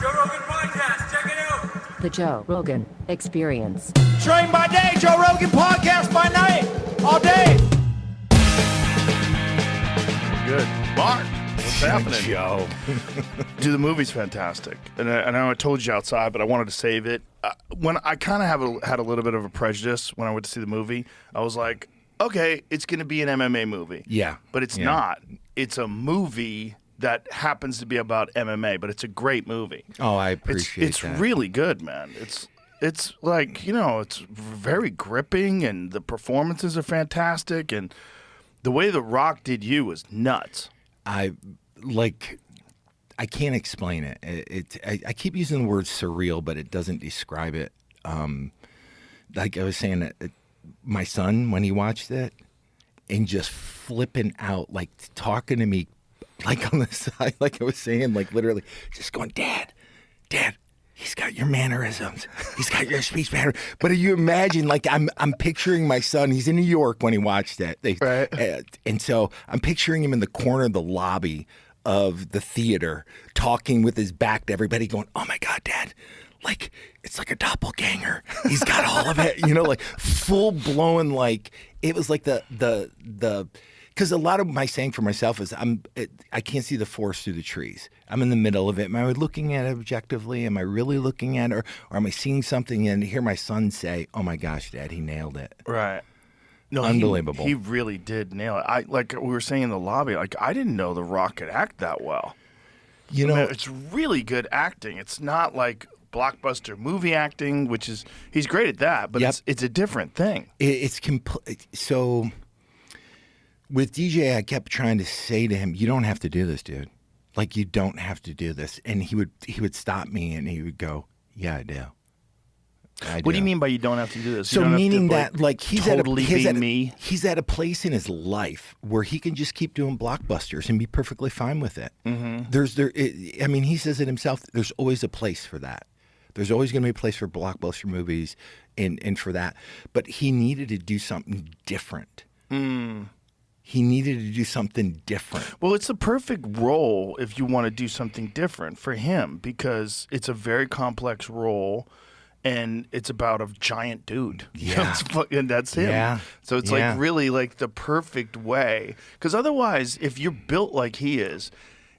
Joe Rogan Podcast. Check it out. The Joe Rogan Experience. Train by day, Joe Rogan Podcast by night, all day. Good. Mark, what's happening? Joe. Dude, the movie's fantastic. And I know I told you outside, but I wanted to save it. When I kind of had a little bit of a prejudice when I went to see the movie, I was like, okay, it's going to be an MMA movie. Yeah. But it's not. It's a movie that happens to be about MMA, but it's a great movie. Oh, I appreciate it's that. It's really good, man. It's like, it's very gripping, and the performances are fantastic, and the way The Rock did you was nuts. I can't explain it. I keep using the word surreal, but it doesn't describe it. Like I was saying, my son, when he watched it, and just flipping out, like talking to me, like on the side, like I was saying, like literally just going, Dad, he's got your mannerisms. He's got your speech pattern. But you imagine, like I'm picturing my son. He's in New York when he watched it. Right. And so I'm picturing him in the corner of the lobby of the theater talking with his back to everybody going, oh my God, Dad, like it's like a doppelganger. He's got all of it, like full blown, like it was like the because a lot of my saying for myself is I can't see the forest through the trees. I'm in the middle of it. Am I looking at it objectively? Am I really looking at it? Or am I seeing something and hear my son say, oh my gosh, Dad, he nailed it. Right. No, unbelievable. He really did nail it. Like we were saying in the lobby, like I didn't know The Rock could act that well. It's really good acting. It's not like blockbuster movie acting, which is he's great at that, but it's a different thing. It's complete. So with DJ, I kept trying to say to him, "You don't have to do this, dude. Like you don't have to do this." And he would stop me and he would go, "Yeah, I do." What do you mean by you don't have to do this? So meaning that like he's totally he's at a place in his life where he can just keep doing blockbusters and be perfectly fine with it. Mm-hmm. He says it himself. There's always a place for that. There's always going to be a place for blockbuster movies and for that. But he needed to do something different. He needed to do something different. Well, it's the perfect role if you want to do something different for him because it's a very complex role. And it's about a giant dude. Yeah. And that's him. Yeah. So it's like really like the perfect way. Because otherwise, if you're built like he is,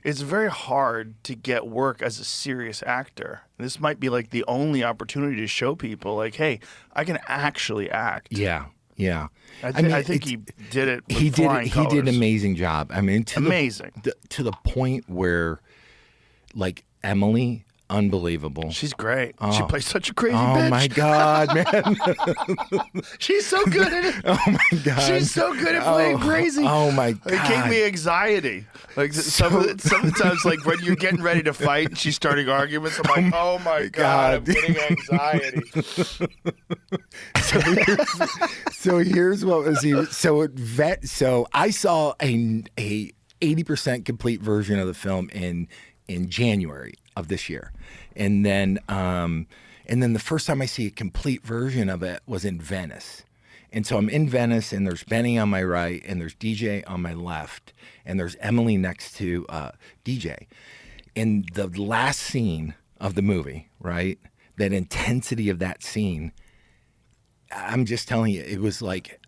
it's very hard to get work as a serious actor. This might be like the only opportunity to show people like, hey, I can actually act. Yeah. Yeah. I think he did it with he flying colors. He did an amazing job. Amazing. To the point where, like, Emily... Unbelievable. She's great. Oh. She plays such a crazy bitch. Oh my God, man. She's so good at it. Oh my God. She's so good at playing crazy. Oh my God. It gave me anxiety. Like sometimes like when you're getting ready to fight and she's starting arguments, I'm like, oh my God, I'm getting anxiety. So here's what was so I saw a 80% complete version of the film in January of this year. And then the first time I see a complete version of it was in Venice. And so I'm in Venice and there's Benny on my right and there's DJ on my left and there's Emily next to DJ. And the last scene of the movie, right? That intensity of that scene, I'm just telling you, it was like,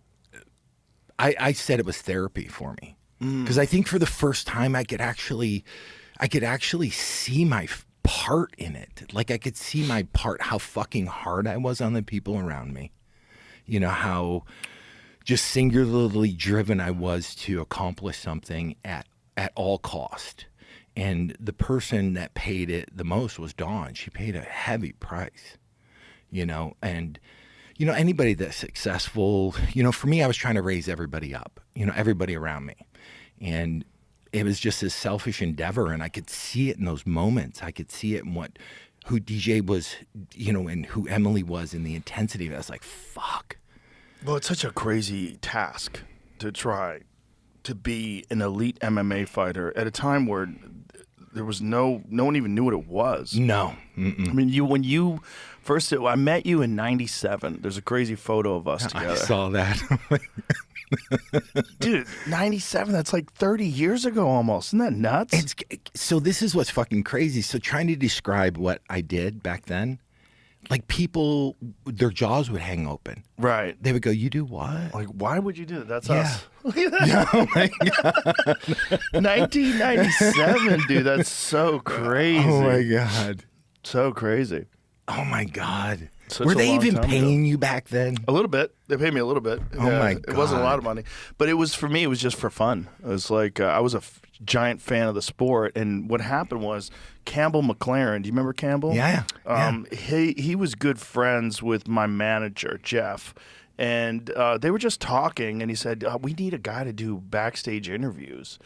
I said it was therapy for me. Because I think for the first time I could actually see my part in it. Like I could see my part, how fucking hard I was on the people around me. How just singularly driven I was to accomplish something at all cost. And the person that paid it the most was Dawn. She paid a heavy price, and anybody that's successful, for me, I was trying to raise everybody up, everybody around me. And it was just a selfish endeavor, and I could see it in those moments. I could see it in who DJ was, and who Emily was, and the intensity of it. I was like, fuck. Well, it's such a crazy task to try to be an elite MMA fighter at a time where there was no one even knew what it was. No. Mm-mm. I mean, when you first, I met you in '97. There's a crazy photo of us together. I saw that. Dude, 97, that's like 30 years ago almost. Isn't that nuts? So this is what's fucking crazy. So trying to describe what I did back then, like people, their jaws would hang open. Right. They would go, "You do what?" Like, why would you do that? That's Yeah. us. Yeah, oh my God. 1997, dude. That's so crazy. Oh my God. So crazy. Oh my God. Such Were a they long even time ago. paying you back then? A little bit. They paid me a little bit. Oh my It wasn't a lot God. of money, but it was for me. It was just for fun. It was like I was a giant fan of the sport, and what happened was Campbell McLaren. Do you remember Campbell? Yeah. He was good friends with my manager Jeff, and they were just talking, and he said, "We need a guy to do backstage interviews."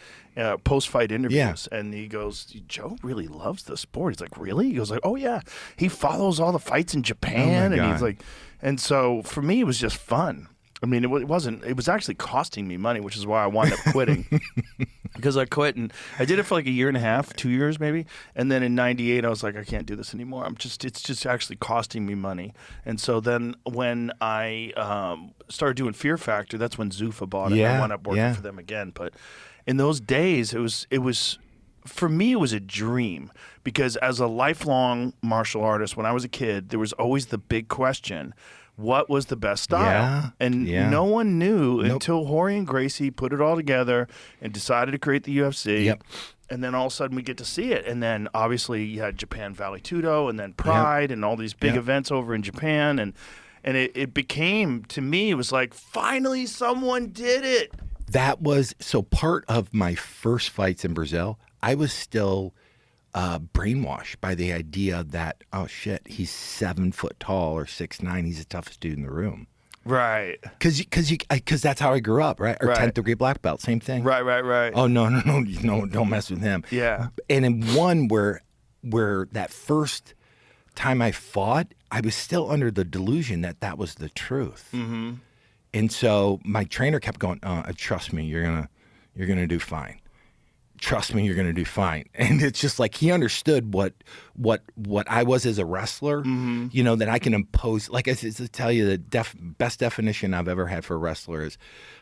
Post-fight interviews, and he goes, "Joe really loves the sport." He's like, "Really?" He goes, "Like, oh yeah, he follows all the fights in Japan," and he's God. like, and so for me, it was just fun. I mean, it wasn't. It was actually costing me money, which is why I wound up quitting. Because I quit, and I did it for like a year and a half, 2 years maybe, and then in '98 I was like, I can't do this anymore. It's just actually costing me money. And so then when I started doing Fear Factor, that's when Zuffa bought it. And I wound up working for them again, but. In those days, it was for me, it was a dream because as a lifelong martial artist, when I was a kid, there was always the big question, what was the best style? And no one knew until Jorge and Gracie put it all together and decided to create the UFC. Yep. And then all of a sudden we get to see it. And then obviously you had Japan Valley Tudo and then Pride and all these big events over in Japan. And it became, to me, it was like, finally someone did it. That was so part of my first fights in Brazil. I was still brainwashed by the idea that, oh shit, he's 7 foot tall or 6'9". He's the toughest dude in the room. Right. Because that's how I grew up, right? Or 10th degree black belt, same thing. Right. Oh no, don't mess with him. Yeah. And in one where that first time I fought, I was still under the delusion that was the truth. Mm-hmm. And so my trainer kept going, trust me, you're gonna do fine. Trust me, you're gonna do fine. And it's just like he understood what I was as a wrestler, you know, that I can impose. Like I said, to tell you the best definition I've ever had for a wrestler is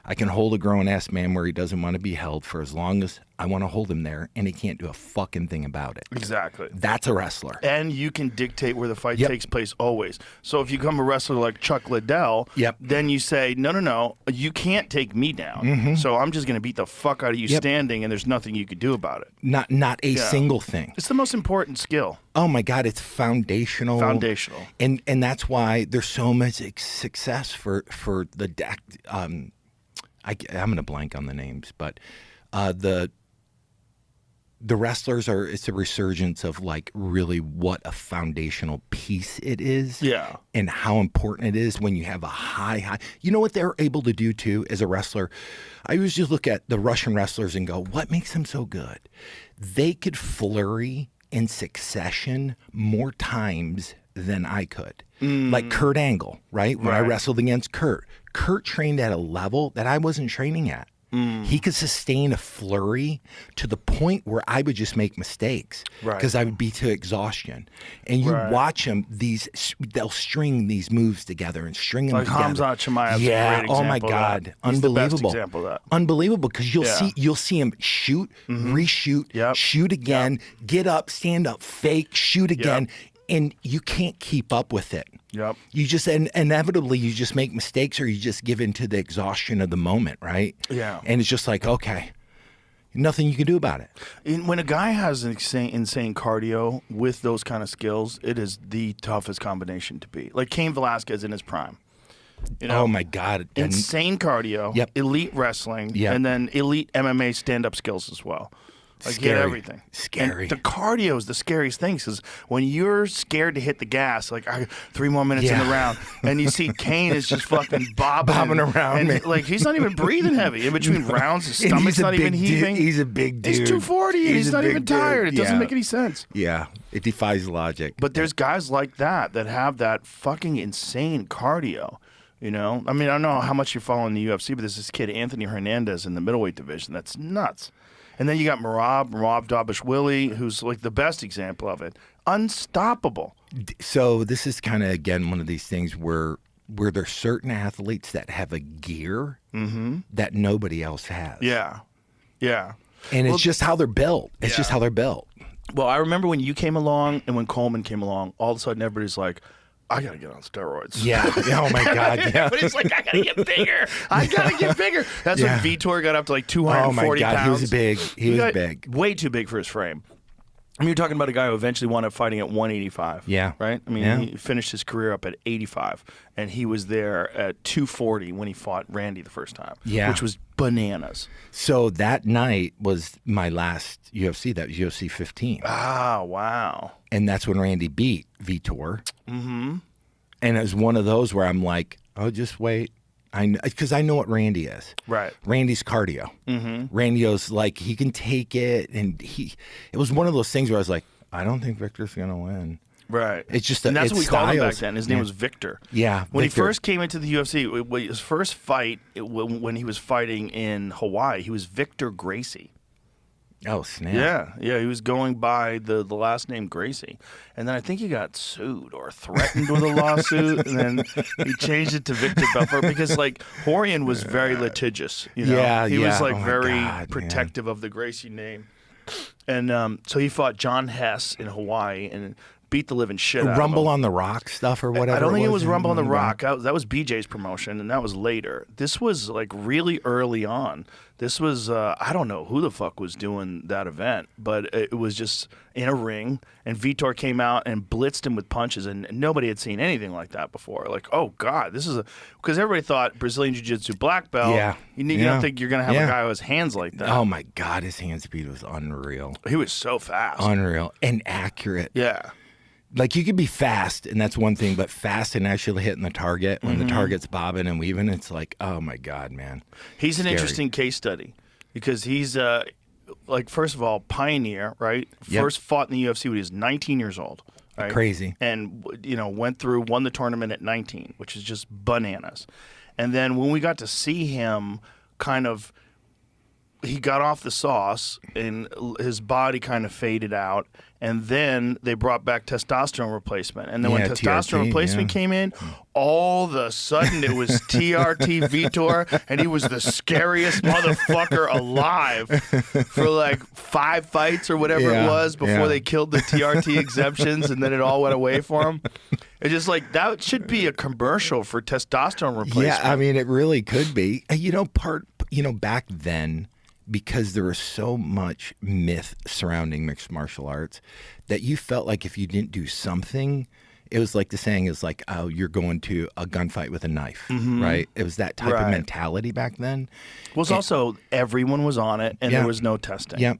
I can hold a grown-ass man where he doesn't want to be held for as long as I want to hold him there, and he can't do a fucking thing about it. Exactly. That's a wrestler. And you can dictate where the fight takes place always. So if you become a wrestler like Chuck Liddell, then you say, no, you can't take me down. So I'm just going to beat the fuck out of you standing, and there's nothing you could do about it. Not a single thing. It's the most important skill. Oh my God, it's foundational. And that's why there's so much success for the I'm going to blank on the names, but the wrestlers it's a resurgence of like really what a foundational piece it is. Yeah. And how important it is when you have a high. You know what they're able to do too as a wrestler? I usually look at the Russian wrestlers and go, what makes them so good? They could flurry in succession more times than I could. Like Kurt Angle, right? When I wrestled against Kurt trained at a level that I wasn't training at. He could sustain a flurry to the point where I would just make mistakes because I would be to exhaustion. And you watch them; they'll string these moves together and string them together. Hamza Chimaev's a great example oh my of that. God, He's unbelievable! the best example of that. Unbelievable because you'll see him shoot, reshoot, shoot again, get up, stand up, fake, shoot again, and you can't keep up with it. Yep. You just inevitably you just make mistakes or you just give in to the exhaustion of the moment, right? Yeah. And it's just like, okay, nothing you can do about it. When a guy has an insane cardio with those kind of skills, it is the toughest combination to beat. Like Cain Velasquez in his prime. You know, oh my God. Insane cardio, elite wrestling, and then elite MMA stand-up skills as well. Like Scary. Get everything. Scary. And the cardio is the scariest thing because when you're scared to hit the gas, like 3 more minutes in the round, and you see Kane is just fucking bobbing around, and man. like he's not even breathing heavy in between rounds. His stomach's not even heaving. He's a big dude. He's 240 and he's not even tired. It doesn't Yeah. make any sense. Yeah, it defies logic. But there's guys like that have that fucking insane cardio. You know, I mean, I don't know how much you're following the UFC, but there's this kid Anthony Hernandez in the middleweight division that's nuts. And then you got Merab Dvalishvili, who's like the best example of it. Unstoppable. So this is kind of, again, one of these things where where there's certain athletes that have a gear that nobody else has. Yeah. Yeah. And it's just how they're built. It's just how they're built. Well, I remember when you came along and when Coleman came along, all of a sudden everybody's like, I got to get on steroids. Yeah. Oh, my God. Yeah. But it's like, I got to get bigger. I got to get bigger. That's when Vitor got up to like 240 Oh, my God. pounds. He was big. He was big. Way too big for his frame. I mean, you're talking about a guy who eventually wound up fighting at 185. Yeah. Right? I mean, he finished his career up at 85, and he was there at 240 when he fought Randy the first time. Yeah. Which was bananas. So that night was my last UFC. That was UFC 15. Ah, wow. And that's when Randy beat Vitor. Mm-hmm. And it was one of those where I'm like, oh, just wait. Because I know what Randy is. Right. Randy's cardio. Mm-hmm. Randy's like, he can take it. And it was one of those things where I was like, I don't think Victor's going to win. Right. It's just and that's it's what we called him back styles. then. His name was Victor. Yeah. When Victor. he first came into the UFC, his first fight, when he was fighting in Hawaii, he was Victor Gracie. Oh, snap. Yeah, he was going by the last name Gracie. And then I think he got sued or threatened with a lawsuit, and then he changed it to Victor Belfort because, like, Horian was very litigious, you know? Yeah, he was, yeah. like, Oh my very God, protective of the Gracie name. And so he fought John Hess in Hawaii and beat the living shit out of him. Rumble on the Rock stuff or whatever. I don't think it was Rumble on the Rock. That was BJ's promotion, and that was later. This was like really early on. This was I don't know who the fuck was doing that event, but it was just in a ring, and Vitor came out and blitzed him with punches, and nobody had seen anything like that before. Like, oh God, this is because everybody thought Brazilian Jiu-Jitsu black belt. Yeah. You don't think you're gonna have a guy who has hands like that. Oh my God, his hand speed was unreal. He was so fast. Unreal and accurate. Yeah. Like you could be fast, and that's one thing, but fast and actually hitting the target when the target's bobbing and weaving, it's like, oh my God, man. He's an Scary. interesting case study because he's like, first of all, pioneer, right? Yep. First fought in the UFC when he was 19 years old. Right? Crazy. And, won the tournament at 19, which is just bananas. And then when we got to see him he got off the sauce and his body kind of faded out. And then they brought back testosterone replacement. And then when testosterone replacement came in, all of a sudden it was TRT Vitor, and he was the scariest motherfucker alive for like 5 fights or whatever it was before they killed the TRT exemptions, and then it all went away for him. It's just like, that should be a commercial for testosterone replacement. Yeah, I mean, it really could be. Back then, because there was so much myth surrounding mixed martial arts that you felt like if you didn't do something, it was like the saying is like, oh, you're going to a gunfight with a knife, right? It was that type of mentality back then. Well, it's also everyone was on it, and there was no testing. Yep.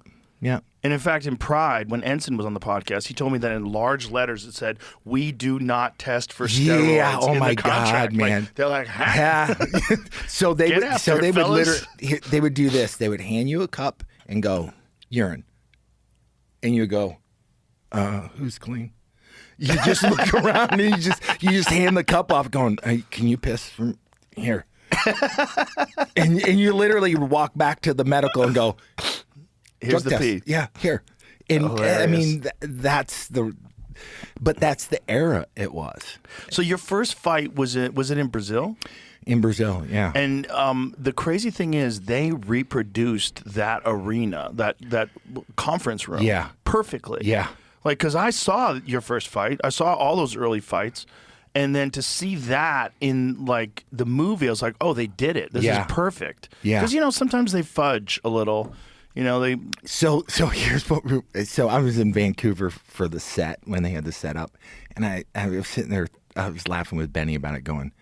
And in fact, in Pride, when Ensign was on the podcast, he told me that in large letters it said, "We do not test for steroids." Yeah, oh in my the contract. God, man. Like, they're like, Yeah. So they Get would, after it, would fellas. literally, they would do this. They would hand you a cup and go, urine. And you go, who's clean? You just look around and you just hand the cup off going, hey, can you piss from here? and you literally walk back to the medical and go, "Here's the drug pee." test. Yeah, here. And I mean, that's the era it was. So your first fight was it in Brazil? In Brazil, yeah. And the crazy thing is, they reproduced that arena, that conference room, perfectly. Yeah. Like, because I saw your first fight, I saw all those early fights, and then to see that in like the movie, I was like, oh, they did it. This is perfect. Yeah. Because sometimes they fudge a little. They. So here's what. So I was in Vancouver for the set when they had the set up, and I was sitting there. I was laughing with Benny about it, going,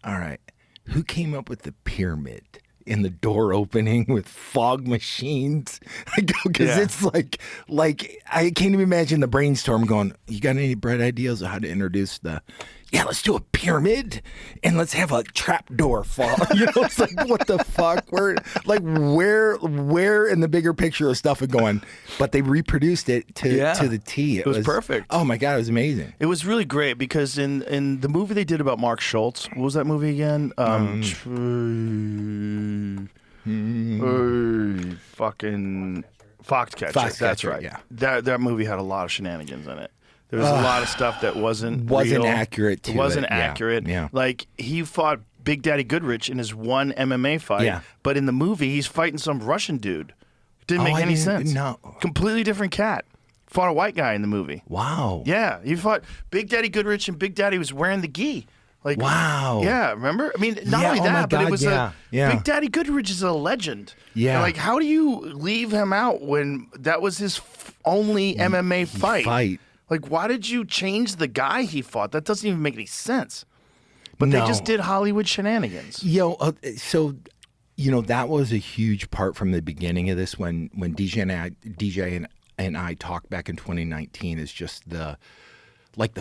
"All right, who came up with the pyramid in the door opening with fog machines?" I go, because it's like I can't even imagine the brainstorm going, "You got any bright ideas of how to introduce the?" Yeah, let's do a pyramid and let's have a trap door fall. It's like, what the fuck? Where in the bigger picture of stuff is going? But they reproduced it to the T. It was perfect. Oh my God, it was amazing. It was really great because in the movie they did about Mark Schultz, what was that movie again? Fucking Foxcatcher. That's right. Yeah. That movie had a lot of shenanigans in it. There was a lot of stuff that wasn't real. accurate to it. Wasn't it. Yeah, accurate. yeah. Like, he fought Big Daddy Goodrich in his one MMA fight. Yeah. But in the movie, he's fighting some Russian dude. Didn't make any sense. No. Completely different cat. Fought a white guy in the movie. Wow. Yeah, he fought Big Daddy Goodrich, and Big Daddy was wearing the gi. Like, wow. Yeah, remember? I mean, not Yeah, only oh my that, but it God, was yeah, yeah. Big Daddy Goodrich is a legend. Yeah. And, like, how do you leave him out when that was his only MMA fight? Like, why did you change the guy he fought? That doesn't even make any sense. But they just did Hollywood shenanigans. So, that was a huge part from the beginning of this when DJ and I talked back in 2019 is just the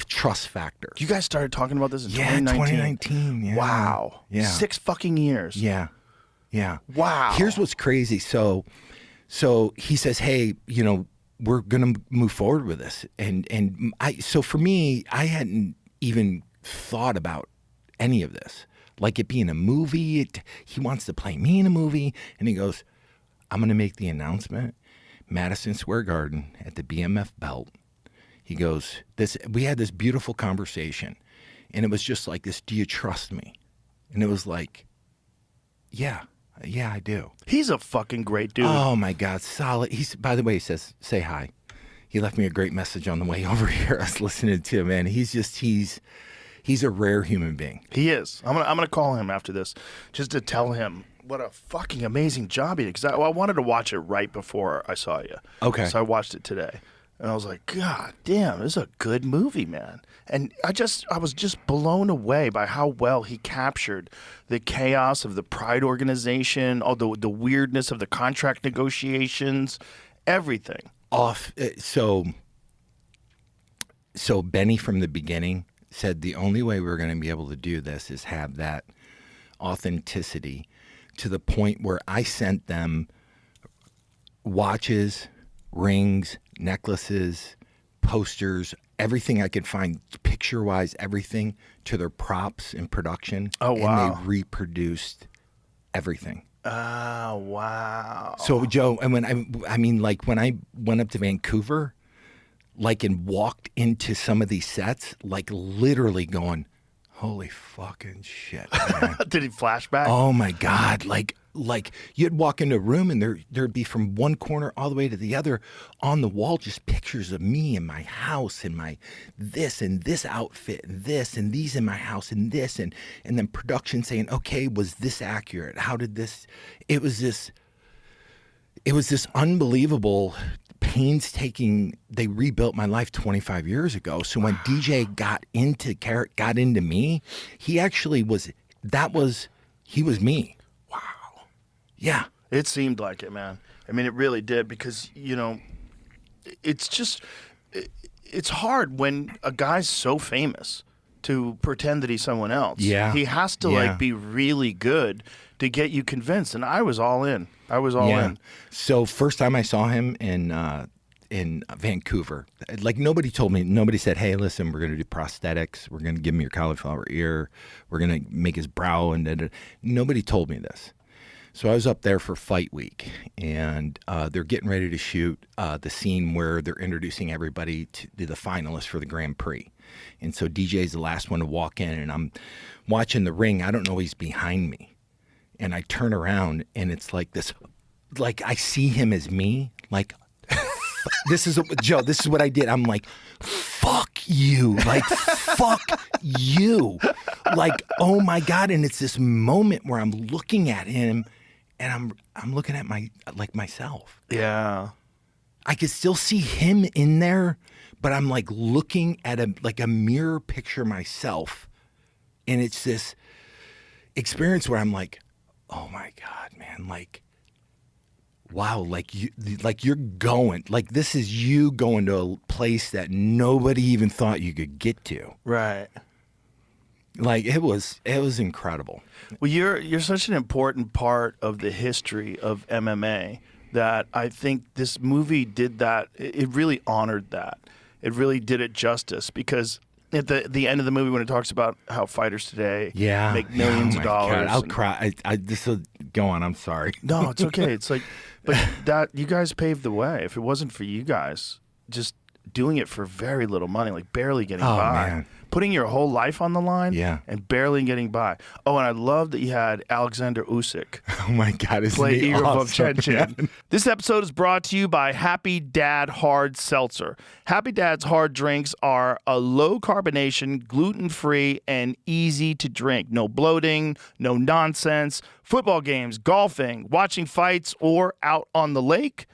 trust factor. You guys started talking about this in 2019? 2019. Yeah. Wow. Yeah. 6 fucking years. Yeah. Yeah. Wow. Here's what's crazy. So he says, hey, we're going to move forward with this. So for me, I hadn't even thought about any of this. Like it being a movie, he wants to play me in a movie. And he goes, I'm going to make the announcement, Madison Square Garden at the BMF belt. He goes, we had this beautiful conversation. And it was just like this, do you trust me? And it was like, yeah, I do. He's a fucking great dude. Oh my God, solid. By the way, he says, say hi. He left me a great message on the way over here. I was listening to him, man. He's a rare human being. He is. I'm gonna call him after this, just to tell him what a fucking amazing job he did. Because I wanted to watch it right before I saw you. Okay. So I watched it today, and I was like, God damn, this is a good movie, man. And I was just blown away by how well he captured the chaos of the Pride organization, all the weirdness of the contract negotiations, everything. So Benny from the beginning said the only way we're going to be able to do this is have that authenticity to the point where I sent them watches, rings, necklaces, posters, everything I could find, picture-wise, everything to their props in production. Oh, wow. And they reproduced everything. Oh, wow. So, Joe, and when I went up to Vancouver, and walked into some of these sets, literally going, holy fucking shit, man. Did he flashback? Oh my God. Like you'd walk into a room and there'd be from one corner all the way to the other on the wall, just pictures of me in my house and my this and this outfit and this and these in my house and this and then production saying, okay, was this accurate? How did this, it was this unbelievable painstaking. They rebuilt my life 25 years ago. So when DJ got into me, he actually was me. Wow. Yeah. It seemed like it, man. I mean, it really did, because, it's hard when a guy's so famous to pretend that he's someone else. Yeah. He has to be really good to get you convinced. And I was all in. In. So first time I saw him in Vancouver, nobody told me, nobody said, hey, listen, we're going to do prosthetics. We're going to give him your cauliflower ear. We're going to make his brow. And nobody told me this. So I was up there for fight week, and they're getting ready to shoot the scene where they're introducing everybody to the finalists for the Grand Prix. And so DJ's the last one to walk in, and I'm watching the ring. I don't know he's behind me. And I turn around, and it's like this, I see him as me. This is Joe, this is what I did. I'm like, fuck you. Fuck you. Oh my God. And it's this moment where I'm looking at him, and I'm looking at myself. Yeah. I could still see him in there, but I'm looking at a mirror picture myself. And it's this experience where I'm like, oh my God, man, wow, you're going, this is you going to a place that nobody even thought you could get to. Right. It was incredible. Well, you're such an important part of the history of MMA that I think this movie did that. It really honored that. It really did it justice, because at the end of the movie, when it talks about how fighters today make millions of dollars. God, I'll cry. This will go on. I'm sorry. No, it's okay. It's but that you guys paved the way. If it wasn't for you guys just doing it for very little money, like barely getting Oh, by. man. Putting your whole life on the line Yeah. and barely getting by. Oh, and I love that you had Alexander Usyk Oh my God, isn't play he Igor awesome? Vovchanchyn. This episode is brought to you by Happy Dad Hard Seltzer. Happy Dad's hard drinks are a low carbonation, gluten-free, and easy to drink. No bloating, no nonsense. Football games, golfing, watching fights, or out on the lake.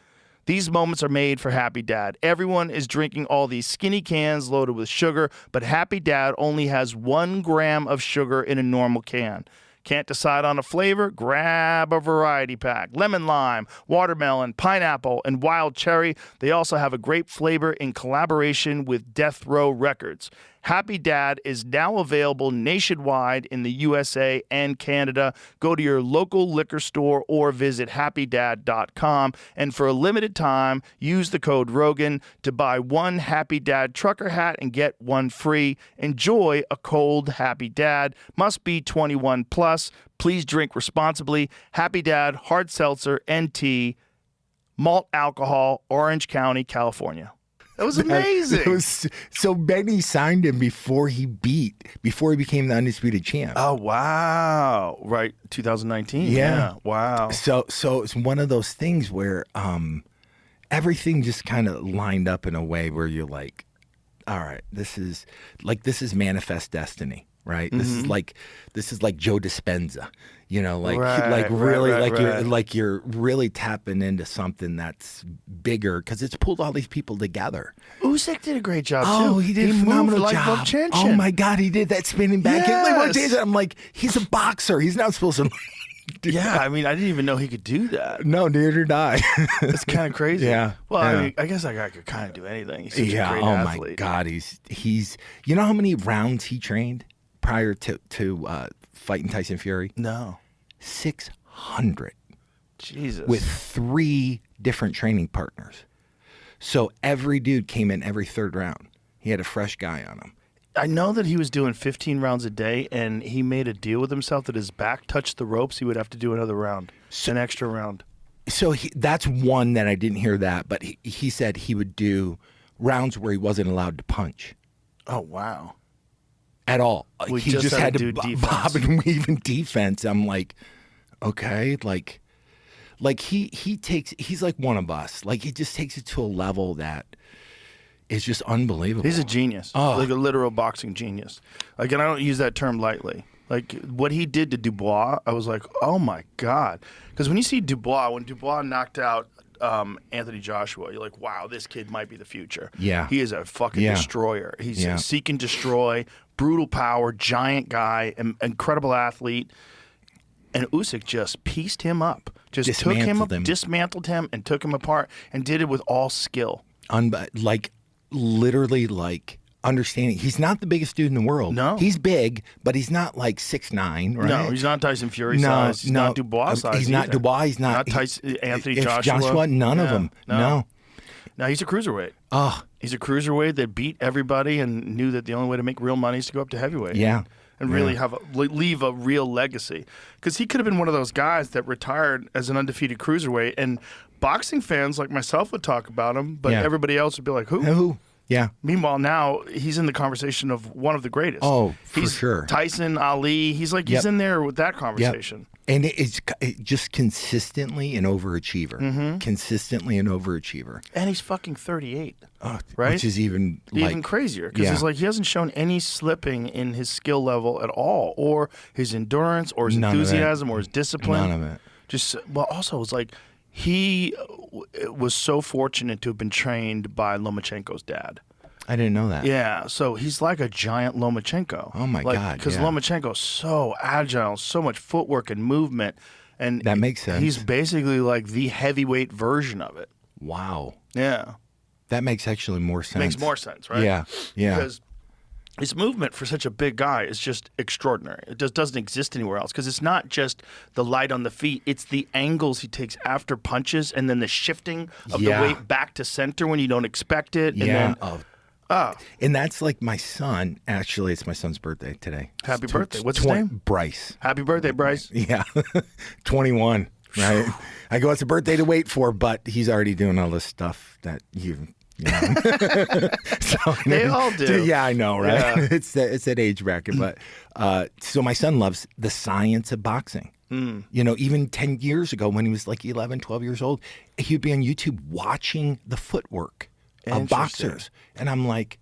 These moments are made for Happy Dad. Everyone is drinking all these skinny cans loaded with sugar, but Happy Dad only has 1 gram of sugar in a normal can. Can't decide on a flavor? Grab a variety pack. Lemon lime, watermelon, pineapple, and wild cherry. They also have a grape flavor in collaboration with Death Row Records. Happy Dad is now available nationwide in the USA and Canada. Go to your local liquor store or visit happydad.com. And for a limited time, use the code Rogan to buy 1 Happy Dad trucker hat and get 1 free. Enjoy a cold Happy Dad. Must be 21 plus. Please drink responsibly. Happy Dad Hard Seltzer NT, malt alcohol, Orange County, California. That was amazing. So Benny signed him before he became the undisputed champ. Oh, wow. Right. 2019. Yeah. Wow. So it's one of those things where everything just kind of lined up in a way where you're like, all right, this is manifest destiny, right? Mm-hmm. This is like Joe Dispenza, Right, really right. you're really tapping into something that's bigger because it's pulled all these people together. Usyk did a great job, too. Oh, he did a moved phenomenal like job. Vovchanchyn. Oh my God, he did that spinning back kick. Like Yes. I'm like, he's a boxer. He's not supposed to do Yeah, that. I mean, I didn't even know he could do that. No, neither did I. It's kind of crazy. Yeah, Well, yeah. I mean, I guess that guy could kind of do anything. He's such a great Oh athlete. my God, he's. You know how many rounds he trained prior to fighting Tyson Fury? No. 600 Jesus. with 3 different training partners. So every dude came in every 3rd round. He had a fresh guy on him. I know that he was doing 15 rounds a day, and he made a deal with himself that his back touched the ropes. He would have to do another round, an extra round. So that's one that I didn't hear that, but he said he would do rounds where he wasn't allowed to punch Oh, wow. at all. We He just just had had to to do defense. bob and weave in defense. I'm like, okay, like he's like one of us. Like he just takes it to a level that is just unbelievable. He's a genius, like a literal boxing genius. Like, and I don't use that term lightly. Like, what he did to Dubois, I was like, oh my God. Because when you see Dubois, when Dubois knocked out Anthony Joshua, you're like, wow, this kid might be the future. Yeah. He is a fucking Yeah. destroyer. He's Yeah. a seek and destroy, brutal power, giant guy, incredible athlete. And Usyk just pieced him up. Just took him up, Dismantled him. dismantled him, and took him apart, and did it with all skill. Literally understanding. He's not the biggest dude in the world. No. He's big, but he's not like 6'9", right? No, he's not Tyson Fury size. He's not Dubois size. He's not either. Dubois. He's not Tyson, Anthony if Joshua. None of Yeah, them. No. No, he's a cruiserweight. Oh, He's a cruiserweight that beat everybody and knew that the only way to make real money is to go up to heavyweight. yeah. And really leave a real legacy. Because he could have been one of those guys that retired as an undefeated cruiserweight. And boxing fans like myself would talk about him, but Yeah. everybody else would be like, who? Who? Yeah. Meanwhile, now he's in the conversation of one of the greatest. Oh, for he's sure. Tyson, Ali. He's like, Yep. he's in there with that conversation. And it's just consistently an overachiever. Mm-hmm. Consistently an overachiever. And he's fucking 38. Right? Which is even Crazier because Yeah. it's like he hasn't shown any slipping in his skill level at all, or his endurance, or his None of it. enthusiasm, or his discipline. None of it. Just also, it's like he was so fortunate to have been trained by Lomachenko's dad. I didn't know that. Yeah, so he's like a giant Lomachenko. Oh, my God, Because yeah. Lomachenko's so agile, so much footwork and movement, and That makes sense. He's basically like the heavyweight version of it. Wow. Yeah, That makes actually more sense. makes more sense, right? Yeah. Yeah. Because his movement for such a big guy is just extraordinary. It just doesn't exist anywhere else because it's not just the light on the feet. It's the angles he takes after punches and then the shifting of Yeah. the weight back to center when you don't expect it. And Yeah. then, And that's like my son. Actually, it's my son's birthday today. Happy It's birthday. What's his name? Bryce. Happy birthday, Bryce. Yeah. 21. Right. I go, it's a birthday to wait for, but he's already doing all this stuff that you You know? So, They all do. Yeah, I know, right? Yeah. It's that age bracket. But so my son loves the science of boxing. You know, even 10 years ago when he was like 11, 12 years old, he'd be on YouTube watching the footwork of boxers. And I'm like,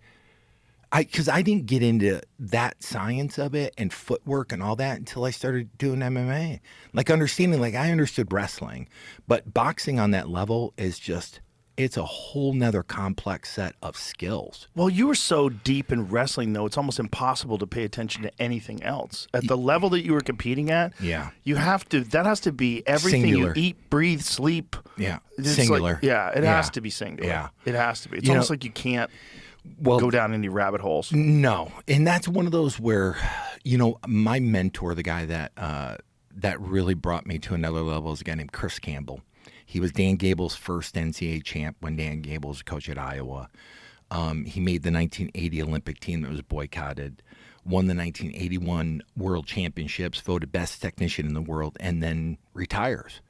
because I didn't get into that science of it and footwork and all that until I started doing MMA. Like understanding, like I understood wrestling, but boxing on that level is just, it's a whole nother complex set of skills. Well, you were so deep in wrestling, though, it's almost impossible to pay attention to anything else. At the level that you were competing at, you have to, that has to be everything Singular. you eat, breathe, sleep. Yeah, It's singular. Like, it has to be singular. Yeah. It has to be. It's You almost know- like you can't Well, go down any rabbit holes. No, and that's one of those where, you know, my mentor, the guy that that really brought me to another level, is a guy named Chris Campbell. He was Dan Gable's first NCAA champ when Dan Gable was a coach at Iowa. He made the 1980 Olympic team that was boycotted, won the 1981 World Championships, voted best technician in the world, and then retires.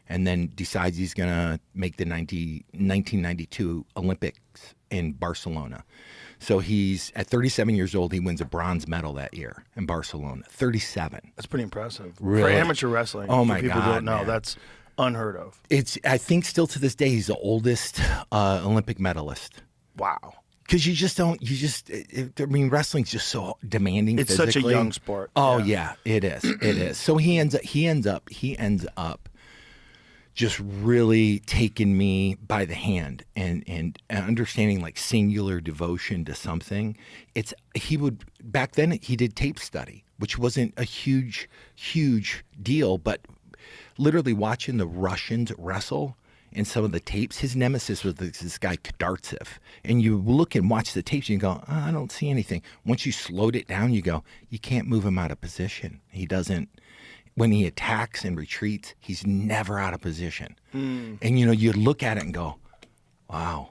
And then decides he's going to make the 1992 Olympics in Barcelona. So he's at 37 years old. He wins a bronze medal that year in Barcelona. 37. That's pretty impressive. Really? For amateur wrestling. Oh, for my people who God, don't know, man. that's unheard of. It's, I think still to this day, he's the oldest Olympic medalist. Wow. Because I mean, wrestling's just so demanding. It's physically. such a young sport. Oh yeah, it is. It is. So he ends up just really taking me by the hand and understanding like singular devotion to something. Back then he did tape study, which wasn't a huge deal, but literally watching the Russians wrestle in some of the tapes, his nemesis was this guy Kadartsev. And you look and watch the tapes and you go, I don't see anything. Once you slowed it down, you go, you can't move him out of position. He doesn't, when he attacks and retreats, he's never out of position. And, you know, you look at it and go, wow.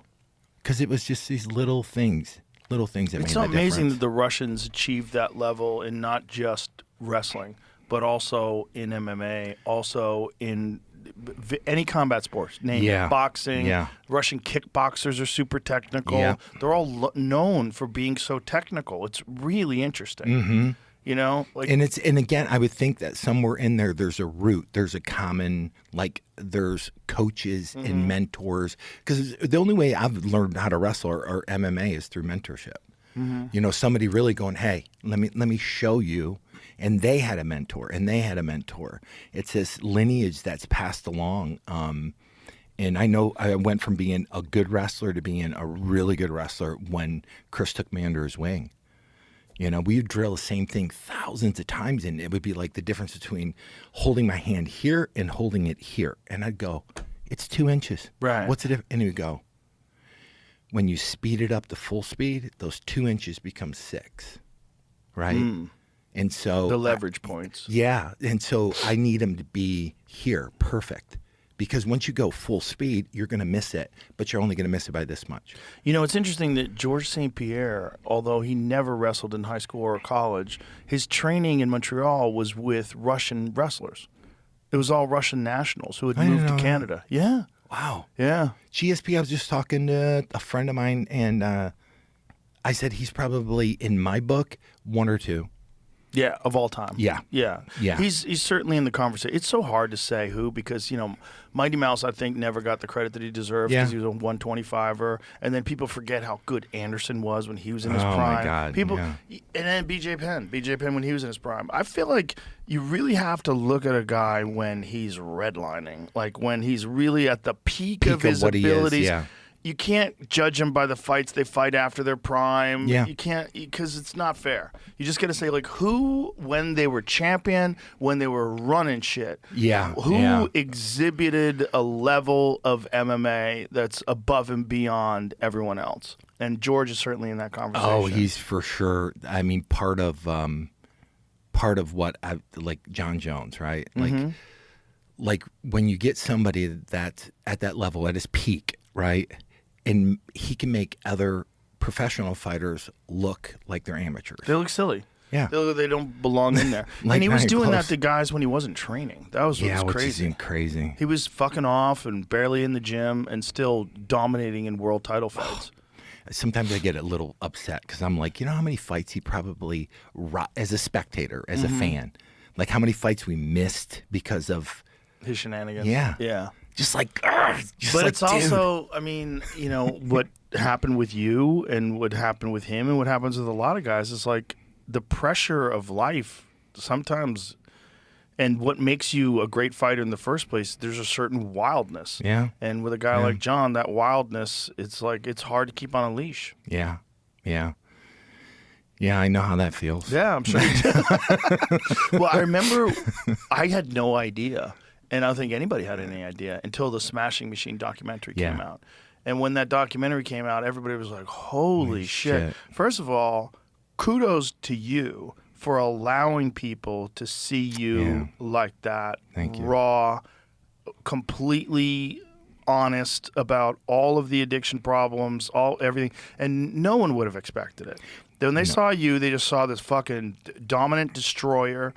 Because it was just these little things that made the difference. It's amazing that the Russians achieved that level in not just wrestling, but also in MMA, also in any combat sports, name it, boxing. Russian kickboxers are super technical. Yeah. They're all known for being so technical. It's really interesting. Mm-hmm. You know, like, and again, I would think that somewhere in there's a root, there's a common, like there's coaches and mentors. Because the only way I've learned how to wrestle or MMA is through mentorship. You know, somebody really going, hey, let me show you. And they had a mentor, and they had a mentor. It's this lineage that's passed along. And I know I went from being a good wrestler to being a really good wrestler when Chris took me under his wing. You know, we would drill the same thing thousands of times, and it would be like the difference between holding my hand here and holding it here. And I'd go, it's 2 inches. Right. What's the difference? And he would go, when you speed it up to full speed, those 2 inches become 6. Right? And so the leverage points. Yeah. And so I need him to be here, perfect. Because once you go full speed, you're going to miss it, but you're only going to miss it by this much. You know, it's interesting that Georges St-Pierre, although he never wrestled in high school or college, his training in Montreal was with Russian wrestlers. It was all Russian nationals who had moved to Canada. Yeah. Wow. Yeah. GSP, I was just talking to a friend of mine, and I said he's probably, in my book, 1 or 2. Yeah, of all time. Yeah. Yeah. Yeah. He's certainly in the conversation. It's so hard to say who because, you know, Mighty Mouse, I think, never got the credit that he deserved because he was a 125er. And then people forget how good Anderson was when he was in his prime. Oh, my God. People, yeah. And then BJ Penn when he was in his prime. I feel like you really have to look at a guy when he's redlining, like when he's really at the peak of his what abilities. He is, yeah. You can't judge them by the fights they fight after their prime. Yeah. You can't, because it's not fair. You just got to say, like, who, when they were champion, when they were running shit, Yeah. who exhibited a level of MMA that's above and beyond everyone else. And George is certainly in that conversation. Oh, he's for sure. I mean, part of what I like John Jones, right? Like when you get somebody that's at that level, at his peak, right? And he can make other professional fighters look like they're amateurs. They look silly. Yeah. They don't belong in there. Like, and he not was even doing close. that to guys when he wasn't training. That was what was which crazy. is crazy. He was fucking off and barely in the gym and still dominating in world title fights. Sometimes I get a little upset because I'm like, you know how many fights he probably, as a spectator, as a fan, like how many fights we missed because of his shenanigans. Yeah. Yeah. Just like, just But like, it's also, I mean, you know, what happened with you and what happened with him and what happens with a lot of guys is like the pressure of life sometimes, and what makes you a great fighter in the first place, there's a certain wildness. Yeah. And with a guy like John, that wildness, it's like, it's hard to keep on a leash. Yeah. Yeah. Yeah, I know how that feels. Yeah, I'm sure you do. Well, I remember I had no idea, and I don't think anybody had any idea until the Smashing Machine documentary came out. And when that documentary came out, everybody was like, holy shit. First of all, kudos to you for allowing people to see you like that. Thank you. Raw, completely honest about all of the addiction problems, everything. And no one would have expected it. When they saw you, they just saw this fucking dominant destroyer,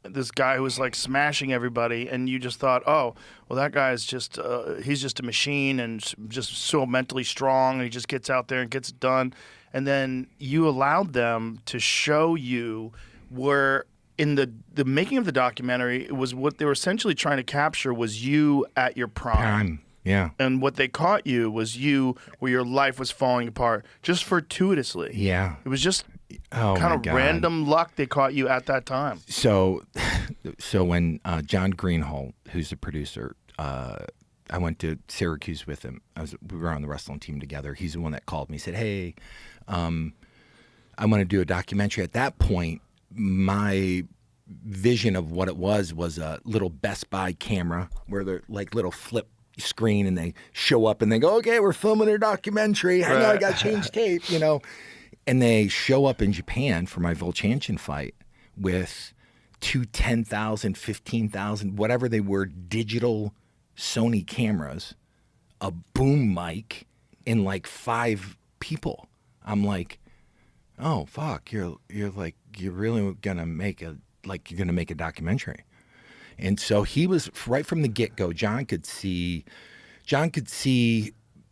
this guy who was like smashing everybody, and you just thought, oh, well, that guy's just, he's just a machine and just so mentally strong, and he just gets out there and gets it done. And then you allowed them to show you where in the making of the documentary, it was what they were essentially trying to capture was you at your prime. Yeah. And what they caught you was you where your life was falling apart just fortuitously. Yeah. It was just Oh, kind my of God. random luck they caught you at that time. So when John Greenhall, who's the producer, I went to Syracuse with him. We were on the wrestling team together. He's the one that called me. He said, hey, I want to do a documentary. At that point, my vision of what it was a little Best Buy camera where they're like little flip screen, and they show up and they go, okay, we're filming a documentary. I know I got to change tape, you know. And they show up in Japan for my Volchanshin fight with two 10,000, 15,000, whatever they were, digital Sony cameras, a boom mic, and like 5 people. I'm like, oh fuck, you're really gonna make a documentary. And so he was right from the get-go. John could see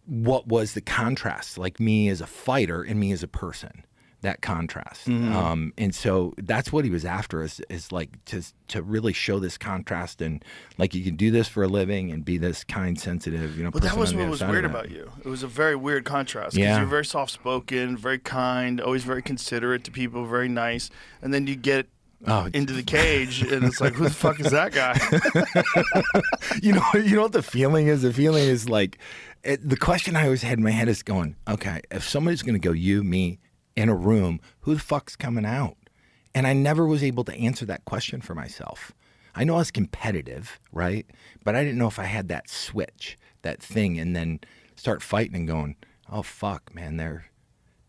what was the contrast, like me as a fighter and me as a person, that contrast. And so that's what he was after, is like to really show this contrast, and like you can do this for a living and be this kind, sensitive, you know. But that person was on the what other was side weird of it. about you. It was a very weird contrast because you're very soft-spoken, very kind, always very considerate to people, very nice. And then you get into the cage, and it's like, who the fuck is that guy? You know what the feeling is? The feeling is like, the question I always had in my head is going, okay, if somebody's going to go, you, me, in a room, who the fuck's coming out? And I never was able to answer that question for myself. I know I was competitive, right? But I didn't know if I had that switch, that thing, and then start fighting and going, oh, fuck, man,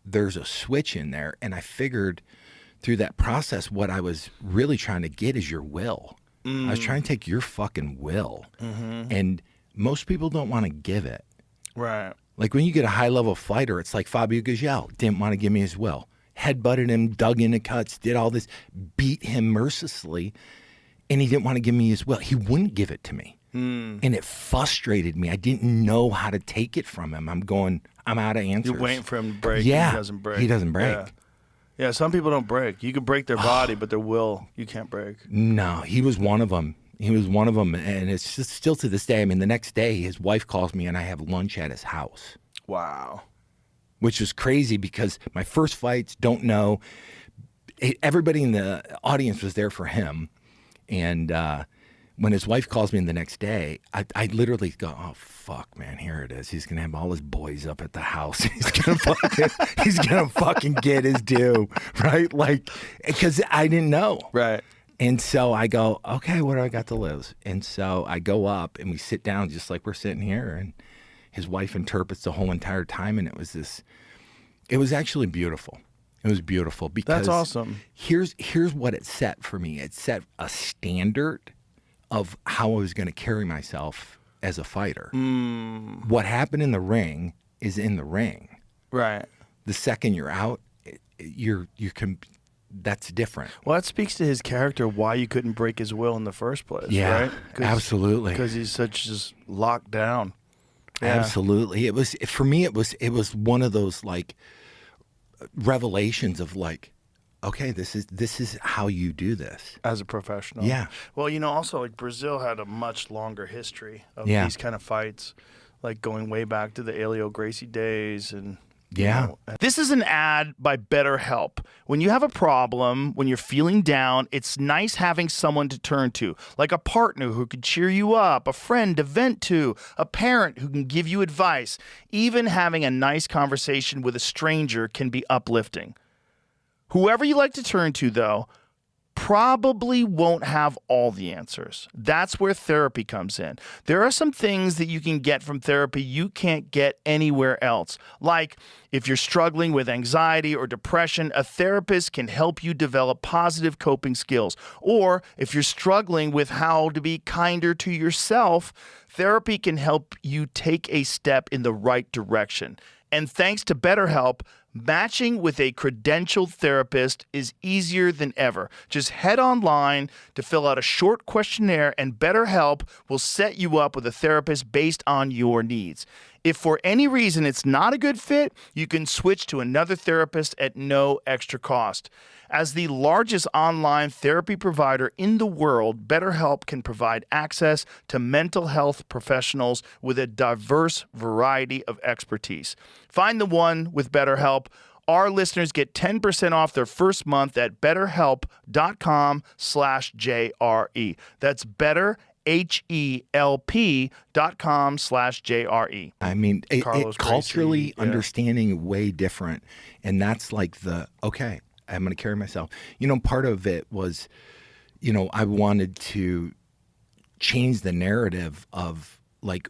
there's a switch in there. And I figured through that process, what I was really trying to get is your will. I was trying to take your fucking will. And most people don't want to give it. Right. Like when you get a high-level fighter, it's like Fabio Gugel didn't want to give me his will. Headbutted him, dug into cuts, did all this, beat him mercilessly, and he didn't want to give me his will. He wouldn't give it to me. And it frustrated me. I didn't know how to take it from him. I'm out of answers. You're waiting for him to break. Yeah. And he doesn't break. He doesn't break. Yeah, some people don't break. You could break their body, but their will, you can't break. No, he was one of them. And it's just still to this day. I mean, the next day, his wife calls me, and I have lunch at his house. Wow. Which was crazy because my first fights, don't know. Everybody in the audience was there for him. And when his wife calls me the next day, I literally go, oh, fuck, man, here it is. He's going to have all his boys up at the house. He's gonna fucking get his due, right? Like, because I didn't know. Right. And so I go, okay, what do I got to lose? And so I go up and we sit down just like we're sitting here, and his wife interprets the whole entire time, and it was actually beautiful. It was beautiful because that's awesome. Here's what it set for me. It set a standard of how I was going to carry myself as a fighter. What happened in the ring is in the ring. Right. The second you're out, you can that's different. Well, that speaks to his character, why you couldn't break his will in the first place, Yeah, right? absolutely. Because he's such just locked down. Yeah. Absolutely. It was, for me, it was one of those like revelations of like, okay, this is how you do this. As a professional. Yeah. Well, also like Brazil had a much longer history of Yeah. these kind of fights, like going way back to the Helio Gracie days and Yeah. This is an ad by BetterHelp. When you have a problem, when you're feeling down, it's nice having someone to turn to, like a partner who could cheer you up, a friend to vent to, a parent who can give you advice. Even having a nice conversation with a stranger can be uplifting. Whoever you like to turn to, though, probably won't have all the answers. That's where therapy comes in. There are some things that you can get from therapy you can't get anywhere else. Like if you're struggling with anxiety or depression, a therapist can help you develop positive coping skills. Or if you're struggling with how to be kinder to yourself, therapy can help you take a step in the right direction. And thanks to BetterHelp, matching with a credentialed therapist is easier than ever. Just head online to fill out a short questionnaire, and BetterHelp will set you up with a therapist based on your needs. If for any reason it's not a good fit, you can switch to another therapist at no extra cost. As the largest online therapy provider in the world, BetterHelp can provide access to mental health professionals with a diverse variety of expertise. Find the one with BetterHelp. Our listeners get 10% off their first month at betterhelp.com/JRE. That's BetterHelp.com/JRE. I mean, Carlos culturally Gracie, yeah. understanding way different. And that's like okay, I'm going to carry myself. Part of it was, I wanted to change the narrative of like,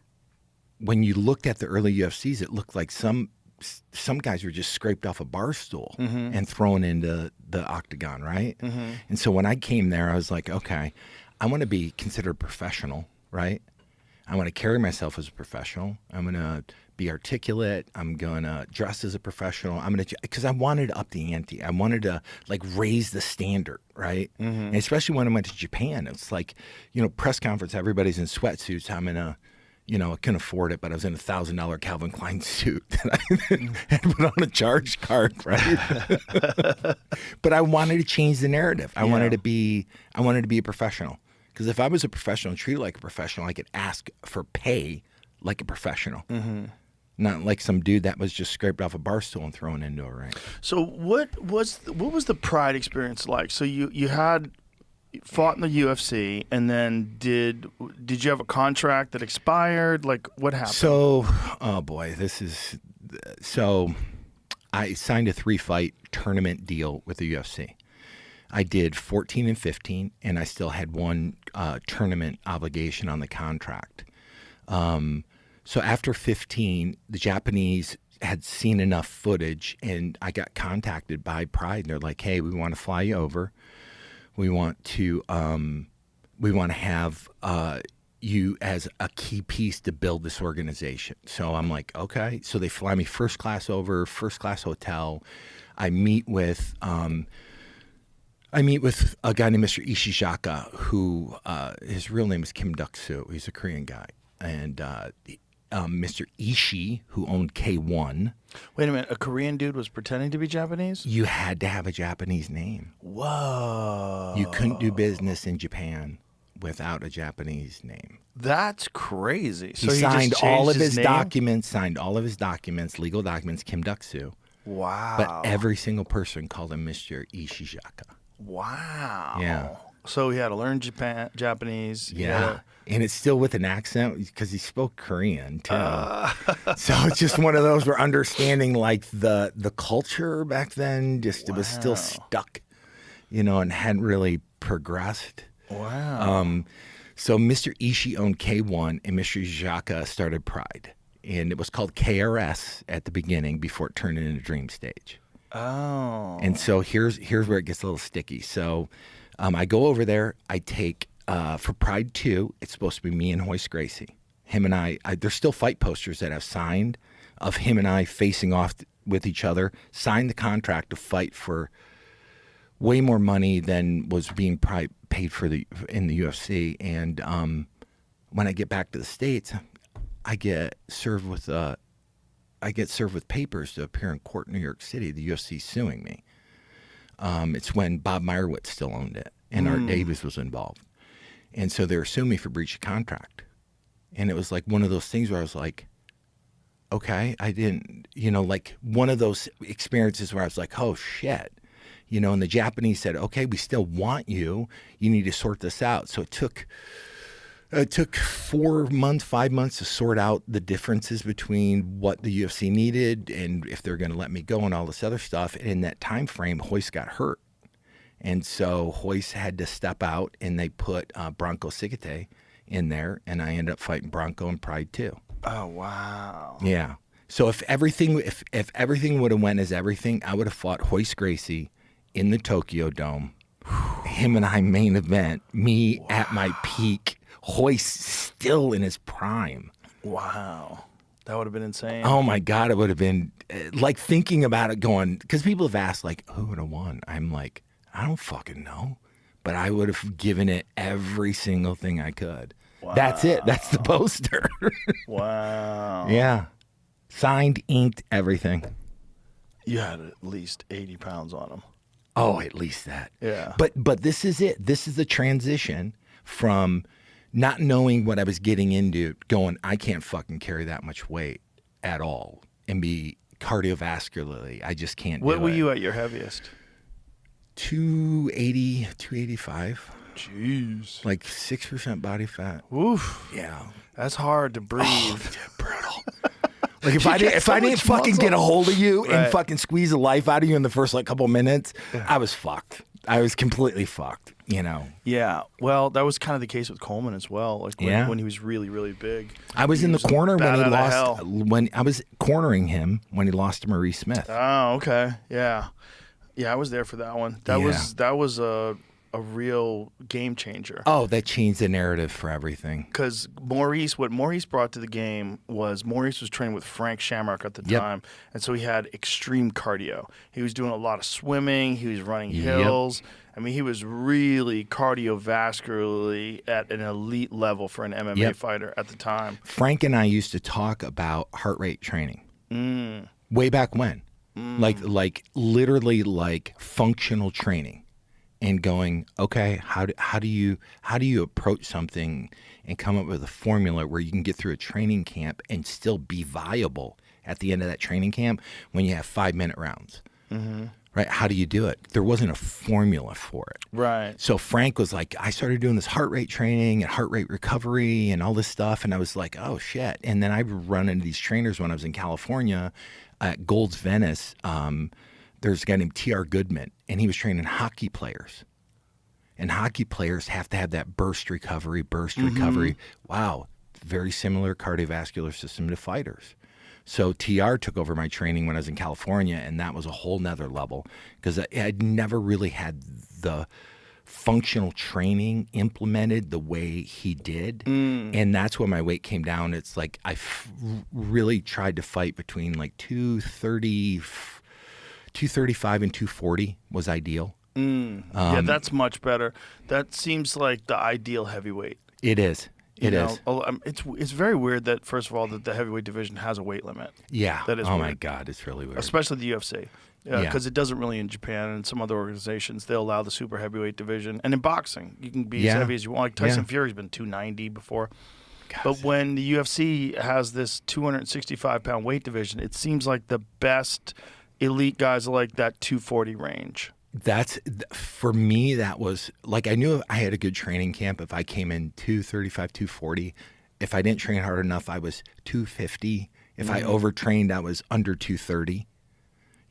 when you looked at the early UFCs, it looked like some guys were just scraped off a bar stool and thrown into the octagon, right? And so when I came there, I was like, okay, I want to be considered professional, right? I want to carry myself as a professional. I'm going to be articulate. I'm going to dress as a professional. Because I wanted to up the ante. I wanted to like raise the standard, right? And especially when I went to Japan, it's like, press conference, everybody's in sweatsuits. I'm in a, I couldn't afford it, but I was in a $1,000 Calvin Klein suit that I had put on a charge card, right? But I wanted to change the narrative. I wanted to be a professional. Because if I was a professional and treated like a professional, I could ask for pay like a professional. Not like some dude that was just scraped off a bar stool and thrown into a ring. So what was the Pride experience like? So you had fought in the UFC, and then did you have a contract that expired? Like, what happened? So, I signed a 3-fight tournament deal with the UFC. I did 14 and 15, and I still had one tournament obligation on the contract. So after 15, the Japanese had seen enough footage, and I got contacted by Pride, and they're like, "Hey, we want to fly you over. We want to have you as a key piece to build this organization." So I'm like, okay. So they fly me first class over, first class hotel. I meet with a guy named Mr. Ishizaka, who his real name is Kim Duk-soo. He's a Korean guy, and Mr. Ishii, who owned K1. Wait a minute, a Korean dude was pretending to be Japanese? You had to have a Japanese name. Whoa. You couldn't do business in Japan without a Japanese name. That's crazy. He So signed just all of changed his name? documents, legal documents, Kim Duk-soo. Wow. But every single person called him Mr. Ishizaka. Wow. Yeah. So he had to learn Japanese. Yeah. And it's still with an accent because he spoke Korean too. So it's just one of those where understanding like the culture back then, just it was still stuck, and hadn't really progressed. Wow. So Mr. Ishii owned K1 and Mr. Ishizaka started Pride. And it was called KRS at the beginning before it turned into Dream Stage. Oh. And so here's where it gets a little sticky. So I go over there. I take, for Pride 2, it's supposed to be me and Royce Gracie. Him and I there's still fight posters that I've signed of him and I facing off with each other, signed the contract to fight for way more money than was being paid for in the UFC. And when I get back to the States, I get served with papers to appear in court in New York City. The UFC suing me. It's when Bob Meyerowitz still owned it, and Art Davis was involved, and so they were suing me for breach of contract. And it was like one of those things where I was like, okay, I didn't, like one of those experiences where I was like, oh shit. And the Japanese said, okay, we still want you. You need to sort this out. So it took 5 months to sort out the differences between what the UFC needed and if they're going to let me go and all this other stuff. And in that time frame, Hoist got hurt. And so Hoist had to step out, and they put Bronco Sigete in there, and I ended up fighting Bronco in Pride 2. Oh, wow. Yeah. So if everything would have went as everything, I would have fought Hoist Gracie in the Tokyo Dome. Him and I main event, me at my peak, Hoist still in his prime. Wow. That would have been insane. Oh my God, it would have been like thinking about it going, because people have asked like, who would have won? I'm like, I don't fucking know. But I would have given it every single thing I could. Wow. That's it. That's the poster. Wow. Yeah. Signed, inked, everything. You had at least 80 pounds on him. Oh, at least that. Yeah. But this is it. This is the transition from not knowing what I was getting into, going, I can't fucking carry that much weight at all and be cardiovascularly. I just can't do it. What were you at your heaviest? 280, 285. Jeez. Like 6% body fat. Oof. Yeah. That's hard to breathe. Oh, brutal. Like if I didn't fucking muscle. get a hold of you and Right. fucking squeeze the life out of you in the first like couple minutes, I was fucked. I was completely fucked, Yeah. Well, that was kind of the case with Coleman as well. Like when he was really, really big. I was in the corner when he bat out of lost. hell. When I was cornering him when he lost to Maurice Smith. Oh, okay. Yeah. Yeah, I was there for that one. That was a real game changer. Oh, that changed the narrative for everything. Because what Maurice brought to the game was Maurice was training with Frank Shamrock at the time. And so he had extreme cardio. He was doing a lot of swimming. He was running hills. I mean, he was really cardiovascularly at an elite level for an MMA fighter at the time. Frank and I used to talk about heart rate training way back when. Like literally like functional training. And going, okay, how do you approach something and come up with a formula where you can get through a training camp and still be viable at the end of that training camp when you have 5-minute rounds, right? How do you do it? There wasn't a formula for it, right? So Frank was like, I started doing this heart rate training and heart rate recovery and all this stuff, and I was like, oh shit! And then I would run into these trainers when I was in California at Gold's Venice. There's a guy named T.R. Goodman, and he was training hockey players. And hockey players have to have that burst recovery. Wow, very similar cardiovascular system to fighters. So TR took over my training when I was in California, and that was a whole nother level because I'd never really had the functional training implemented the way he did. And that's when my weight came down. It's like I really tried to fight between like 235 and 240 was ideal. Yeah, that's much better. That seems like the ideal heavyweight. It is. It is. It's very weird that, first of all, that the heavyweight division has a weight limit. Yeah. That is oh weird. my God, it's really weird. Especially the UFC. Because it doesn't really in Japan and some other organizations. They'll allow the super heavyweight division. And in boxing, you can be as heavy as you want. Like Tyson Fury's been 290 before. God. But when the UFC has this 265-pound weight division, it seems like the best elite guys are like that 240 range. That's, for me, that was, like, I knew I had a good training camp if I came in 235, 240. If I didn't train hard enough, I was 250. If I overtrained, I was under 230.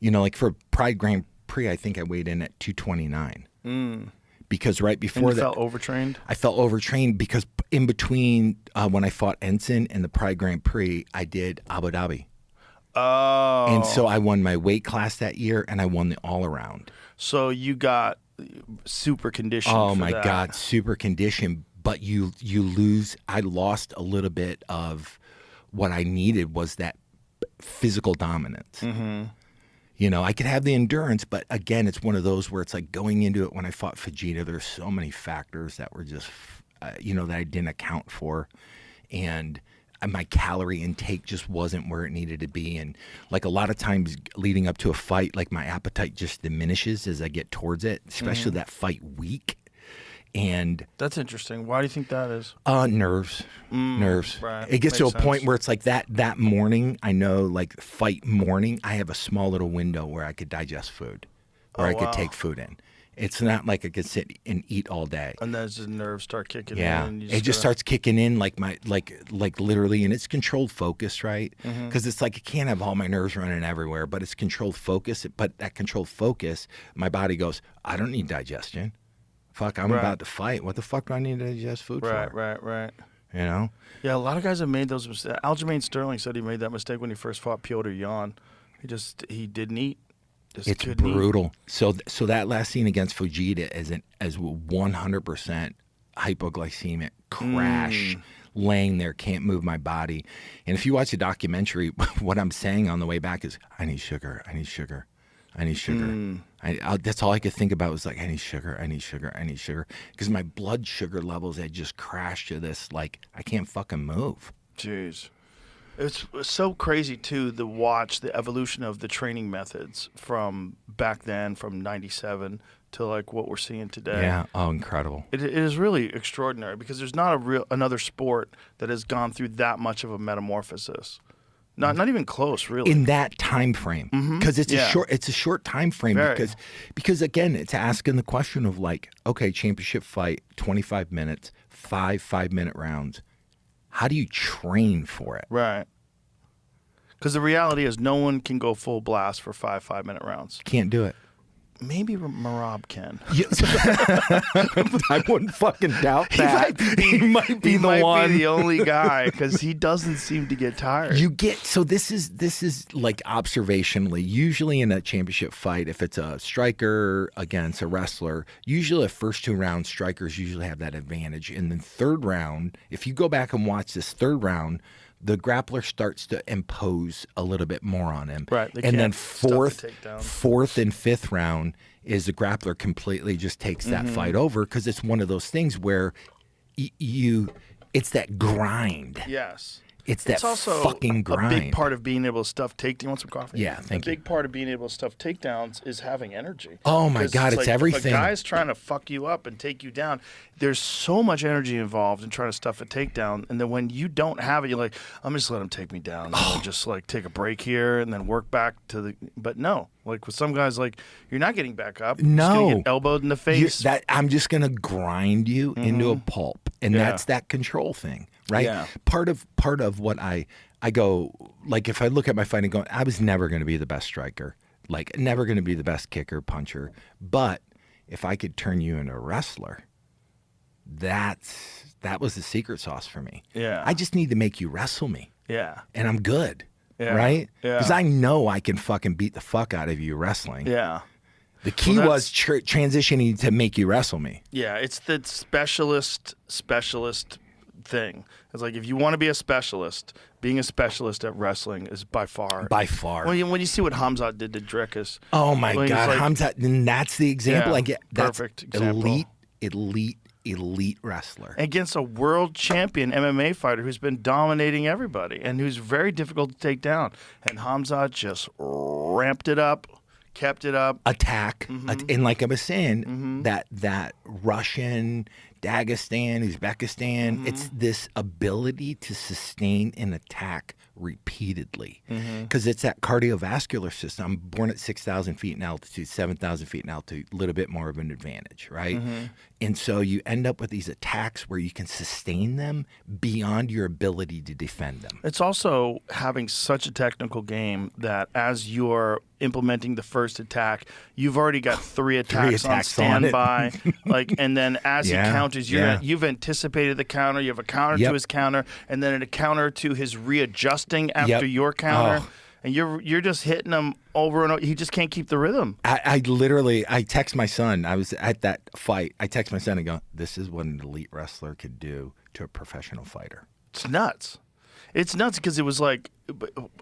Like for Pride Grand Prix, I think I weighed in at 229. Because right before that, felt overtrained? I felt overtrained because in between when I fought Ensign and the Pride Grand Prix, I did Abu Dhabi. Oh. And so I won my weight class that year, and I won the all-around. So you got super conditioned Oh, for my that. God, super conditioned. But you lose. I lost a little bit of what I needed was that physical dominance. I could have the endurance, but again, it's one of those where it's like going into it when I fought Fujita, there's so many factors that were just, that I didn't account for. And my calorie intake just wasn't where it needed to be. And like a lot of times leading up to a fight, like my appetite just diminishes as I get towards it, especially that fight week. And that's interesting. Why do you think that is? Nerves. Right. It gets to a Makes point sense. where it's like that morning, I know, like fight morning, I have a small little window where I could digest food, or I could take food in. It's not like I could sit and eat all day. And then the nerves start kicking in. Yeah, And you it just starts kicking in like literally, and it's controlled focus, right? Because it's like I can't have all my nerves running everywhere, but it's controlled focus. But that controlled focus, my body goes, I don't need digestion. Fuck, I'm about to fight. What the fuck do I need to digest food for? Right. Yeah, a lot of guys have made those mistakes. Aljamain Sterling said he made that mistake when he first fought Piotr Jan. He didn't eat. It's brutal. So that last scene against Fujita is as 100% hypoglycemic crash, laying there, can't move my body. And if you watch the documentary, what I'm saying on the way back is, I need sugar. That's all I could think about was like, I need sugar. Because my blood sugar levels had just crashed to this, like, I can't fucking move. Jeez. It's so crazy, too, to watch the evolution of the training methods from back then, from 97 to like what we're seeing today. Yeah. Oh, incredible. It is really extraordinary because there's not another sport that has gone through that much of a metamorphosis. Not even close, really. In that time frame, because it's a short time frame. Very. Because again, it's asking the question of like, okay, championship fight, 25 minutes, 5-minute rounds. How do you train for it? Right. Because the reality is, no one can go full blast for 5-minute rounds. Can't do it. Maybe Marab can. Yes. I wouldn't fucking doubt that. He might be the only guy because he doesn't seem to get tired. So this is like observationally, usually in a championship fight, if it's a striker against a wrestler, usually the first 2 rounds, strikers usually have that advantage. In the third round, if you go back and watch this third round, the grappler starts to impose a little bit more on him. Right. And then fourth and fifth round is the grappler completely just takes that fight over, because it's one of those things where it's that grind. Yes. It's also fucking grind. A big part of being able to stuff takedowns. You want some coffee? Yeah, thank you. A big part of being able to stuff takedowns is having energy. Oh my God, it's like, everything. If a guy's trying to fuck you up and take you down, there's so much energy involved in trying to stuff a takedown. And then when you don't have it, you're like, I'm just let him take me down. And I'll just like take a break here and then work back to the. But no, like with some guys, like you're not getting back up. You're just gonna get elbowed in the face. I'm just gonna grind you into a pulp, and that's that control thing, right? Yeah. Part of what I go, like, if I look at my fight and go, I was never going to be the best striker, like never going to be the best kicker, puncher, but if I could turn you into a wrestler, that was the secret sauce for me. Yeah. I just need to make you wrestle me. Yeah. And I'm good. Yeah. Right? Yeah. Because I know I can fucking beat the fuck out of you wrestling. Yeah. The key was transitioning to make you wrestle me. Yeah, it's the specialist thing. It's like if you want to be a specialist, being a specialist at wrestling is by far. When you see what Hamzat did to Drickus. Oh my God, Hamzat, and that's the example I get. That's perfect example. Elite wrestler. Against a world champion MMA fighter who's been dominating everybody and who's very difficult to take down. And Hamzat just ramped it up. Kept it up. Attack. And like I was saying, that Russian, Dagestan, Uzbekistan, it's this ability to sustain an attack repeatedly. Because it's that cardiovascular system. I'm born at 6,000 feet in altitude, 7,000 feet in altitude, a little bit more of an advantage, right? And so you end up with these attacks where you can sustain them beyond your ability to defend them. It's also having such a technical game that as you're implementing the first attack, you've already got three attacks on standby. And then as he counters, you've anticipated the counter. You have a counter to his counter, and then a counter to his readjusting after your counter. And you're just hitting him over and over. He just can't keep the rhythm. I text my son. I was at that fight. I text my son and go, this is what an elite wrestler could do to a professional fighter. It's nuts. It's nuts because it was like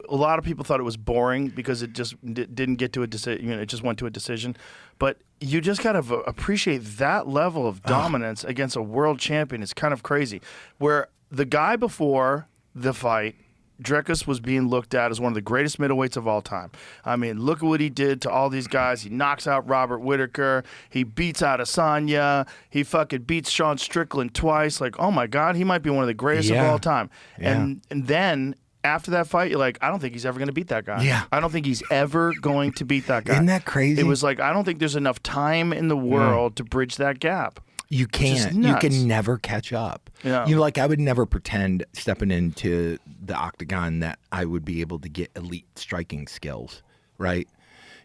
a lot of people thought it was boring because it just didn't get to a decision. It just went to a decision. But you just gotta appreciate that level of dominance against a world champion. It's kind of crazy. Where the guy before the fight, Drekus, was being looked at as one of the greatest middleweights of all time. I mean, look at what he did to all these guys. He knocks out Robert Whittaker. He beats Adesanya. He fucking beats Sean Strickland twice. Like, oh my God, he might be one of the greatest of all time. Yeah. And then after that fight, you're like, I don't think he's ever going to beat that guy. Yeah. I don't think he's ever going to beat that guy. Isn't that crazy? It was like, I don't think there's enough time in the world to bridge that gap. You can't. You can never catch up. Yeah. You know, like I would never pretend stepping into the octagon that I would be able to get elite striking skills, right?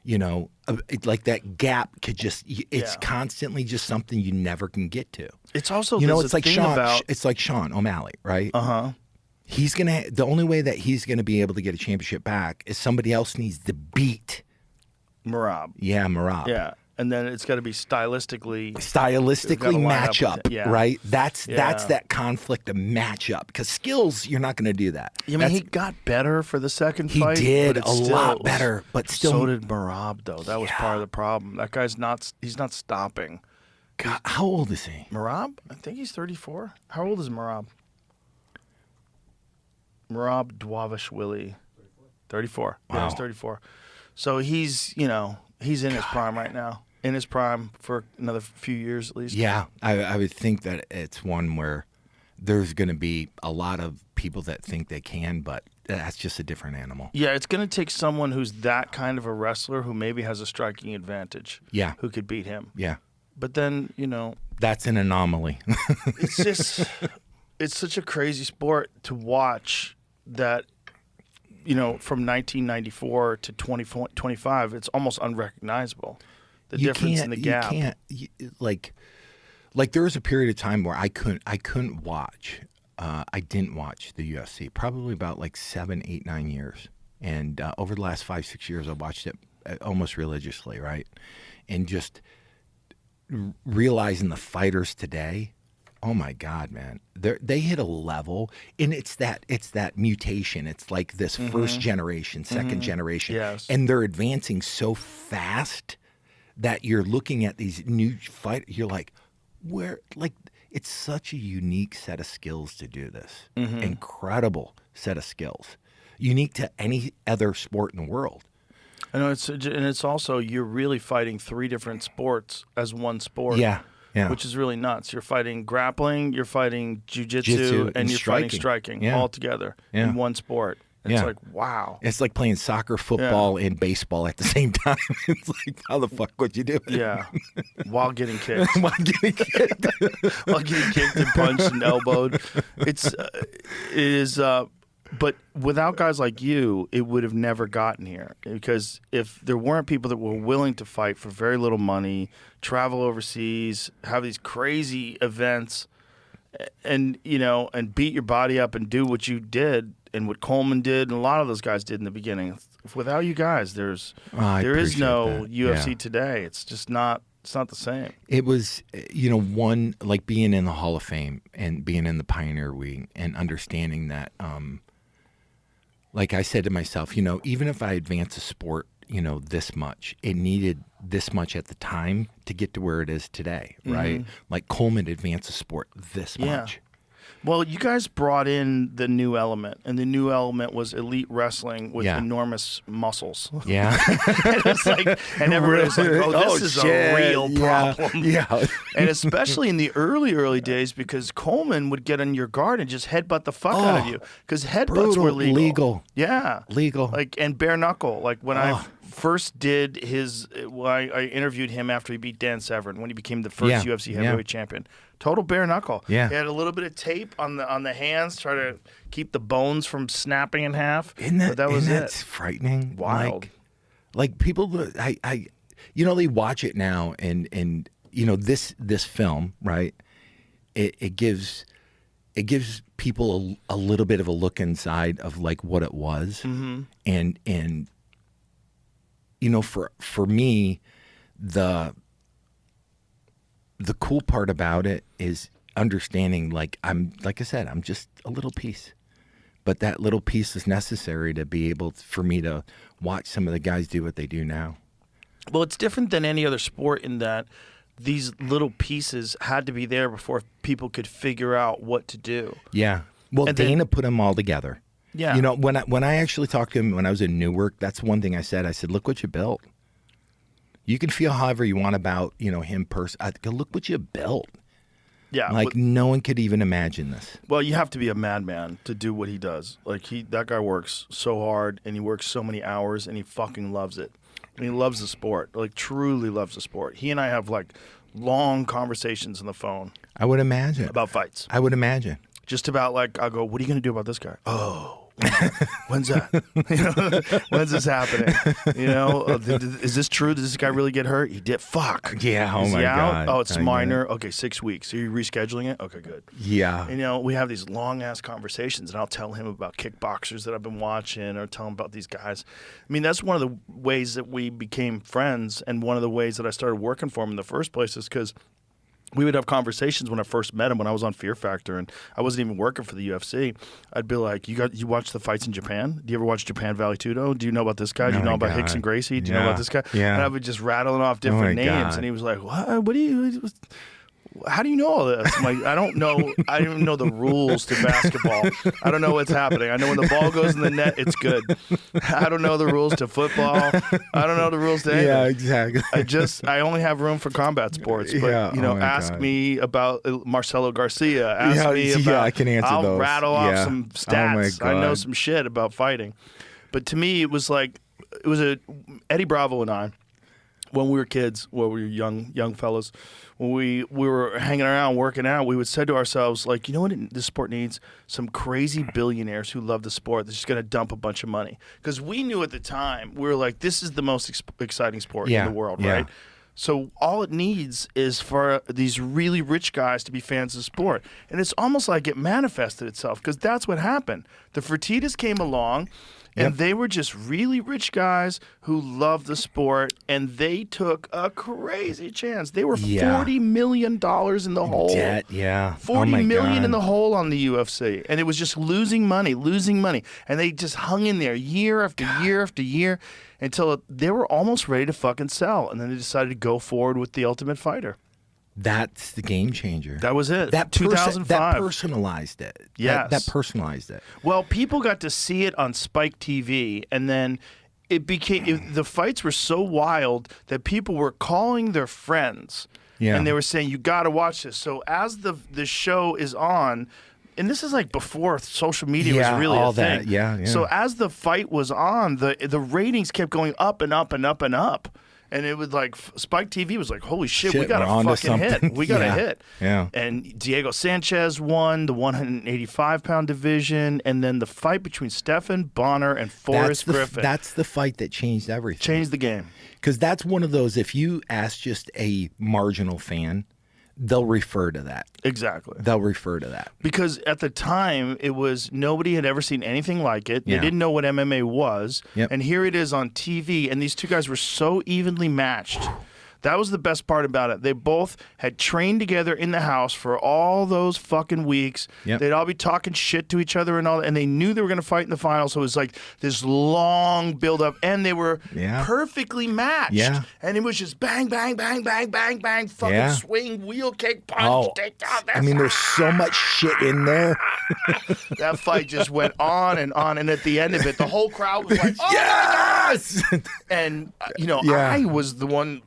You know, like that gap could just, it's constantly just something you never can get to. It's also, you know, it's like Sean O'Malley, right? He's going to, the only way that he's going to be able to get a championship back is somebody else needs to beat Merab. Yeah, Merab. Yeah. And then it's got to be stylistically match up, right? That's that conflict of matchup because skills you're not going to do that. I mean, he got better for the second fight. He did a lot better, but still. So did Merab, though. That was part of the problem. That guy's he's not stopping. God, how old is he? Merab? I think he's 34. How old is Merab? Merab Dvalishvili. 34. Wow. Yeah, he's 34. So he's, he's in his prime right now. In his prime for another few years at least. Yeah, I would think that it's one where there's going to be a lot of people that think they can, but that's just a different animal. Yeah, it's going to take someone who's that kind of a wrestler who maybe has a striking advantage. Yeah. Who could beat him. Yeah. But then, That's an anomaly. It's just, it's such a crazy sport to watch that, from 1994 to 2025, it's almost unrecognizable. The difference in the gap. You can't, like there was a period of time where I couldn't watch. I didn't watch the UFC probably about like 7, 8, 9 years, and over the last 5, 6 years, I watched it almost religiously, right? And just realizing the fighters today, oh my God, man, they hit a level, and it's that mutation. It's like this first generation, second generation, and they're advancing so fast that you're looking at these new fighters. You're like, it's such a unique set of skills to do this. Incredible set of skills, unique to any other sport in the world. I know, it's also, you're really fighting 3 different sports as one sport. Yeah. Which is really nuts. You're fighting grappling, you're fighting jiu-jitsu, and you're fighting striking all together in one sport. It's like, wow. It's like playing soccer, football, and baseball at the same time. It's like, how the fuck would you do it? Yeah. While getting kicked. While getting kicked and punched and elbowed. It is, but without guys like you, it would have never gotten here. Because if there weren't people that were willing to fight for very little money, travel overseas, have these crazy events, and beat your body up and do what you did and what Coleman did and a lot of those guys did in the beginning. Without you guys, there is no UFC today. It's just not. It's not the same. It was, one, like being in the Hall of Fame and being in the Pioneer Wing and understanding that, like I said to myself, even if I advance a sport, this much, it needed this much at the time to get to where it is today, right? Like Coleman advanced the sport this much. Well, you guys brought in the new element, and the new element was elite wrestling with enormous muscles. Yeah. and everybody was like, this is a real problem. Yeah. And especially in the early days, because Coleman would get on your guard and just headbutt the fuck out of you. Because headbutts were legal. Yeah. Legal. And bare knuckle. Like when I first did I interviewed him after he beat Dan Severn when he became the first UFC heavyweight champion. Total bare knuckle. Yeah. He had a little bit of tape on the hands, try to keep the bones from snapping in half. That was that's frightening. Wild. Like people, they watch it now, and this film, right? It gives people a little bit of a look inside of like what it was, and for me, the cool part about it is understanding, like I said, I'm just a little piece. but that little piece is necessary to be able for me to watch some of the guys do what they do now. Well, it's different than any other sport in that these little pieces had to be there before people could figure out what to do. Yeah. Well, And Dana put them all together. Yeah. You know, when I actually talked to him when I was in Newark, that's one thing I said. I said, look what you built. You can feel however you want about, you know, him I go, look what you built. Yeah. Like no one could even imagine this. Well, you have to be a madman to do what he does. Like that guy works so hard and he works so many hours and he fucking loves it. And he loves the sport, like truly loves the sport. He and I have like long conversations on the phone. I would imagine. About fights. I would imagine. Just about like, I'll go, what are you going to do about this guy? Oh, when's that? You know, when's this happening? You know, is this true? Did this guy really get hurt? He did. Fuck. Yeah. Oh Is my he out? God. Oh, it's I minor. Okay, 6 weeks. Are you rescheduling it? Okay, good. Yeah. You know, we have these long ass conversations, and I'll tell him about kickboxers that I've been watching, or tell him about these guys. I mean, that's one of the ways that we became friends, and one of the ways that I started working for him in the first place is because we would have conversations when I first met him when I was on Fear Factor and I wasn't even working for the UFC. I'd be like, you watch the fights in Japan? Do you ever watch Japan Valley Tudo? Do you know about this guy? Do you know about Hicks and Gracie? Do you know about this guy? Yeah. And I would just rattling off different names. God. And he was like, what do you... How do you know all this? I'm like, I don't know. I don't even know the rules to basketball. I don't know what's happening. I know when the ball goes in the net, it's good. I don't know the rules to football. I don't know the rules to anything. Yeah, exactly. I only have room for combat sports. But, Yeah, you know, oh my ask God. me about Marcelo Garcia. Ask me about... Yeah, I can answer I'll those. rattle off Yeah. some Oh my stats. I know God. some shit about fighting. But to me, it was Eddie Bravo and I, when we were kids, when we were young fellas, when we were hanging around, working out, we would say to ourselves, like, you know what this sport needs? Some crazy billionaires who love the sport that's just going to dump a bunch of money. Because we knew at the time, we were like, this is the most exciting sport in the world, yeah. right? So all it needs is for these really rich guys to be fans of the sport. And it's almost like it manifested itself because that's what happened. The Fertittas came along, and they were just really rich guys who loved the sport, and they took a crazy chance. They were $40 million in the hole. Debt, yeah. $40 million in the hole on the UFC. And it was just losing money. And they just hung in there year after year after year until they were almost ready to fucking sell. And then they decided to go forward with The Ultimate Fighter. That's the game changer. That was it. That 2005. That personalized it. Yes. That personalized it. Well, people got to see it on Spike TV, and then it became the fights were so wild that people were calling their friends, and they were saying, "You got to watch this." So as the show is on, and this is like before social media was really all a thing. that. Yeah. So as the fight was on, the ratings kept going up and up and up and up. And it was like Spike TV was like, holy shit, we got we're a onto fucking hit. something. We got a hit. Yeah. And Diego Sanchez won the 185-pound division. And then the fight between Stephan Bonner and Forrest Griffin That's the fight that changed everything. changed the game. Because that's one of those, if you ask just a marginal fan, they'll refer to that. Exactly. They'll refer to that. Because at the time, it was nobody had ever seen anything like it. They Yeah. didn't know what MMA was. Yep. And here it is on TV, and these two guys were so evenly matched. That was the best part about it. They both had trained together in the house for all those fucking weeks. Yep. They'd all be talking shit to each other and all, and they knew they were going to fight in the final. So it was like this long build-up, and they were perfectly matched. Yeah. And it was just bang, bang, bang, bang, bang, bang, fucking swing, wheel kick, punch, takedown. I mean, there's so much shit in there. That fight just went on, and at the end of it, the whole crowd was like, "Oh yes!" my God!" And you know, I was the one.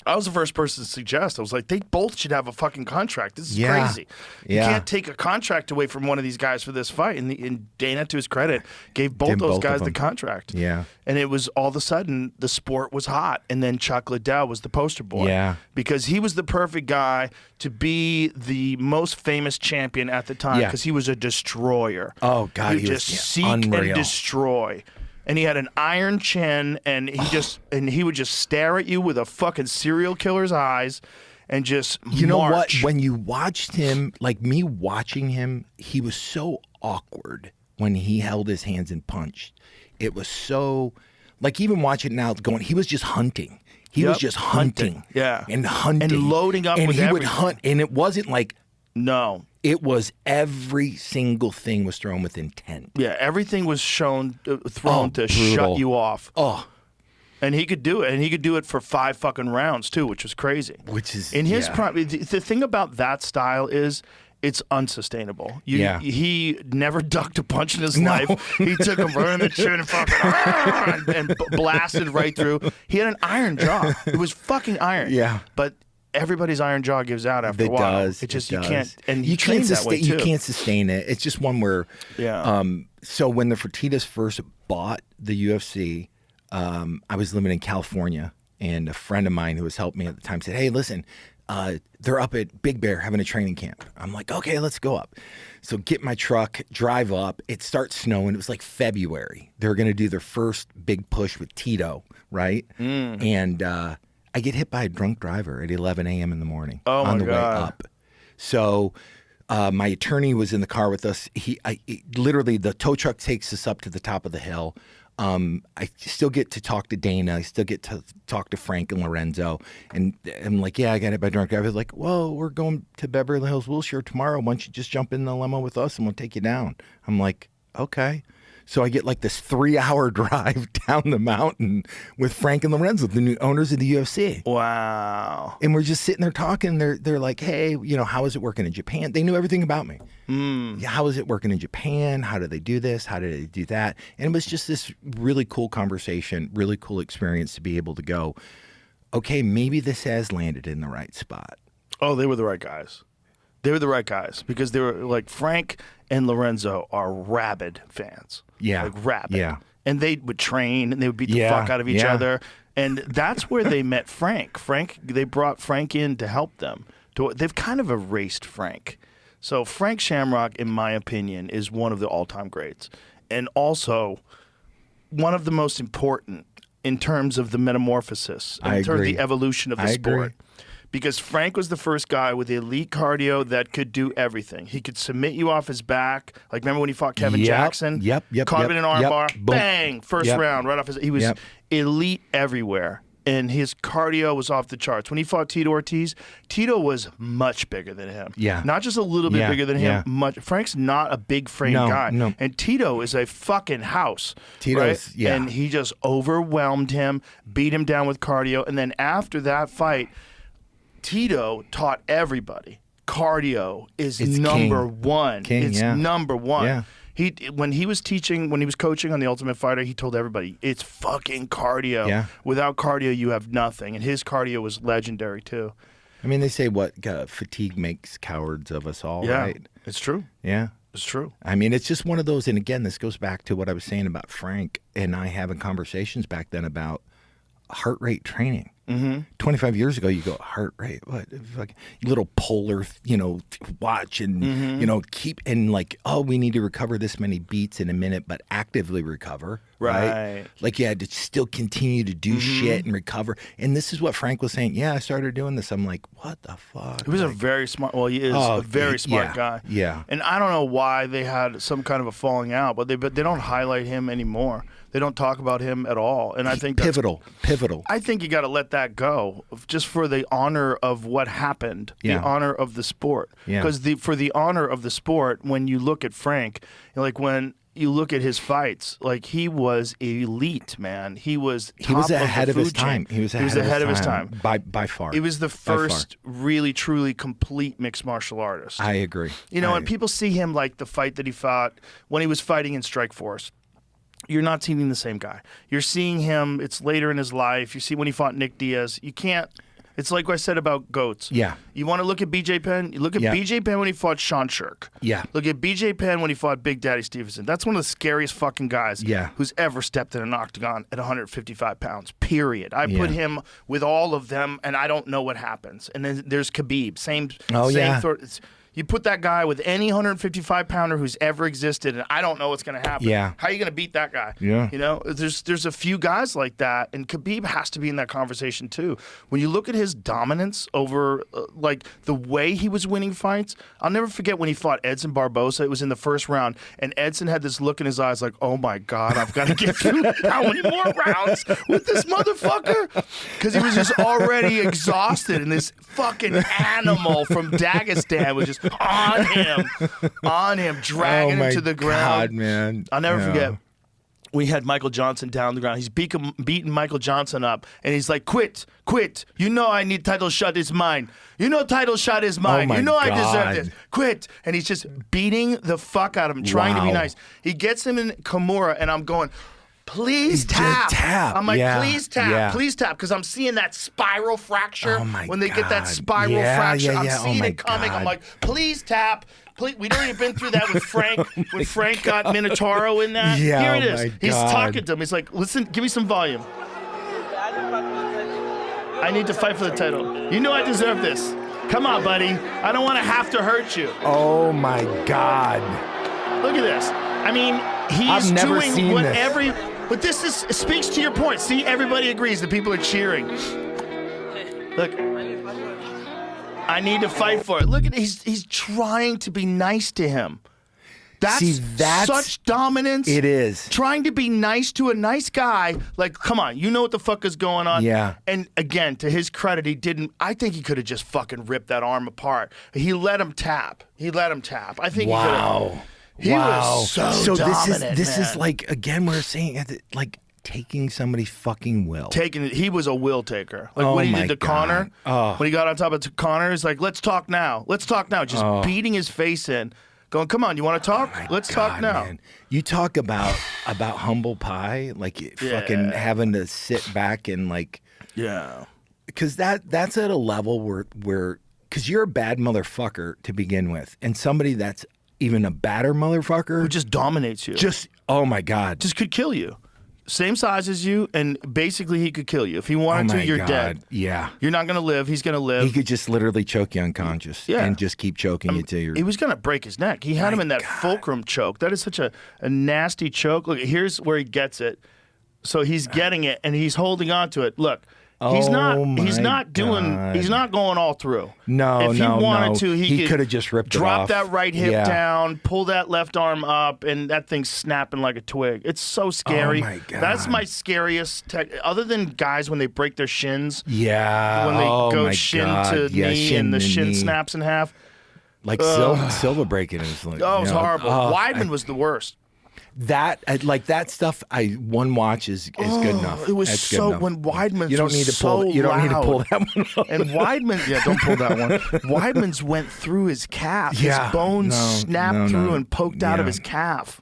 I was the first person to suggest. I was like, they both should have a fucking contract. This is crazy. You can't take a contract away from one of these guys for this fight. And Dana, to his credit, gave both those guys the contract. Yeah. And it was all of a sudden the sport was hot, and then Chuck Liddell was the poster boy. Yeah. Because he was the perfect guy to be the most famous champion at the time because he was a destroyer. Oh God, he would just seek unreal. and destroy. And he had an iron chin, and he would just stare at you with a fucking serial killer's eyes, and just You know what? march. When you watched him, like me watching him, he was so awkward when he held his hands and punched. It was so, like even watching it now, going, he was just hunting. He was just hunting. Yeah. And hunting. And loading up and with he would everything. hunt, and it wasn't like No. It was every single thing was thrown with intent. Yeah, everything was thrown to brutal. shut you off. Oh, And he could do it, and he could do it for 5 fucking rounds too, which was crazy. which is In his yeah. prime, the thing about that style is it's unsustainable. He never ducked a punch in his life. He took him right in the chin and fucking and blasted right through. He had an iron jaw. It was fucking iron. Yeah. But everybody's iron jaw gives out after a It while. does. It just it you does. can't, and you can't that way sustain. You too. can't sustain it. It's just one where. Yeah. So when the Fertittas first bought the UFC, I was living in California, and a friend of mine who was helping me at the time said, "Hey, listen, they're up at Big Bear having a training camp." I'm like, "Okay, let's go up." So get my truck, drive up. It starts snowing. It was like February. They're going to do their first big push with Tito, right? And I get hit by a drunk driver at 11 a.m. in the morning on the way up. So my attorney was in the car with us. Literally, the tow truck takes us up to the top of the hill. I still get to talk to Dana. I still get to talk to Frank and Lorenzo. And I'm like, yeah, I got hit by a drunk driver. They're like, well, we're going to Beverly Hills Wilshire tomorrow. Why don't you just jump in the limo with us and we'll take you down? I'm like, okay. So I get like this 3-hour drive down the mountain with Frank and Lorenzo, the new owners of the UFC. Wow. And we're just sitting there talking. They're like, hey, how is it working in Japan? They knew everything about me. Yeah, how is it working in Japan? How do they do this? How do they do that? And it was just this really cool conversation, really cool experience to be able to go, okay, maybe this has landed in the right spot. Oh, they were the right guys. They were the right guys because they were like Frank and Lorenzo are rabid fans. Yeah. Like rabid. Yeah. And they would train and they would beat the fuck out of each other. And that's where they met Frank. They brought Frank in to help them. They've kind of erased Frank. So Frank Shamrock, in my opinion, is one of the all-time greats. And also one of the most important in terms of the metamorphosis, in terms of the evolution of the sport. Because Frank was the first guy with elite cardio that could do everything. He could submit you off his back. Like, remember when he fought Kevin Jackson? Caught him in an arm bar, bang, first round, right off his. He was elite everywhere. And his cardio was off the charts. When he fought Tito Ortiz, Tito was much bigger than him. Yeah. Not just a little bit bigger than him. Much. Frank's not a big frame guy. No. And Tito is a fucking house. Tito's, right? And he just overwhelmed him, beat him down with cardio. And then after that fight, Tito taught everybody cardio is number one. It's number one. Yeah. When he was coaching on The Ultimate Fighter, he told everybody, it's fucking cardio. Yeah. Without cardio, you have nothing. And his cardio was legendary, too. I mean, they say fatigue makes cowards of us all, right? It's true. Yeah. It's true. I mean, it's just one of those, and again, this goes back to what I was saying about Frank and I having conversations back then about heart rate training. 25 years ago, you go, heart rate, what? Like little polar, watch and, keep, and like, oh, we need to recover this many beats in a minute, but actively recover. Right. Like you had to still continue to do shit and recover. And this is what Frank was saying. Yeah, I started doing this. I'm like, what the fuck? He was a very smart, he is a very smart guy. Yeah. And I don't know why they had some kind of a falling out, but they don't highlight him anymore. They don't talk about him at all. And I think that's pivotal. I think you got to let that go just for the honor of what happened, the honor of the sport. Because for the honor of the sport, when you look at Frank, like when you look at his fights, like he was elite, man. He was ahead of his time. He was ahead of his time by far. He was the first really truly complete mixed martial artist. I agree. And people see him like the fight that he fought when he was fighting in Strikeforce. You're not seeing the same guy. You're seeing him, it's later in his life. You see when he fought Nick Diaz. You can't, it's like what I said about GOATs. Yeah. You want to look at BJ Penn? You look at BJ Penn when he fought Sean Shirk. Yeah. Look at BJ Penn when he fought Big Daddy Stevenson. That's one of the scariest fucking guys who's ever stepped in an octagon at 155 pounds, period. I put him with all of them, and I don't know what happens. And then there's Khabib. Same you put that guy with any 155-pounder who's ever existed, and I don't know what's going to happen. Yeah. How are you going to beat that guy? Yeah. There's a few guys like that, and Khabib has to be in that conversation too. When you look at his dominance over, like, the way he was winning fights, I'll never forget when he fought Edson Barbosa. It was in the first round, and Edson had this look in his eyes like, oh, my God, I've got to get through how many more rounds with this motherfucker? Because he was just already exhausted, and this fucking animal from Dagestan was just on him, dragging him to the ground. God, man. I'll never forget. We had Michael Johnson down on the ground. He's beating Michael Johnson up, and he's like, "Quit. You know I need title shot is mine. You know title shot is mine. my you know I deserve God. this. Quit." And he's just beating the fuck out of him, trying to be Wow. nice. He gets him in Kimura, and I'm going, please Just tap. tap. I'm like, Yeah. please tap, Yeah. please tap, because I'm seeing that spiral fracture. Oh, my when they get that God. spiral Yeah, fracture, yeah, I'm yeah. Oh, seeing my it coming. God. I'm like, please tap. Please. We'd already been through that with Frank. When Frank got Minotauro in that. Yeah, Here it oh is. my He's God. talking to him. He's like, listen, give me some volume. I need to fight for the title. You know I deserve this. Come on, buddy. I don't want to have to hurt you. Oh my God. Look at this. I mean, he's I've never doing seen what this. But this speaks to your point. See, everybody agrees. The people are cheering. Look, I need to fight for it. Look at he's trying to be nice to him. That's such dominance. It is. Trying to be nice to a nice guy. Like, come on, you know what the fuck is going on. Yeah. And again, to his credit, he didn't. I think he could have just fucking ripped that arm apart. He let him tap. I think he Wow. He was so dominant, this is man. like, again, we're saying like taking somebody's fucking will. He was a will taker. Like Oh when he my did to God. Connor, Oh. when he got on top of Connor, he's like, let's talk now. Just beating his face in. Going, come on, you want to talk? Let's talk God, now. man. You talk about humble pie, like fucking having to sit back and like, Yeah. because that's at a level where because you're a bad motherfucker to begin with, and somebody that's even a badder motherfucker Who just dominates you. just oh my God, Just could kill you. Same size as you, and basically he could kill you. If he wanted oh to, my you're God. dead. Yeah. You're not going to live. He's going to live. He could just literally choke you unconscious and just keep choking you till you're. He was going to break his neck. He had him in that fulcrum choke. That is such a nasty choke. Look, here's where he gets it. So he's getting it, and he's holding on to it. Look, he's not God. he's not going all through. No, if he no, wanted no. to, He could have just ripped it drop off. that right hip Yeah. down, pull that left arm up, and that thing's snapping like a twig. It's so scary. Oh, my God. That's my scariest other than guys when they break their shins. Yeah. When they oh go my shin God. to Yeah, knee and the to shin knee. snaps in half. Like Silva breaking his leg. Oh, it was you know? horrible. Oh, Weidman was the worst. like that stuff. One watch is good enough. It was That's good so enough. when Weidman's You don't was need to so pull. You don't need to pull loud. that one. Up. And Weidman, don't pull that one. Weidman's went through his calf. Yeah. His bones snapped through and poked out of his calf.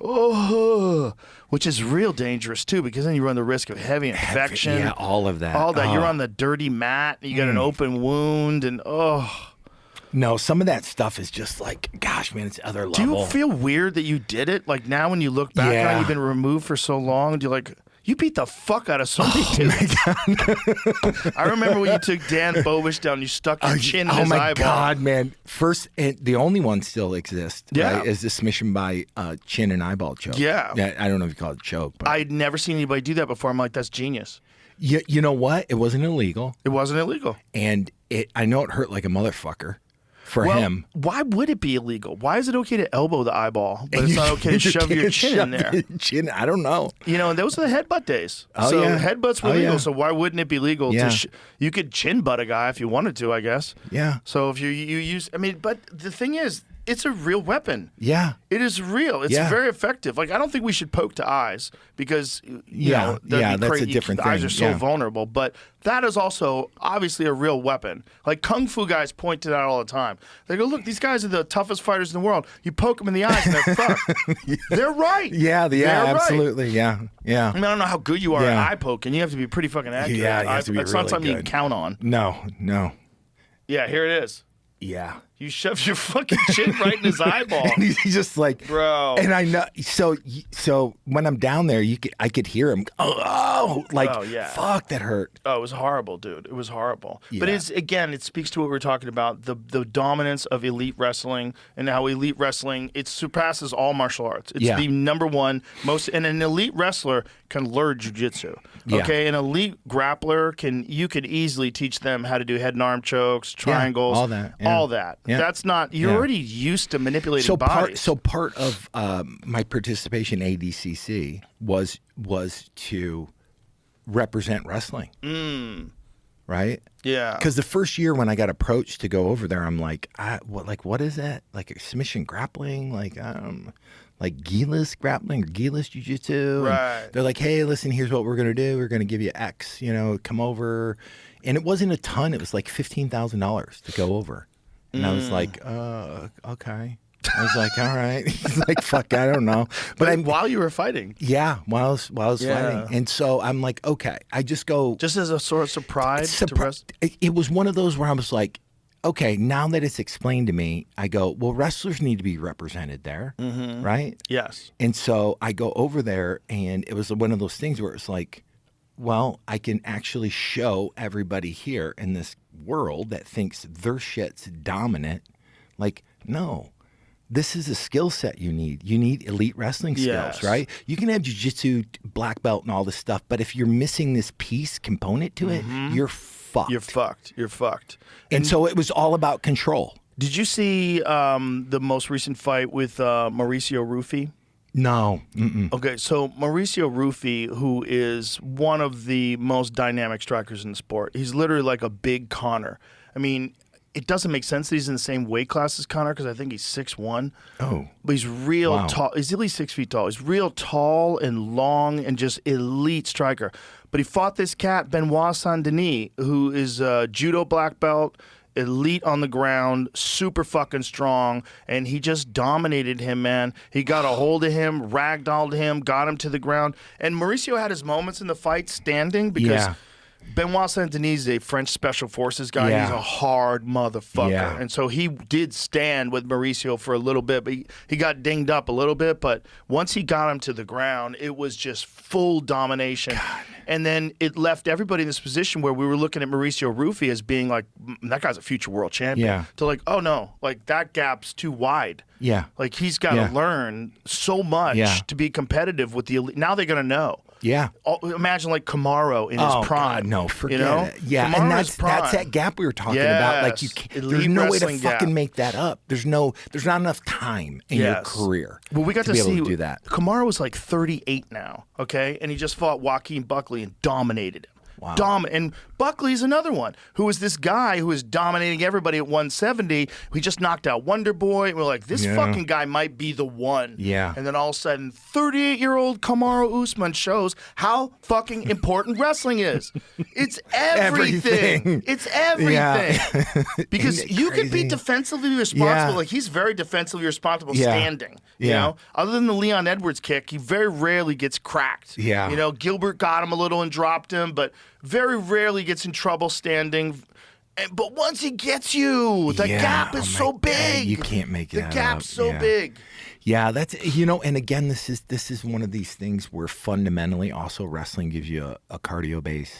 Oh, which is real dangerous too, because then you run the risk of heavy infection. Yeah, all of that. All that. You're Oh. on the dirty mat. You got an open wound, and No, some of that stuff is just like, gosh, man, it's other Do level. you feel weird that you did it? Like now, when you look back on it, Yeah. you've been removed for so long. You're like, you beat the fuck out of so many dudes. I remember when you took Dan Bobish down. You stuck your chin in oh his my eyeball. God, man! First, and the only one still exists. Yeah. right, is the submission by chin and eyeball choke. Yeah. I don't know if you call it choke, but I'd never seen anybody do that before. I'm like, that's genius. you know what? It wasn't illegal, It wasn't illegal. and I know it hurt like a motherfucker for Well, him. why would it be illegal? Why is it okay to elbow the eyeball, but And it's you not okay to can't shove your chin in there? Chin, I don't know. You know, and those are the headbutt days. Oh, so yeah. headbutts were Oh, legal. yeah. So why wouldn't it be legal Yeah. to? You could chin butt a guy if you wanted to, I guess. Yeah. So if you use, I mean, but the thing is, it's a real weapon. Yeah. It is real. It's Yeah. very effective. Like I don't think we should poke to eyes because Yeah. that'd Yeah, be that's a crazy. different The eyes thing. are so Yeah. vulnerable. But that is also obviously a real weapon. Like kung fu guys point to that all the time. They go, "Look, these guys are the toughest fighters in the world. You poke them in the eyes and they're fucked." They're right. Yeah. They're right. Absolutely. Yeah. Yeah. I mean, I don't know how good you are Yeah. at eye poking. You have to be pretty fucking accurate. Yeah, you have to be That's not really something you good. can count on. No. Yeah, here it is. Yeah. You shoved your fucking chin right in his eyeball. And he's just like, Bro. And I know. So when I'm down there, I could hear him. Like, Oh, yeah. fuck, that hurt. Oh, it was horrible, dude. It was horrible. But Yeah. it's again, it speaks to what we're talking about, the dominance of elite wrestling and how elite wrestling, it surpasses all martial arts. It's Yeah. the number one most, and an elite wrestler can learn jiu-jitsu. Yeah. Okay, an elite grappler you could easily teach them how to do head and arm chokes, triangles, all that, yeah. all that. Yeah. That's not, you're Yeah. already used to manipulating So bodies. part of my participation in ADCC was to represent wrestling. right? Yeah. Because the first year when I got approached to go over there, I'm like, what is that? Like a submission grappling, like gi-less grappling or gi-less jiu-jitsu. Right. And they're like, hey, listen, here's what we're gonna do. We're gonna give you X, come over. And it wasn't a ton. It was like $15,000 to go over. And I was like, okay. I was like, all right. He's like, fuck, I don't know. But while you were fighting. Yeah, while I was fighting. And so I'm like, okay. I just go. Just as a source of pride to rest. It was one of those where I was like, okay, now that it's explained to me, I go, well, wrestlers need to be represented there, right? Yes. And so I go over there, and it was one of those things where it's like, well, I can actually show everybody here in this world that thinks their shit's dominant, like, no. This is a skill set you need. You need elite wrestling skills, Yes. right? You can have jiu-jitsu, black belt, and all this stuff, but if you're missing this piece component to it, you're fucked. You're fucked. And so it was all about control. Did you see the most recent fight with Mauricio Rufy? No. Mm-mm. Okay, so Mauricio Rufy, who is one of the most dynamic strikers in the sport, he's literally like a big Conor. I mean, it doesn't make sense that he's in the same weight class as Conor because I think he's 6'1". Oh. But he's real tall. He's at least 6 feet tall. He's real tall and long and just elite striker. But he fought this cat, Benoit Saint-Denis, who is a judo black belt, elite on the ground, super fucking strong, and he just dominated him, man. He got a hold of him, ragdolled him, got him to the ground. And Mauricio had his moments in the fight standing because Benoit Saint-Denis is a French Special Forces guy. Yeah. He's a hard motherfucker. Yeah. And so he did stand with Mauricio for a little bit, but he got dinged up a little bit. But once he got him to the ground, it was just full domination. God. And then it left everybody in this position where we were looking at Mauricio Rufy as being like, that guy's a future world champion. Yeah. To like, oh no, like that gap's too wide. Yeah. Like he's got to learn so much to be competitive with the elite. Now they're going to know. Yeah. Imagine like Camaro in his prime. God, no, forget it. Camaro's Yeah, and that's prime. that gap we were talking about. Like you, Elite there's no way to wrestling fucking gap. make that up. There's not enough time in your career. Well, we got to be see able to do that. Camaro was like 38 now, okay, and he just fought Joaquin Buckley and dominated him. Wow. And Buckley's another one who is this guy who is dominating everybody at 170. He just knocked out Wonder Boy. And we're like, this fucking guy might be the one. Yeah. And then all of a sudden, 38-year-old Kamaru Usman shows how fucking important wrestling is. It's everything. It's everything. Yeah. Because Isn't it you could be crazy? defensively responsible. Yeah. Like he's very defensively responsible Yeah. standing. You Yeah. know, other than the Leon Edwards kick, he very rarely gets cracked. Yeah. You know, Gilbert got him a little and dropped him, but very rarely gets in trouble standing. But once he gets you, the gap is so big. You can't make that The gap's up. so big. Yeah, that's and again, this is one of these things where fundamentally also wrestling gives you a cardio base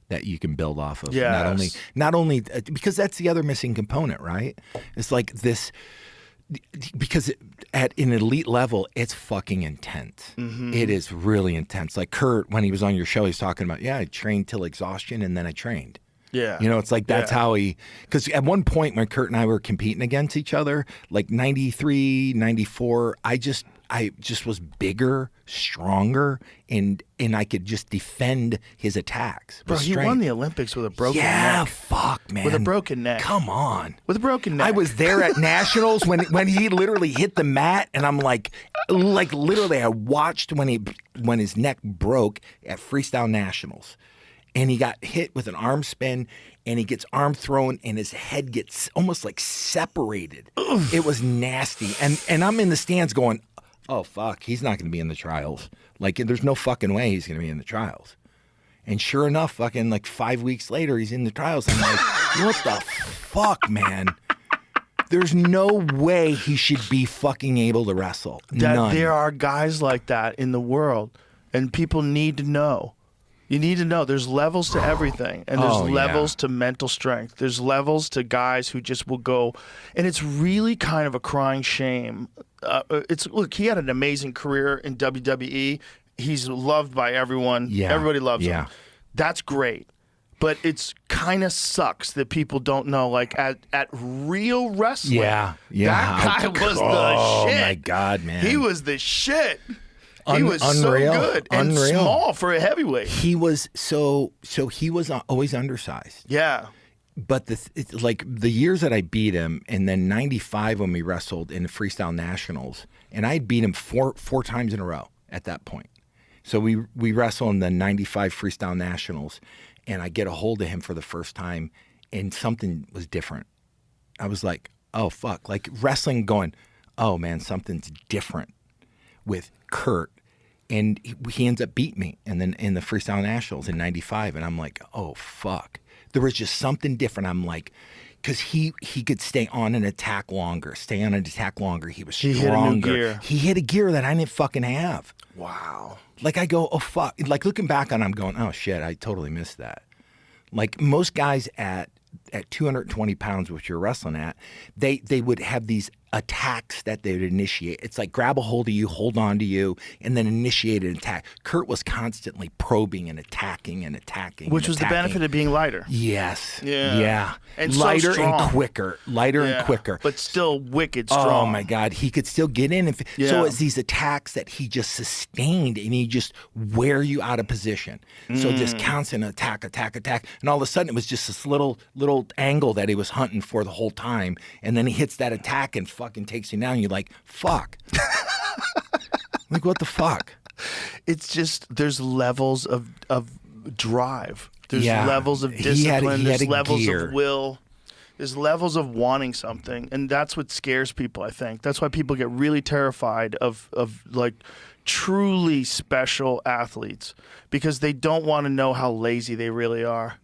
that you can build off of. Yes. Not only because that's the other missing component, right? It's like this. Because at an elite level, it's fucking intense. Mm-hmm. It is really intense. Like Kurt, when he was on your show, he's talking about, I trained till exhaustion and then I trained. Yeah. It's like that's how because at one point when Kurt and I were competing against each other, like 93, 94, I just was bigger, stronger, and I could just defend his attacks. Bro, he won the Olympics with a broken neck. Fuck, man. With a broken neck. Come on. With a broken neck. I was there at Nationals when he literally hit the mat, and I'm like literally I watched when his neck broke at Freestyle Nationals. And he got hit with an arm spin, and he gets arm thrown, and his head gets almost like separated. Oof. It was nasty. And I'm in the stands going, oh, fuck, he's not going to be in the trials. Like, there's no fucking way he's going to be in the trials. And sure enough, fucking like 5 weeks later, he's in the trials. I'm like, what the fuck, man? There's no way he should be fucking able to wrestle. None. There are guys like that in the world, and people need to know. You need to know there's levels to everything, and there's levels to mental strength. There's levels to guys who just will go, and it's really kind of a crying shame. Look, he had an amazing career in WWE. He's loved by everyone. Yeah. Everybody loves him. That's great. But it's kind of sucks that people don't know, like at real wrestling. Yeah. That guy was the shit. Oh my God, man. He was the shit. He was unreal. so good and Unreal. small for a heavyweight. He was so he was always undersized. Yeah. But it's like the years that I beat him, and then '95 when we wrestled in the Freestyle Nationals, and I beat him four times in a row at that point. So we wrestle in the '95 Freestyle Nationals, and I get a hold of him for the first time, and something was different. I was like, oh fuck, like wrestling, going, oh man, something's different with Kurt. And he ends up beating me, and then in the Freestyle Nationals in '95, and I'm like, oh fuck. There was just something different. I'm like, because he could stay on an attack longer, He was stronger. He hit a new gear. He hit a gear that I didn't fucking have. Wow. Like I go, oh fuck. Like looking back on it, I'm going, oh shit, I totally missed that. Like most guys at 220 pounds, which you're wrestling at, they would have these attacks that they would initiate. It's like grab a hold of you, hold on to you, and then initiate an attack. Kurt was constantly probing and attacking and attacking. Which was the benefit of being lighter. Yes. Yeah. Yeah. And so lighter strong. and quicker. Lighter and quicker. But still wicked strong. Oh my God. He could still get in. Yeah. So it's these attacks that he just sustained, and he just wear you out of position. So just constant attack. And all of a sudden it was just this little angle that he was hunting for the whole time. And then he hits that attack and fucking takes you down. And you're like, fuck. Like, what the fuck? It's just, there's levels of drive. There's Yeah. levels of He discipline. had There's a levels gear. of will. There's levels of wanting something. And that's what scares people, I think. That's why people get really terrified of like truly special athletes, because they don't want to know how lazy they really are.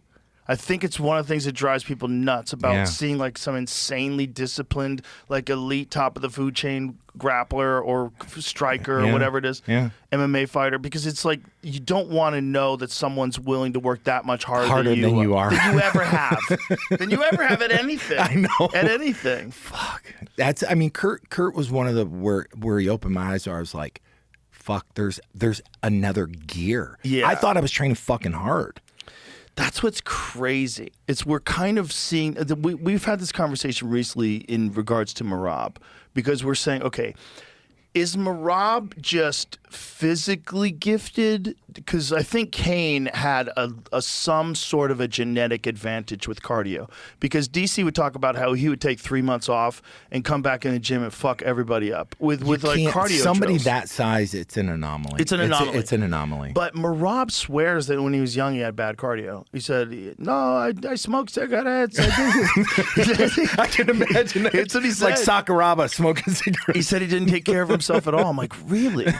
I think it's one of the things that drives people nuts about seeing like some insanely disciplined, like elite top of the food chain grappler or striker or whatever it is, MMA fighter, because it's like you don't want to know that someone's willing to work that much harder than you are. Than you ever have. Than you ever have at anything. I know. At anything. Fuck. That's, I mean, Kurt was one of the, where he opened my eyes, I was like, fuck, there's another gear. Yeah. I thought I was training fucking hard. That's what's crazy. We're kind of seeing, we've had this conversation recently in regards to Merab, because we're saying, okay, is Merab just physically gifted? Because I think Kane had some sort of a genetic advantage with cardio. Because DC would talk about how he would take 3 months off and come back in the gym and fuck everybody up with like cardio Somebody drills. that size, it's an anomaly. It's an anomaly. It's an anomaly. But Merab swears that when he was young, he had bad cardio. He said, no, I smoke cigarettes. I can imagine that. It's what he said. Like Sakuraba smoking cigarettes. He said he didn't take care of himself at all. I'm like, really?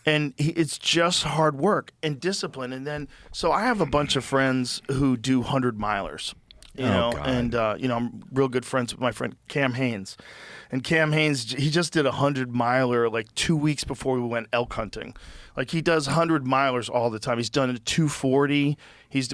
And it's just hard work and discipline. And then, so I have a bunch of friends who do 100-milers, you know, God. and, you know, I'm real good friends with my friend Cam Haynes. And Cam Haynes, he just did a 100-miler like 2 weeks before we went elk hunting. Like he does 100-milers all the time. He's done a 240.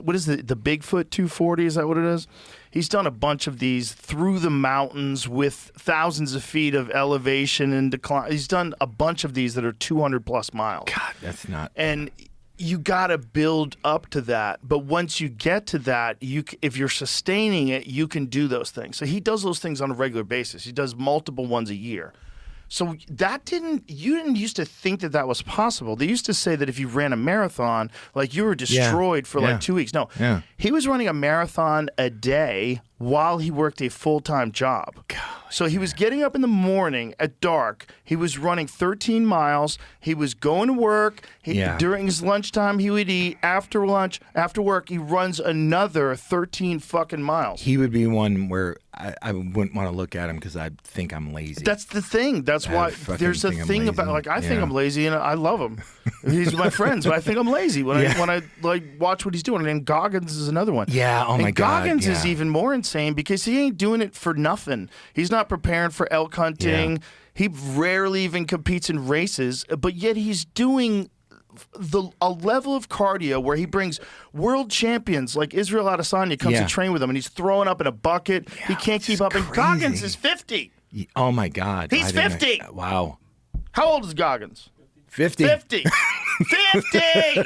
What is the Bigfoot 240? Is that what it is? He's done a bunch of these through the mountains with thousands of feet of elevation and decline. He's done a bunch of these that are 200+ miles. God, that's not. And you got to build up to that. But once you get to that, if you're sustaining it, you can do those things. So he does those things on a regular basis. He does multiple ones a year. So you didn't used to think that was possible. They used to say that if you ran a marathon, like you were destroyed for like 2 weeks. No, he was running a marathon a day while he worked a full-time job. So he was getting up in the morning at dark. He was running 13 miles. He was going to work. During his lunchtime, he would eat. After lunch, after work, he runs another 13 fucking miles. He would be one where I wouldn't want to look at him because I think I'm lazy. That's the thing. That's why there's a thing about, like, I think I'm lazy and I love him. He's my friend, but I think I'm lazy when I like watch what he's doing. And Goggins is another one. Yeah, oh my and God. Goggins is even more insane because he ain't doing it for nothing. He's not preparing for elk hunting. Yeah. He rarely even competes in races, but yet he's doing a level of cardio where he brings world champions like Israel Adesanya comes to train with him, and he's throwing up in a bucket. He can't keep up. And Goggins is 50. Oh my God. He's 50. Wow. How old is Goggins? 50. 50. 50!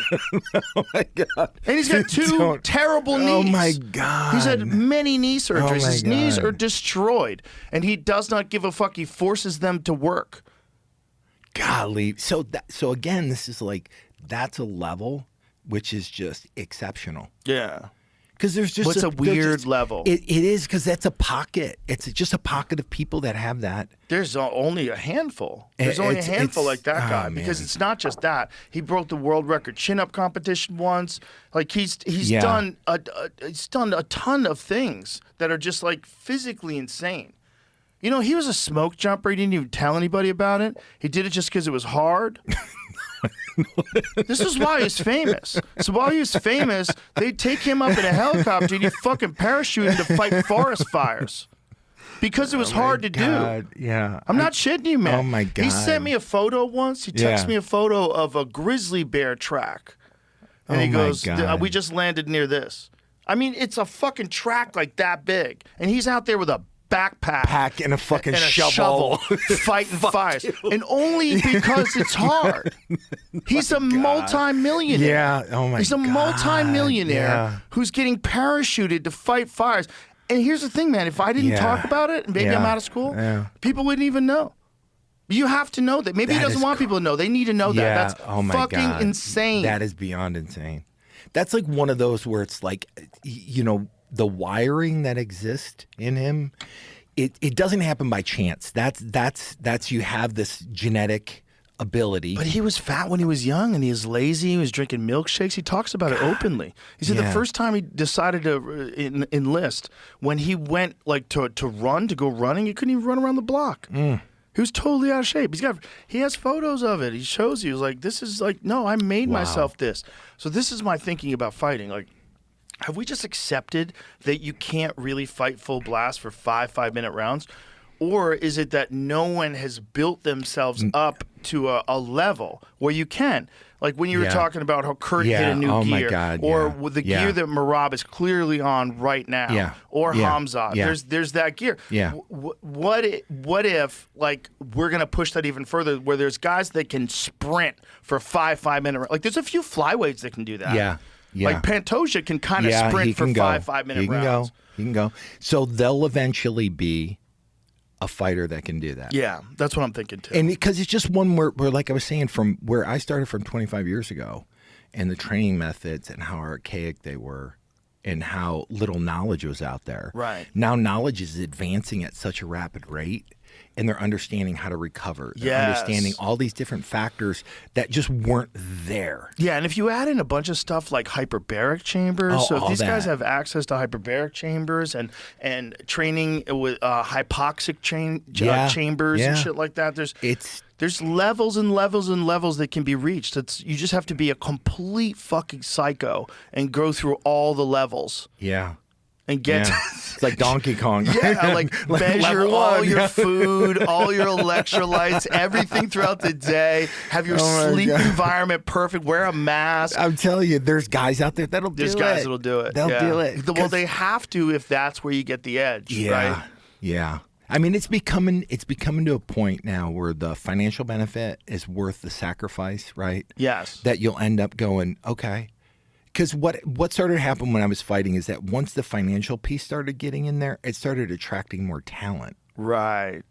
Oh my God. And he's got two terrible knees. Oh my God. He's had many knee surgeries. my His knees God. are destroyed. And he does not give a fuck. He forces them to work. golly. So again, this is like, that's a level which is just exceptional. Yeah. Because there's just What's a weird level? It is, because that's a pocket. It's just a pocket of people that have that. There's only a handful. There's only a handful like that guy, because it's not just that. He broke the world record chin-up competition once. Like he's done a ton of things that are just like physically insane. You know, he was a smoke jumper. He didn't even tell anybody about it. He did it just because it was hard. This is why he's famous. So while he was famous, they'd take him up in a helicopter and he'd fucking parachute him to fight forest fires. Because it was hard to do. Yeah. I'm not shitting you, man. Oh, my God. He sent me a photo once. He texted me a photo of a grizzly bear track. And he goes, God. we just landed near this. I mean, it's a fucking track like that big. And he's out there with a backpack and a fucking and a shovel. Fighting fires. And only because it's hard. He's a multi-millionaire. Yeah. Oh my God. He's a multi-millionaire who's getting parachuted to fight fires. And here's the thing, man. If I didn't talk about it, and maybe I'm out of school, people wouldn't even know. You have to know that. Maybe he doesn't want people to know. They need to know that. That's fucking insane. That is beyond insane. That's like one of those where it's like, you know, the wiring that exists in him, it doesn't happen by chance. That's you have this genetic ability. But he was fat when he was young, and he was lazy. He was drinking milkshakes. He talks about it openly. He said the first time he decided to enlist, when he went like to go running, he couldn't even run around the block. He was totally out of shape. He has photos of it. He shows you. He's like, this is like, no, I made myself this. So this is my thinking about fighting. Like, have we just accepted that you can't really fight full blast for 5-minute rounds? Or is it that no one has built themselves up to a level where you can? Like when you were talking about how Kurt hit a new gear. My God, or with the gear that Merab is clearly on right now. Or Hamza. There's that gear. What if like we're going to push that even further, where there's guys that can sprint for 5-minute rounds? Like there's a few flyweights that can do that. Yeah. Like Pantoja can kind of sprint for 5-minute rounds. He can go. So they'll eventually be a fighter that can do that. Yeah, that's what I'm thinking too. And because it's just one where, like I was saying, from where I started from 25 years ago, and the training methods and how archaic they were, and how little knowledge was out there. Right. Now knowledge is advancing at such a rapid rate, and they're understanding how to recover. They're understanding all these different factors that just weren't there. Yeah, and if you add in a bunch of stuff like hyperbaric chambers, so if these guys have access to hyperbaric chambers and training with hypoxic chambers and shit like that, there's levels and levels and levels that can be reached. You just have to be a complete fucking psycho and go through all the levels. Yeah. And get it's like Donkey Kong. like measure all your food, all your electrolytes, everything throughout the day. Have your sleep environment perfect. Wear a mask. I'm telling you, there's guys out there that'll do it. There's guys that'll do it. They'll do it. Well, they have to if that's where you get the edge, right? Yeah. I mean, it's becoming to a point now where the financial benefit is worth the sacrifice, right? Yes. That you'll end up going, okay. Because what started to happen when I was fighting is that once the financial piece started getting in there, it started attracting more talent. Right.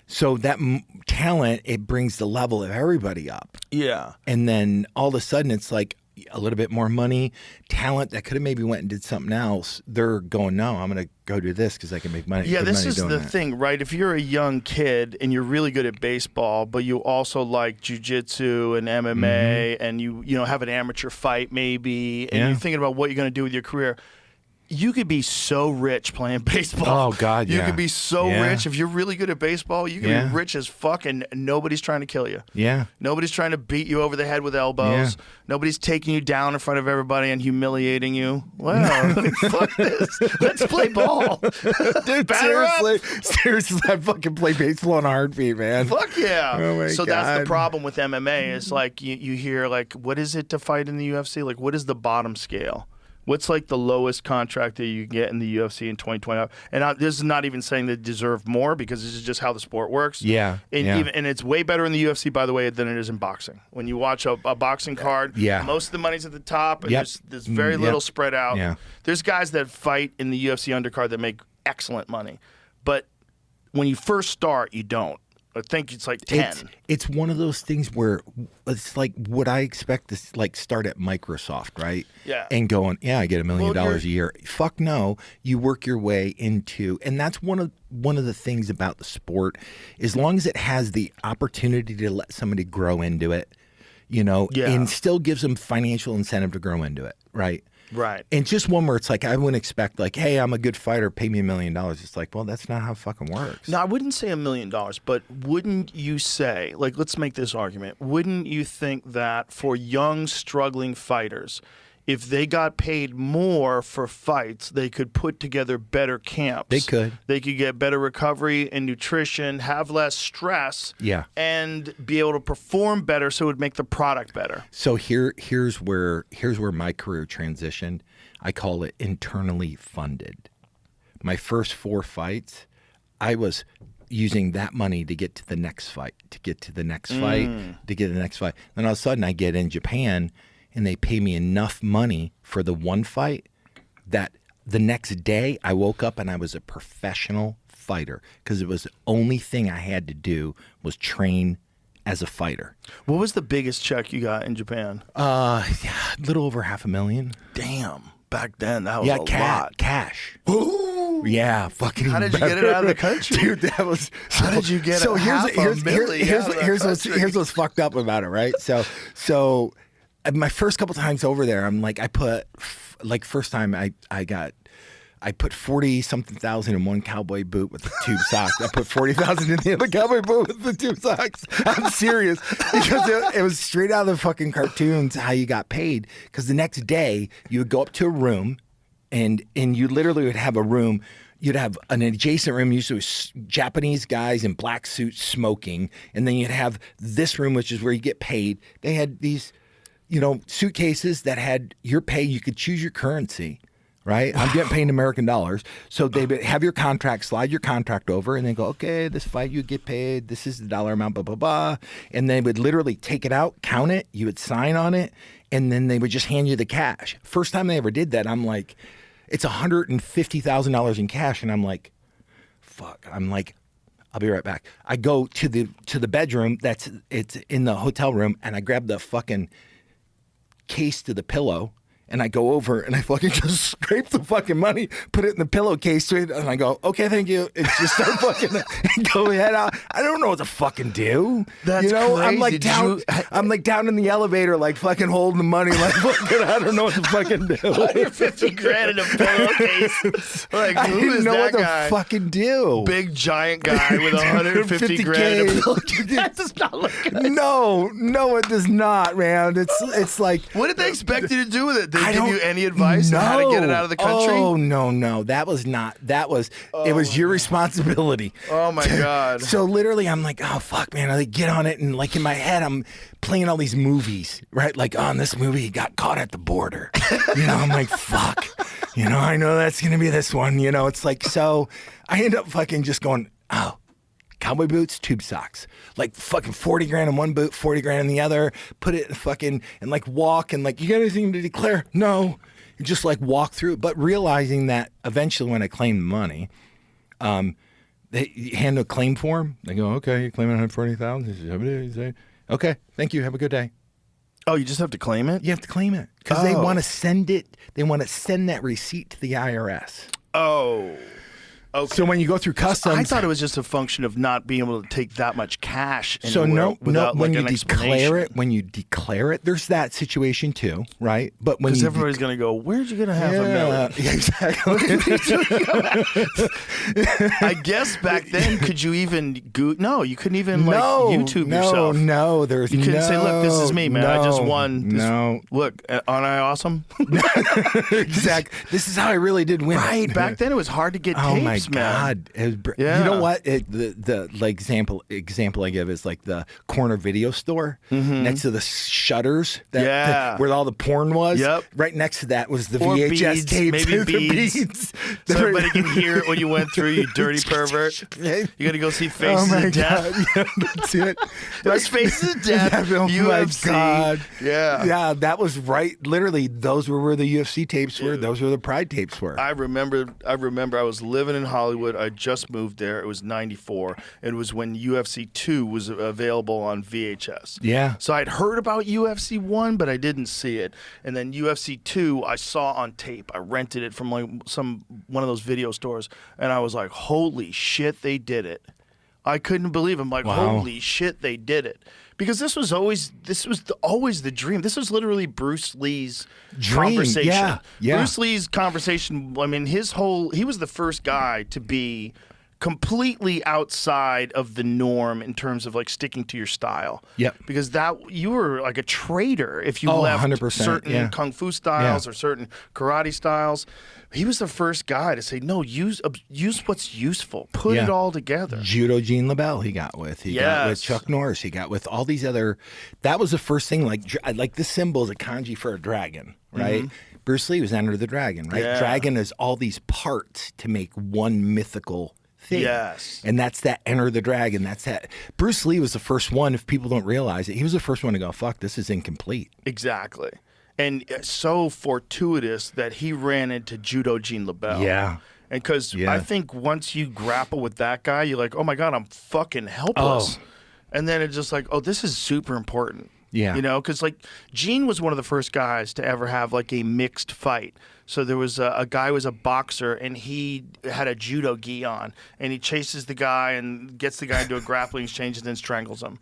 So that talent, it brings the level of everybody up. Yeah. And then all of a sudden, it's like a little bit more money, talent that could have maybe went and did something else. They're going, no, I'm going to go do this because I can make money. Yeah, this is the thing, right? If you're a young kid and you're really good at baseball, but you also like jiu-jitsu and MMA, and you have an amateur fight maybe, and you're thinking about what you're going to do with your career, you could be so rich playing baseball. Oh, God, You could be so rich. If you're really good at baseball, you can be rich as fuck, and nobody's trying to kill you. Yeah. Nobody's trying to beat you over the head with elbows. Yeah. Nobody's taking you down in front of everybody and humiliating you. Wow. Fuck this. Let's play ball. Dude, seriously, I fucking play baseball in a heartbeat, man. Fuck yeah. Oh, my So God. that's the problem with MMA is like you hear like, what is it to fight in the UFC? Like, what is the bottom scale? What's like the lowest contract that you get in the UFC in 2020? And this is not even saying they deserve more, because this is just how the sport works. Yeah. And it's way better in the UFC, by the way, than it is in boxing. When you watch a boxing card, most of the money's at the top, and there's very little spread out. Yeah. There's guys that fight in the UFC undercard that make excellent money. But when you first start, you don't. I think it's like 10. It's one of those things where it's like, would I expect to like start at Microsoft, right? Yeah. And going, yeah, I get $1 million a year. Fuck no. You work your way into, and that's one of the things about the sport. As long as it has the opportunity to let somebody grow into it, and still gives them financial incentive to grow into it, right? Right. And just one where it's like, I wouldn't expect like, hey, I'm a good fighter, pay me $1 million. It's like, well, that's not how it fucking works. No, I wouldn't say $1 million, but wouldn't you say, like, let's make this argument. Wouldn't you think that for young, struggling fighters, if they got paid more for fights, they could put together better camps? They could. They could get better recovery and nutrition, have less stress, and be able to perform better, so it would make the product better. So here's where my career transitioned. I call it internally funded. My first 4 fights, I was using that money to get to the next fight, to get to the next fight, to get to the next fight. Then all of a sudden I get in Japan, and they pay me enough money for the one fight that the next day I woke up and I was a professional fighter, because it was the only thing I had to do was train as a fighter. What was the biggest check you got in Japan? A little over $500,000. Damn. Back then, that was a lot. Cash. Ooh. Yeah, fucking. How did you get it out of the country, dude? That was. How did you get it? Here's what's fucked up about it, right? So. My first couple times over there, I'm like, I put, like, first time I put 40-something thousand in one cowboy boot with the tube socks. I put 40,000 in the other cowboy boot with the tube socks. I'm serious, because it was straight out of the fucking cartoons how you got paid. Because the next day you would go up to a room, and you literally would have a room. You'd have an adjacent room, usually with Japanese guys in black suits smoking, and then you'd have this room, which is where you get paid. They had these, suitcases that had your pay. You could choose your currency, right? I'm getting paid in American dollars. So they would have your contract, slide your contract over, and then go, okay, this fight you get paid. This is the dollar amount, blah, blah, blah. And they would literally take it out, count it. You would sign on it, and then they would just hand you the cash. First time they ever did that, I'm like, it's $150,000 in cash. And I'm like, fuck. I'm like, I'll be right back. I go to the bedroom it's in the hotel room, and I grab the fucking case to the pillow, and I go over and I fucking just scrape the fucking money, put it in the pillowcase, and I go, okay, thank you. And just start fucking go ahead out. I don't know what to fucking do. That's crazy. I'm like down in the elevator, like fucking holding the money, like fucking, I don't know what to fucking do. $150,000 in a pillowcase. Like, I who didn't is know that what guy? to fucking do. Big giant guy with $150,000 in a pillowcase. That does not look good. No, it does not, man. It's like, what did they expect you to do with it? Did they give you any advice on how to get it out of the country? Oh, no. It was your responsibility. Oh, my God. So literally, I'm like, oh, fuck, man. I get on it, and like in my head, I'm playing all these movies, right? Like, in this movie, he got caught at the border. I'm like, fuck. I know that's going to be this one. It's like, so I end up fucking just going, oh, cowboy boots, tube socks, like fucking $40,000 in one boot, $40,000 in the other, put it in fucking, and like walk, and like, you got anything to declare? No. And just like walk through it. But realizing that eventually when I claim the money, they hand a claim form. They go, okay, you're claiming $140,000. Okay, thank you. Have a good day. Oh, you just have to claim it? You have to claim it because they want to send it. They want to send that receipt to the IRS. Oh. Okay. So when you go through customs, I thought it was just a function of not being able to take that much cash. So no, without when like when you declare it, there's that situation too, right? But when because everybody's going to go, where'd you get a half a million? Yeah, exactly. I guess back then, could you even No, you couldn't even YouTube yourself. No, you couldn't say, look, this is me, man. I just won. No, look, aren't I awesome? Exactly. This is how I really did win. Right. Back then, it was hard to get tapes. Oh my God! You know what? The like example I give is like the corner video store next to the shutters. Where all the porn was. Yep. Right next to that was the VHS tapes. Maybe beads. So everybody can hear it when you went through. You dirty pervert. You got to go see Faces of Death. Yeah, that's it. Those Faces of Death. Oh UFC. My God! Yeah. That was right. Literally, those were where the UFC tapes were. Those were the Pride tapes were. I remember. I was living in Hollywood. I just moved there. It was 94. It was when UFC 2 was available on VHS. Yeah. So I'd heard about UFC 1, but I didn't see it. And then UFC 2 I saw on tape. I rented it from like one of those video stores, and I was like, holy shit, they did it. I couldn't believe it. I'm like, Wow. holy shit, they did it. Because this was always the dream. This was literally Bruce Lee's conversation. Yeah, yeah. Bruce Lee's conversation, I mean, he was the first guy to be completely outside of the norm in terms of like sticking to your style. Yep. Because you were like a traitor if you Oh, left 100%, certain yeah. kung fu styles Yeah. or certain karate styles. He was the first guy to say, no, use what's useful. Put Yeah. it all together. Judo Gene LaBelle he got with. He got with Yes. Chuck Norris. He got with all these other. That was the first thing. Like the symbol is a kanji for a dragon, right? Bruce Lee was Enter the Dragon, right? Yeah. Dragon is all these parts to make one mythical thing. Yes. And that's that Enter the Dragon. That's that. Bruce Lee was the first one, if people don't realize it, he was the first one to go, fuck, this is incomplete. Exactly. And it's so fortuitous that he ran into Judo Gene LaBelle. Yeah. And because Yeah. I think once you grapple with that guy, you're like, oh my God, I'm fucking helpless. Oh. And then it's just like, oh, this is super important. Yeah. You know, because like Gene was one of the first guys to ever have like a mixed fight. So there was a guy who was a boxer, and he had a judo gi on, and he chases the guy and gets the guy into a grappling exchange and then strangles him.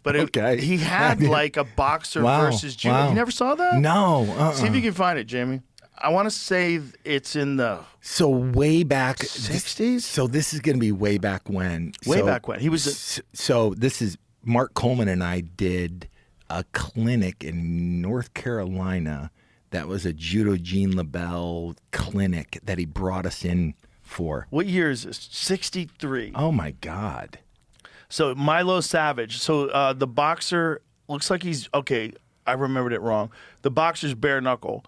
But Okay. he had like a boxer Wow, versus judo. wow. You never saw that? No. See if you can find it, Jamie. I want to say it's in the So way back 60s? So this is going to be way back when. Way So- back when. He was So this is Mark Coleman and I did a clinic in North Carolina that was a Judo Gene LaBelle clinic that he brought us in for. what year is this? 63. Oh my God. So Milo Savage. So the boxer looks like he's okay. I remembered it wrong. The boxer's bare knuckle,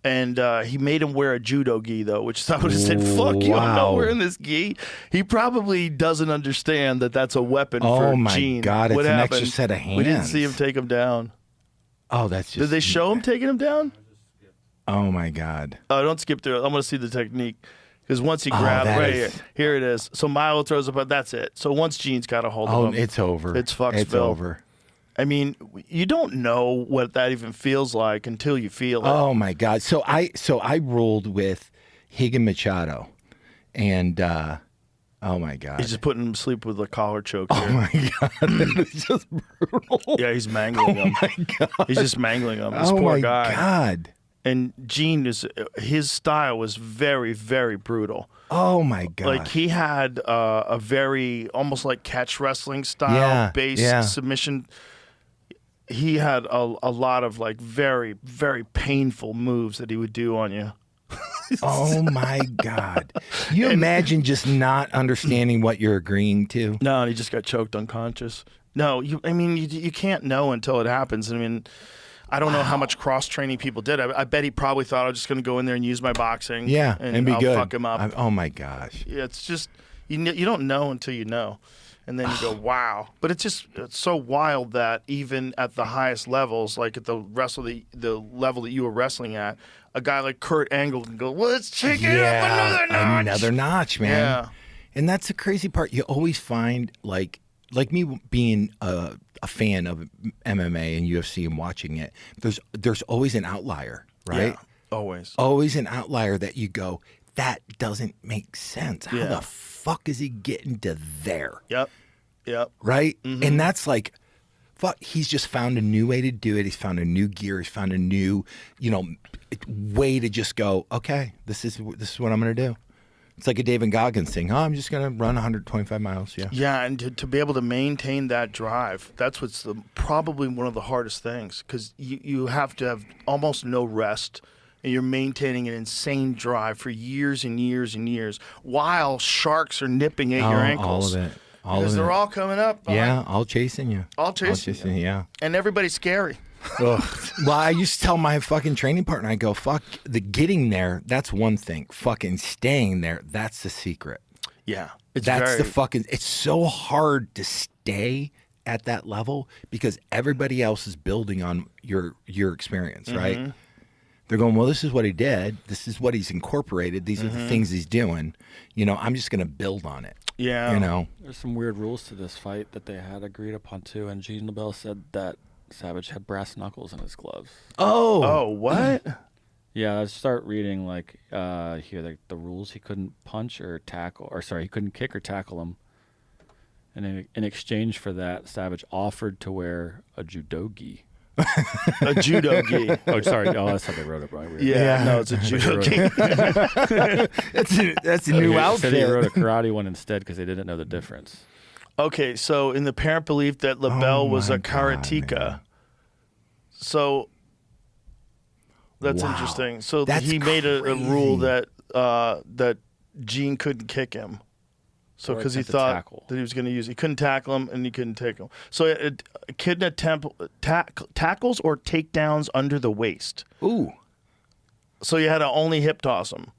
and he made him wear a judo gi though, which I would have said, "Fuck you! I'm not Wow. wearing this gi." He probably doesn't understand that that's a weapon Oh for my Gene. God, it's What an happened? extra set of We didn't see him hands. take him down. Oh, that's just. Did they show him taking him down? Oh my God. Oh, don't skip through it. I'm going to see the technique. Because once he grabs, that right is- here it is. So Milo throws up, but that's it. So once Gene's got a hold Oh, of him, it's over. It's fucked. It's over. I mean, you don't know what that even feels like until you feel it. Oh my God. So I rolled with Higan Machado, and oh my God. He's just putting him to sleep with a collar choke Oh here. my God. That is just brutal. Yeah, he's mangling him. Oh my God. He's just mangling him. This Oh poor my guy. God. And Gene his style was very, very brutal. Oh my God. Like he had a very almost like catch wrestling style Yeah, based yeah. submission. He had a lot of like very, very painful moves that he would do on you. Oh my God. You imagine just not understanding what you're agreeing to? No, and he just got choked unconscious. No, you can't know until it happens. I mean, I don't know how much cross training people did. I bet he probably thought I was just going to go in there and use my boxing. Yeah, and be I'll good. fuck him up. Oh my gosh. Yeah, it's just you don't know until you know, and then you go wow. But it's so wild that even at the highest levels, like at the level that you were wrestling at, a guy like Kurt Angle can go, well, let's take it up another notch. Another notch, man. Yeah. And that's the crazy part. You always find like me being a fan of MMA and UFC and watching it. There's always an outlier, right? Yeah, always. Always an outlier that you go, that doesn't make sense. How Yeah. the fuck is he getting to there? Yep. Right? Mm-hmm. And that's like, fuck, he's just found a new way to do it. He's found a new gear. He's found a new, way to just go, okay, this is what I'm going to do. It's like a David Goggins thing. Oh, I'm just going to run 125 miles. Yeah. Yeah, and to be able to maintain that drive, that's what's probably one of the hardest things, because you have to have almost no rest, and you're maintaining an insane drive for years and years and years while sharks are nipping at your ankles. All of it. All Because of they're it. all coming up. Yeah, all chasing you. All chasing you. Yeah. And everybody's scary. Ugh. Well, I used to tell my fucking training partner, I go, fuck, the getting there, that's one thing. Fucking staying there, that's the secret. Yeah. It's so hard to stay at that level because everybody else is building on your experience, right? They're going, well, this is what he did. This is what he's incorporated. These are the things he's doing. You know, I'm just going to build on it. Yeah. You know? There's some weird rules to this fight that they had agreed upon too, and Gene LeBell said that Savage had brass knuckles in his gloves. Oh, what? Yeah, let's start reading here the rules. He couldn't punch or tackle, he couldn't kick or tackle him. And in exchange for that, Savage offered to wear a judo gi. A judo gi. Oh, sorry. Oh, that's how they wrote it, right? Weird. Yeah, no, it's a judo gi. That's a new outfit. Said he wrote a karate one instead because they didn't know the difference. Okay, so in the apparent belief that LeBell was a karateka, so that's Wow. interesting. So That's he made a rule crazy. that Gene couldn't kick him. So Or because he attempt to thought tackle. that he was going to he couldn't tackle him and he couldn't take him. So it couldn't attempt tackles or takedowns under the waist. Ooh. So you had to only hip toss him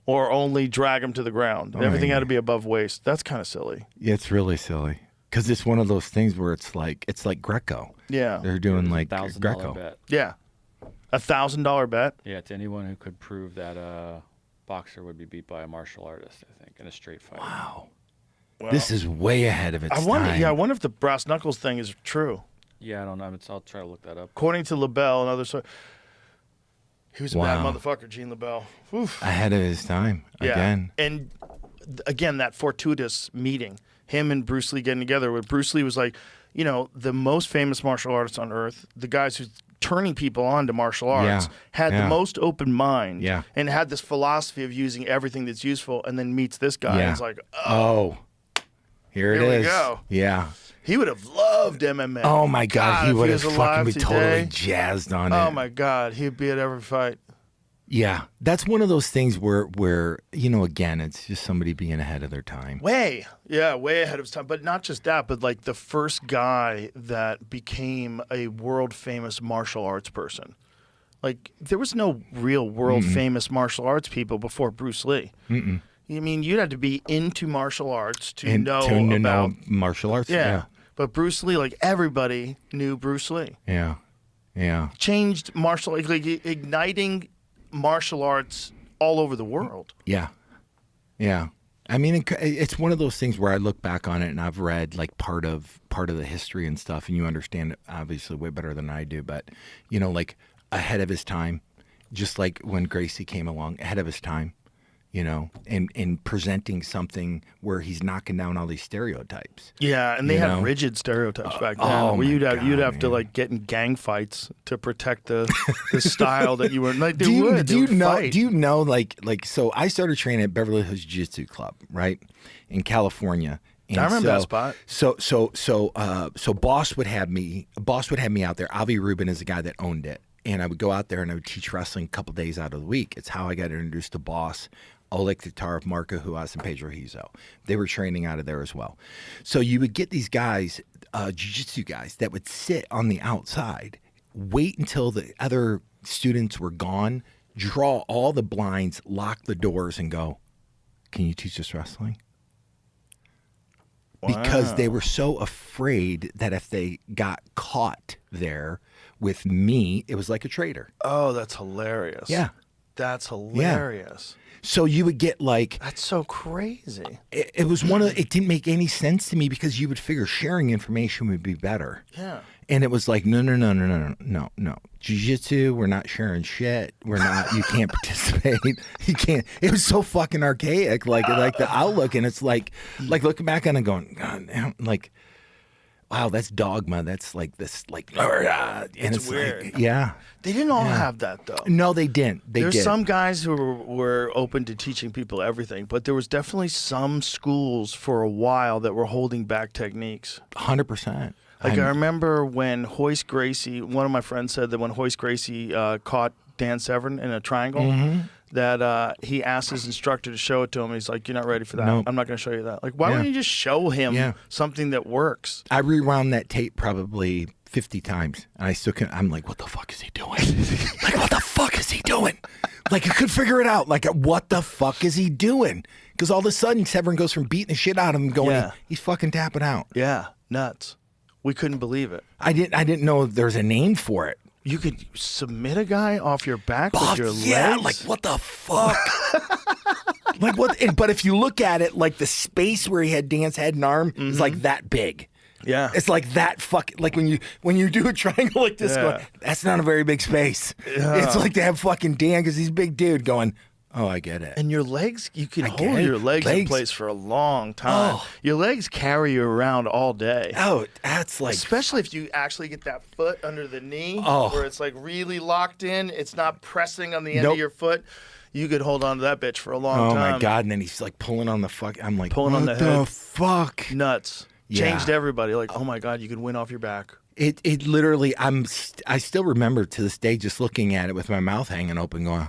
or only drag him to the ground. Everything had to be above waist. That's kind of silly. Yeah, it's really silly. Because it's one of those things where it's like Greco. Yeah. They're doing like $1,000 Greco. bet. Yeah. $1,000 bet. Yeah, to anyone who could prove that a boxer would be beat by a martial artist, I think, in a straight fight. Wow. Well, This is way ahead of its I wonder. time. Yeah, I wonder if the brass knuckles thing is true. Yeah, I don't know. I'll try to look that up. According to LeBell and others, he was a bad Wow. motherfucker, Gene LeBell. Oof. Ahead of his time. Yeah. Again. And again, that fortuitous meeting, him and Bruce Lee getting together, where Bruce Lee was like, you know, the most famous martial artist on earth, the guys who's turning people on to martial arts, had the Yeah. most open mind, Yeah. and had this philosophy of using everything that's useful, and then meets this guy, Yeah. and it's like, Oh. Here it Here we is. go. Yeah. he would have loved MMA. Oh my God, he if would have was fucking alive been totally today. jazzed on it. Oh my God, he'd be at every fight. Yeah, that's one of those things where you know, again, it's just somebody being ahead of their time. Way ahead of his time. But not just that, but like the first guy that became a world famous martial arts person. Like there was no real world famous martial arts people before Bruce Lee. I mean, you'd have to be into martial arts to And know to about know martial arts. yeah. But Bruce Lee, like everybody knew Bruce Lee. Yeah. Yeah. Changed martial, like igniting martial arts all over the world. Yeah. Yeah. I mean, it's one of those things where I look back on it and I've read like part of the history and stuff, and you understand it obviously way better than I do. But you know, like ahead of his time, just like when Gracie came along, ahead of his time, you know, and presenting something where he's knocking down all these stereotypes. Yeah, and they You had know? rigid stereotypes back then. oh where my you'd have God, to man. like get in gang fights to protect the style that you were like. They Do you, would. do They you would know? fight. Do you know? Like so, I started training at Beverly Hills Jiu-Jitsu Club, right, in California. And I remember that spot. So Boss would have me out there. Avi Rubin is the guy that owned it, and I would go out there and I would teach wrestling a couple days out of the week. It's how I got introduced to Boss, Oleg Tatarov, Marco Huas, and Pedro Hizo. They were training out of there as well. So you would get these guys, jiu-jitsu guys, that would sit on the outside, wait until the other students were gone, draw all the blinds, lock the doors, and go, "Can you teach us wrestling?" Because they were so afraid that if they got caught there with me, it was like a traitor. Oh, that's hilarious. Yeah. That's hilarious. So you would get like, That's so crazy. it was one of, it didn't make any sense to me because you would figure sharing information would be better. Yeah. And it was like, no. Jiu-jitsu, we're not sharing shit. We're not, you can't participate. You can't. It was so fucking archaic, like the outlook. And it's like looking back on it going, God damn, like, wow, that's dogma. That's like this, like, and It's weird. Like, yeah. They didn't all have that though. No, they didn't. There's some guys who were open to teaching people everything, but there was definitely some schools for a while that were holding back techniques. 100%. Like I remember when Hoist Gracie, one of my friends said that when Hoist Gracie caught Dan Severn in a triangle, that he asked his instructor to show it to him. He's like, "You're not ready for that. Nope. I'm not going to show you that." Like, why Yeah. wouldn't you just show him something that works? I rewound that tape probably 50 times, and I still can't. I'm like, what the fuck is he doing? Like, what the fuck is he doing? Like, I couldn't figure it out. Like, what the fuck is he doing? Because all of a sudden, Severn goes from beating the shit out of him, going, Yeah. he's fucking tapping out. Yeah, nuts. We couldn't believe it. I didn't know there's a name for it. You could submit a guy off your back with your Yeah, legs? like what the fuck? Like what? But if you look at it, like the space where he had Dan's head and arm is like that big. Yeah. It's like that like when you do a triangle like this, Yeah. going, that's not a very big space. It's like to have fucking Dan because he's a big dude going, oh, I get it. And your legs, you can I hold get it. your legs in Legs. place for a long time. Oh. Your legs carry you around all day. Oh, that's like Especially if you actually get that foot under the knee Oh. where it's like really locked in. It's not pressing on the end Nope. of your foot. You could hold on to that bitch for a long oh time. my god! And then he's like pulling on the fuck. I'm like, Pulling what on the head. fuck? Nuts. Yeah. Changed everybody. Like, oh my God, you could win off your back. It literally. I still remember to this day just looking at it with my mouth hanging open, going,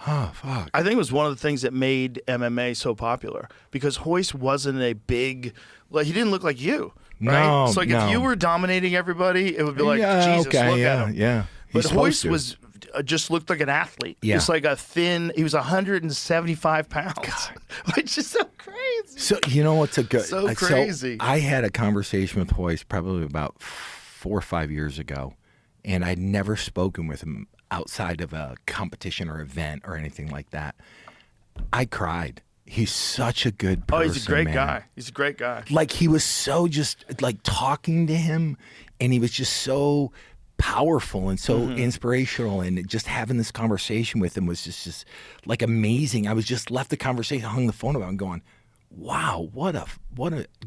oh fuck. I think it was one of the things that made MMA so popular because Hoist wasn't a big, like he didn't look like you, right? No, so like no. if you were dominating everybody, it would be like, yeah, Jesus, okay, look yeah, at him. yeah. But He's Hoist supposed to. was just looked like an athlete. Yeah. Just like he was 175 pounds, which is so crazy. So you know what's a good? So crazy. I had a conversation with Hoist probably about 4 or 5 years ago, and I'd never spoken with him outside of a competition or event or anything like that. I cried. He's such a good person. Oh, he's a great man. guy. He's a great guy. Like he was so just like talking to him, and he was just so powerful and so inspirational, and just having this conversation with him was just like amazing. I was just left the conversation, hung the phone about, and going, "Wow, what a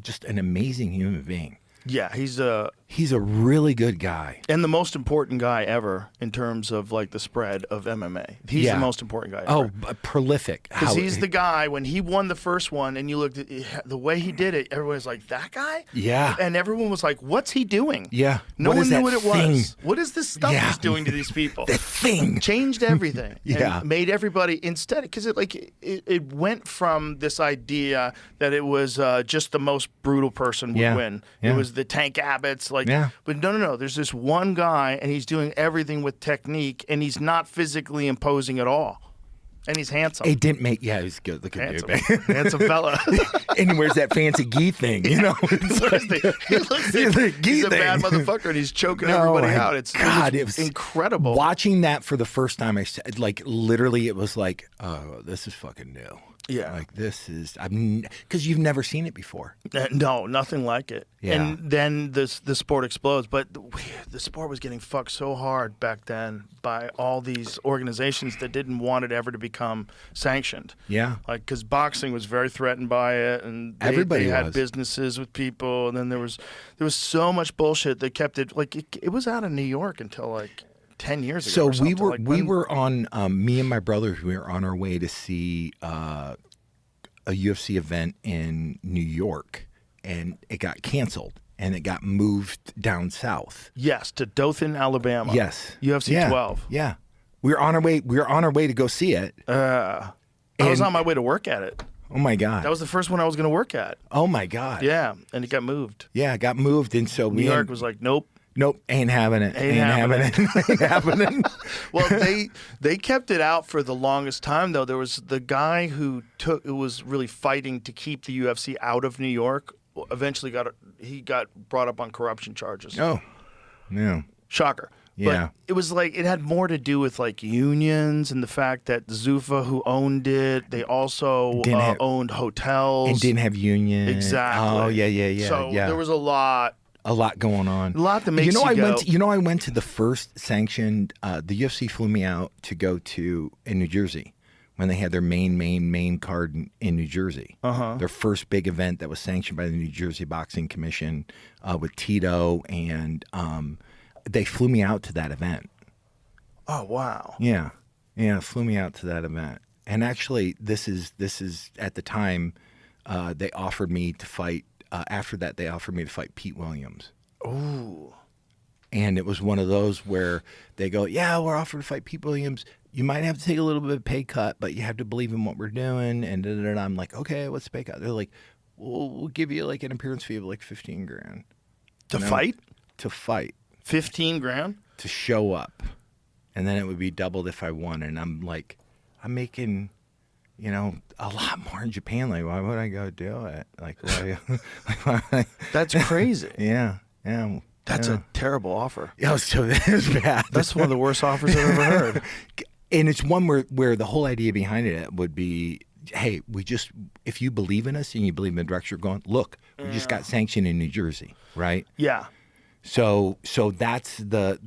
just an amazing human being." Yeah, he's He's a really good guy. and the most important guy ever in terms of like the spread of MMA. He's Yeah. the most important guy Oh, ever. prolific. Because How- he's the guy, when he won the first one and you looked at the way he did it, everyone was like, that guy? Yeah. And everyone was like, what's he doing? Yeah. No What one is knew that what it thing? was. What is this stuff Yeah. he's doing to these people? the thing. Changed everything. Yeah. And made everybody, instead, because it went from this idea that it was just the most brutal person would Yeah. win. Yeah. It was the Tank Abbots. Like, Yeah. But no. There's this one guy, and he's doing everything with technique, and he's not physically imposing at all. And he's handsome. It didn't make. Yeah, he's good. Look at Handsome, you, man. handsome fella. And he wears that fancy gi thing, you know. It's like- he looks Yeah, like the gi he's a bad thing. motherfucker, and he's choking No, everybody my out. It was incredible. Watching that for the first time, I said, like, literally, it was like, oh, this is fucking new. Yeah. Like, this is, because you've never seen it before. No, nothing like it. Yeah. And then the sport explodes. But the sport was getting fucked so hard back then by all these organizations that didn't want it ever to become sanctioned. Yeah. Like, because boxing was very threatened by it, and Everybody they had was. businesses with people, and then there was so much bullshit that kept it like it was out of New York until like 10 years ago. So or we something. were Like, we when- were on me and my brother, we were on our way to see a UFC event in New York, and it got canceled and it got moved down south. Yes, to Dothan, Alabama. Yes, UFC yeah. 12. Yeah, we were on our way. We were on our way to go see it. I was And- on my way to work at it. Oh my god! That was the first one I was going to work at. Oh my god! Yeah, and it got moved. Yeah, it got moved, and so New York was like, nope. nope, ain't having it. Ain't having it. Ain't happening. Well, they kept it out for the longest time, though. There was the guy who was really fighting to keep the UFC out of New York. Eventually got brought up on corruption charges. Oh, yeah. Shocker. Yeah. But it was like it had more to do with like unions and the fact that Zuffa, who owned it, they also Didn't have- owned hotels. And didn't have union. Exactly. Oh yeah. So yeah. there was a lot going on. A lot that makes you know, you I go- went. I went to the first sanctioned. The UFC flew me out to go to in New Jersey when they had their main card in New Jersey. Their first big event that was sanctioned by the New Jersey Boxing Commission with Tito, and they flew me out to that event. Oh wow. Yeah, flew me out to that event. And actually, this is at the time they offered me to fight. After that, they offered me to fight Pete Williams. Ooh. And it was one of those where they go, yeah, we're offered to fight Pete Williams. You might have to take a little bit of pay cut, but you have to believe in what we're doing. And I'm like, okay, what's the pay cut? They're like, we'll give you like an appearance fee of like $15,000 To You know? fight? to fight, 15 grand? to show up, and then it would be doubled if I won. And I'm like, I'm making, a lot more in Japan. Like, why would I go do it? Like, why? That's crazy. Yeah. That's Yeah. a terrible offer. Yeah, so it was bad. That's one of the worst offers I've ever heard. And it's one where the whole idea behind it would be, hey, if you believe in us and you believe in the direction you're going, look, we just got sanctioned in New Jersey, right? Yeah. So that's the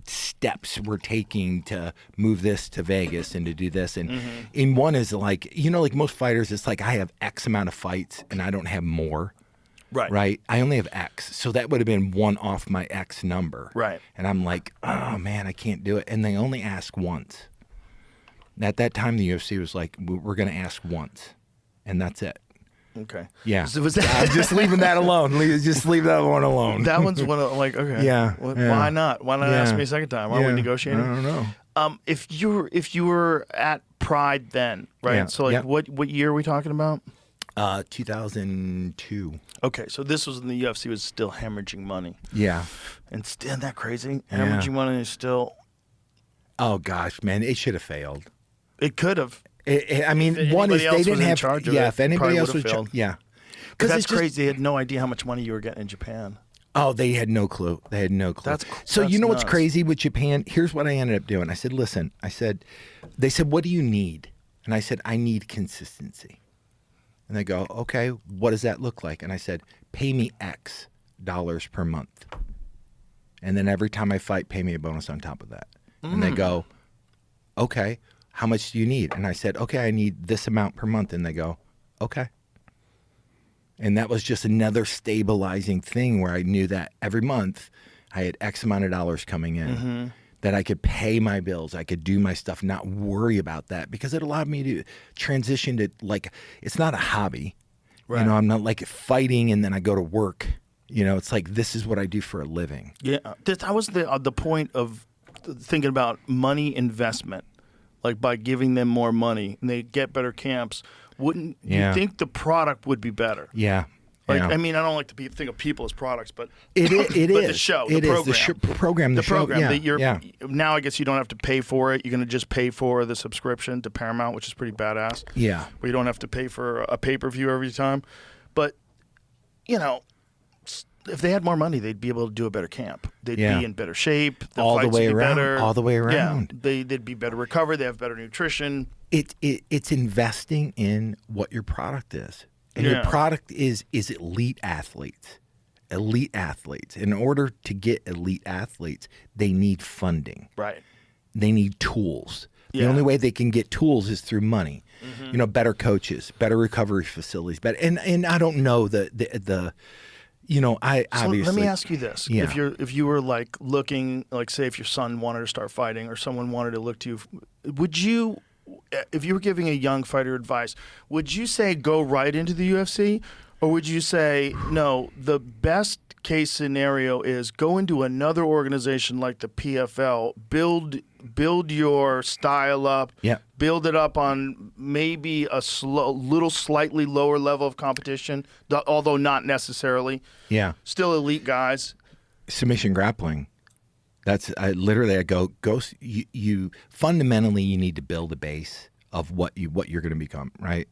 steps we're taking to move this to Vegas and to do this. And in one is like, like most fighters, it's like I have X amount of fights and I don't have more. Right. I only have X. So that would have been one off my X number. Right. And I'm like, oh man, I can't do it. And they only ask once. At that time, the UFC was like, we're going to ask once. And that's it. Okay. Yeah. So was I'm just leaving that alone. Just leave that one alone. that one's one of like, okay. Yeah, Well, yeah. Why not? Why not Yeah. ask me a second time? Why are we negotiating? I don't know. If you were at Pride then, right? Yeah. So like, Yeah. what year are we talking about? 2002. Okay, so this was when the UFC was still hemorrhaging money, Yeah. and isn't that crazy? Hemorrhaging money is still. Oh gosh, man, it should have failed. It could have. I mean, If one is anybody else they was didn't in have. charge of Yeah, it, if anybody probably else would've was. failed. Yeah. Because that's it's just- crazy. They had no idea how much money you were getting in Japan. Oh, they had no clue. They had no clue. So that's you know what's nuts. crazy with Japan? Here's what I ended up doing. I said, listen, they said, what do you need? And I said, I need consistency. And they go, okay, what does that look like? And I said, pay me X dollars per month. And then every time I fight, pay me a bonus on top of that. And they go, okay, how much do you need? And I said, okay, I need this amount per month. And they go, okay. And that was just another stabilizing thing where I knew that every month I had X amount of dollars coming in, that I could pay my bills, I could do my stuff, not worry about that, because it allowed me to transition to, like, it's not a hobby. Right. I'm not like fighting and then I go to work. It's like, this is what I do for a living. Yeah, that was the point of thinking about money investment, like by giving them more money and they get better camps. Wouldn't Yeah. you think the product would be better? Yeah. Like, yeah. I mean, I don't like to think of people as products, but It but is. the show, It the is. program, Program, the show. program. Yeah. That you're yeah. now. I guess you don't have to pay for it. You're going to just pay for the subscription to Paramount, which is pretty badass. Yeah. Where you don't have to pay for a pay-per-view every time. But if they had more money, they'd be able to do a better camp. They'd Yeah. be in better shape. The All the fights would way be around, better. all the way around. Yeah, they'd be better recovered. They have better nutrition. It's investing in what your product is. And your Yeah. product is elite athletes. Elite athletes. In order to get elite athletes, they need funding. Right. They need tools. The Yeah. only way they can get tools is through money. Better coaches, better recovery facilities, and I don't know the I So obviously. let me ask you this: Yeah. if you were like looking, like say if your son wanted to start fighting or someone wanted to look to you, would you, if you were giving a young fighter advice, would you say go right into the UFC, or would you say no? The best case scenario is go into another organization like the PFL, build your style up, Yeah. build it up on maybe a slightly lower level of competition, although not necessarily. Yeah. Still elite guys. Submission grappling. I go you fundamentally you need to build a base of what you're going to become, right?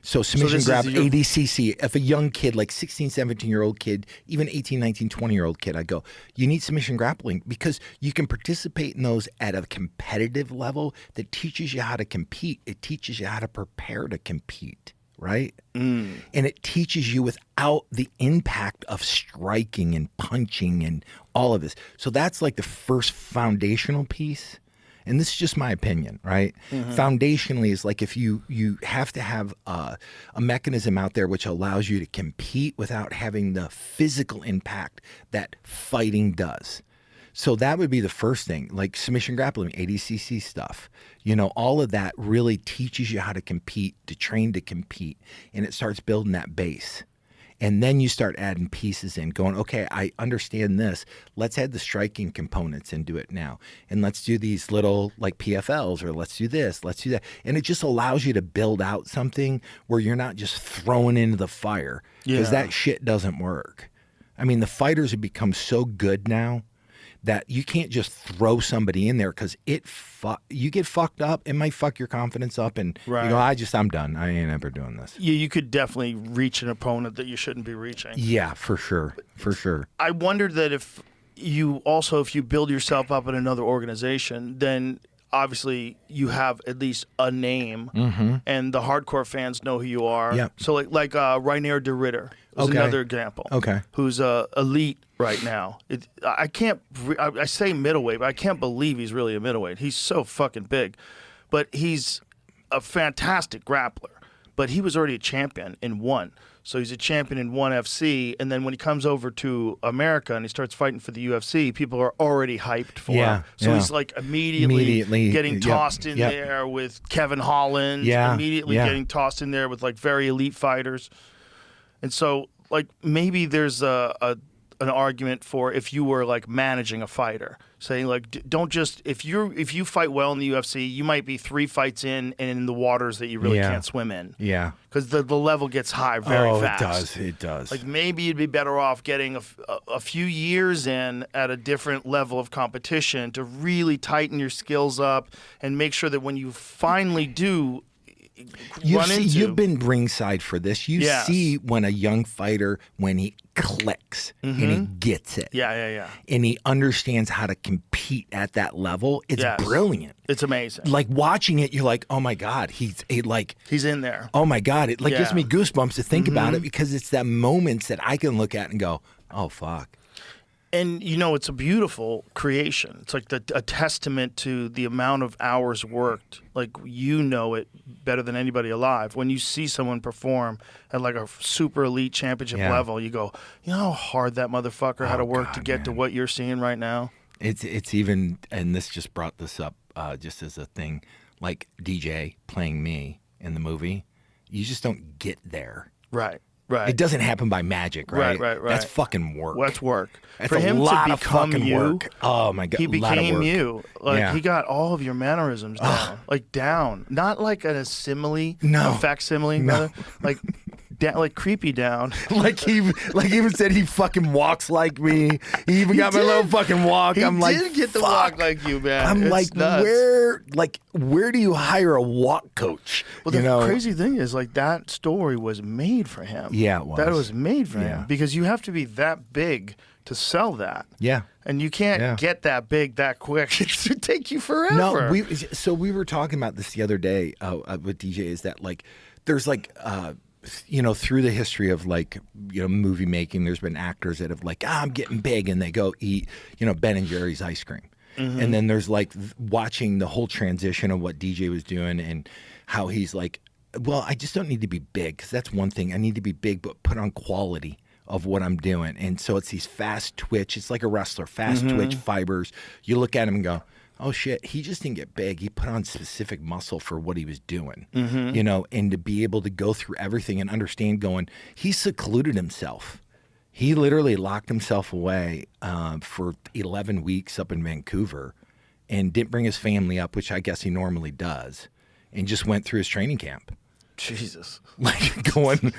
So submission this is grappling, your- ADCC, if a young kid like 16, 17-year-old kid, even 18, 19, 20-year-old kid, I go, you need submission grappling because you can participate in those at a competitive level that teaches you how to compete. It teaches you how to prepare to compete, right? And it teaches you without the impact of striking and punching and all of this. So that's like the first foundational piece. And this is just my opinion, right? Foundationally is like if you have to have a mechanism out there which allows you to compete without having the physical impact that fighting does. So that would be the first thing, like submission grappling, ADCC stuff. All of that really teaches you how to compete, to train to compete, and it starts building that base. And then you start adding pieces in, going, okay, I understand this. Let's add the striking components into it now. And let's do these little like PFLs, or let's do this, let's do that. And it just allows you to build out something where you're not just throwing into the fire, because Yeah. that shit doesn't work. I mean, the fighters have become so good now that you can't just throw somebody in there because you get fucked up. It might fuck your confidence up, and you go, I'm done. I ain't ever doing this. Yeah, you could definitely reach an opponent that you shouldn't be reaching. Yeah, for sure. For sure. I wondered that if you build yourself up in another organization, then obviously you have at least a name, and the hardcore fans know who you are. Yep. So like Rainier de Ritter is another example. Okay. Who's elite right now. I say middleweight, but I can't believe he's really a middleweight. He's so fucking big, but he's a fantastic grappler. But he was already a champion in one. So he's a champion in ONE FC, and then when he comes over to America and he starts fighting for the UFC, people are already hyped for him. So he's like immediately getting tossed in there with Kevin Holland, immediately getting tossed in there with like very elite fighters. And so like maybe there's an argument for if you were like managing a fighter, saying like don't just if you fight well in the UFC, you might be 3 fights in and in the waters that you really can't swim in. Yeah, because the level gets high very fast. It does. Like maybe you'd be better off getting a few years in at a different level of competition to really tighten your skills up and make sure that when you finally do you've been ringside for this. You see when a young fighter, when he clicks and he gets it. And he understands how to compete at that level. It's brilliant. It's amazing. Like watching it, you're like, oh my God, he's in there. Oh my God. It gives me goosebumps to think about it because it's that moments that I can look at and go, oh fuck. And, it's a beautiful creation. It's like a testament to the amount of hours worked. Like, it better than anybody alive. When you see someone perform at like a super elite championship level, you go, you know how hard that motherfucker had to work to get to what you're seeing right now? It's even, and this just brought this up just as a thing, like DJ playing me in the movie, you just don't get there. Right. It doesn't happen by magic, right? Right. That's fucking work. That's work. That's For a him lot to of become fucking you, work. Oh my God, he became you. Like he got all of your mannerisms down, like down, not like a simile, no, a facsimile, no, like like creepy down. like he even said he fucking walks like me. He even got my little fucking walk. I'm like, did get the fuck. walk like you, man. I'm it's like, nuts. where do you hire a walk coach? Well, the crazy thing is, like, that story was made for him. Yeah, it was. That was made for him because you have to be that big to sell that. Yeah. And you can't get that big that quick. It would take you forever. No, we were talking about this the other day with DJ. Is that like there's like through the history of like movie making, there's been actors that have like I'm getting big and they go eat Ben and Jerry's ice cream. And then there's like watching the whole transition of what DJ was doing and how he's like, well, I just don't need to be big because that's one thing. I need to be big, but put on quality of what I'm doing. And so it's these fast twitch. It's like a wrestler, fast twitch fibers. You look at him and go, oh shit, he just didn't get big. He put on specific muscle for what he was doing, and to be able to go through everything and understand he secluded himself. He literally locked himself away for 11 weeks up in Vancouver and didn't bring his family up, which I guess he normally does, and just went through his training camp. Jesus. Like going,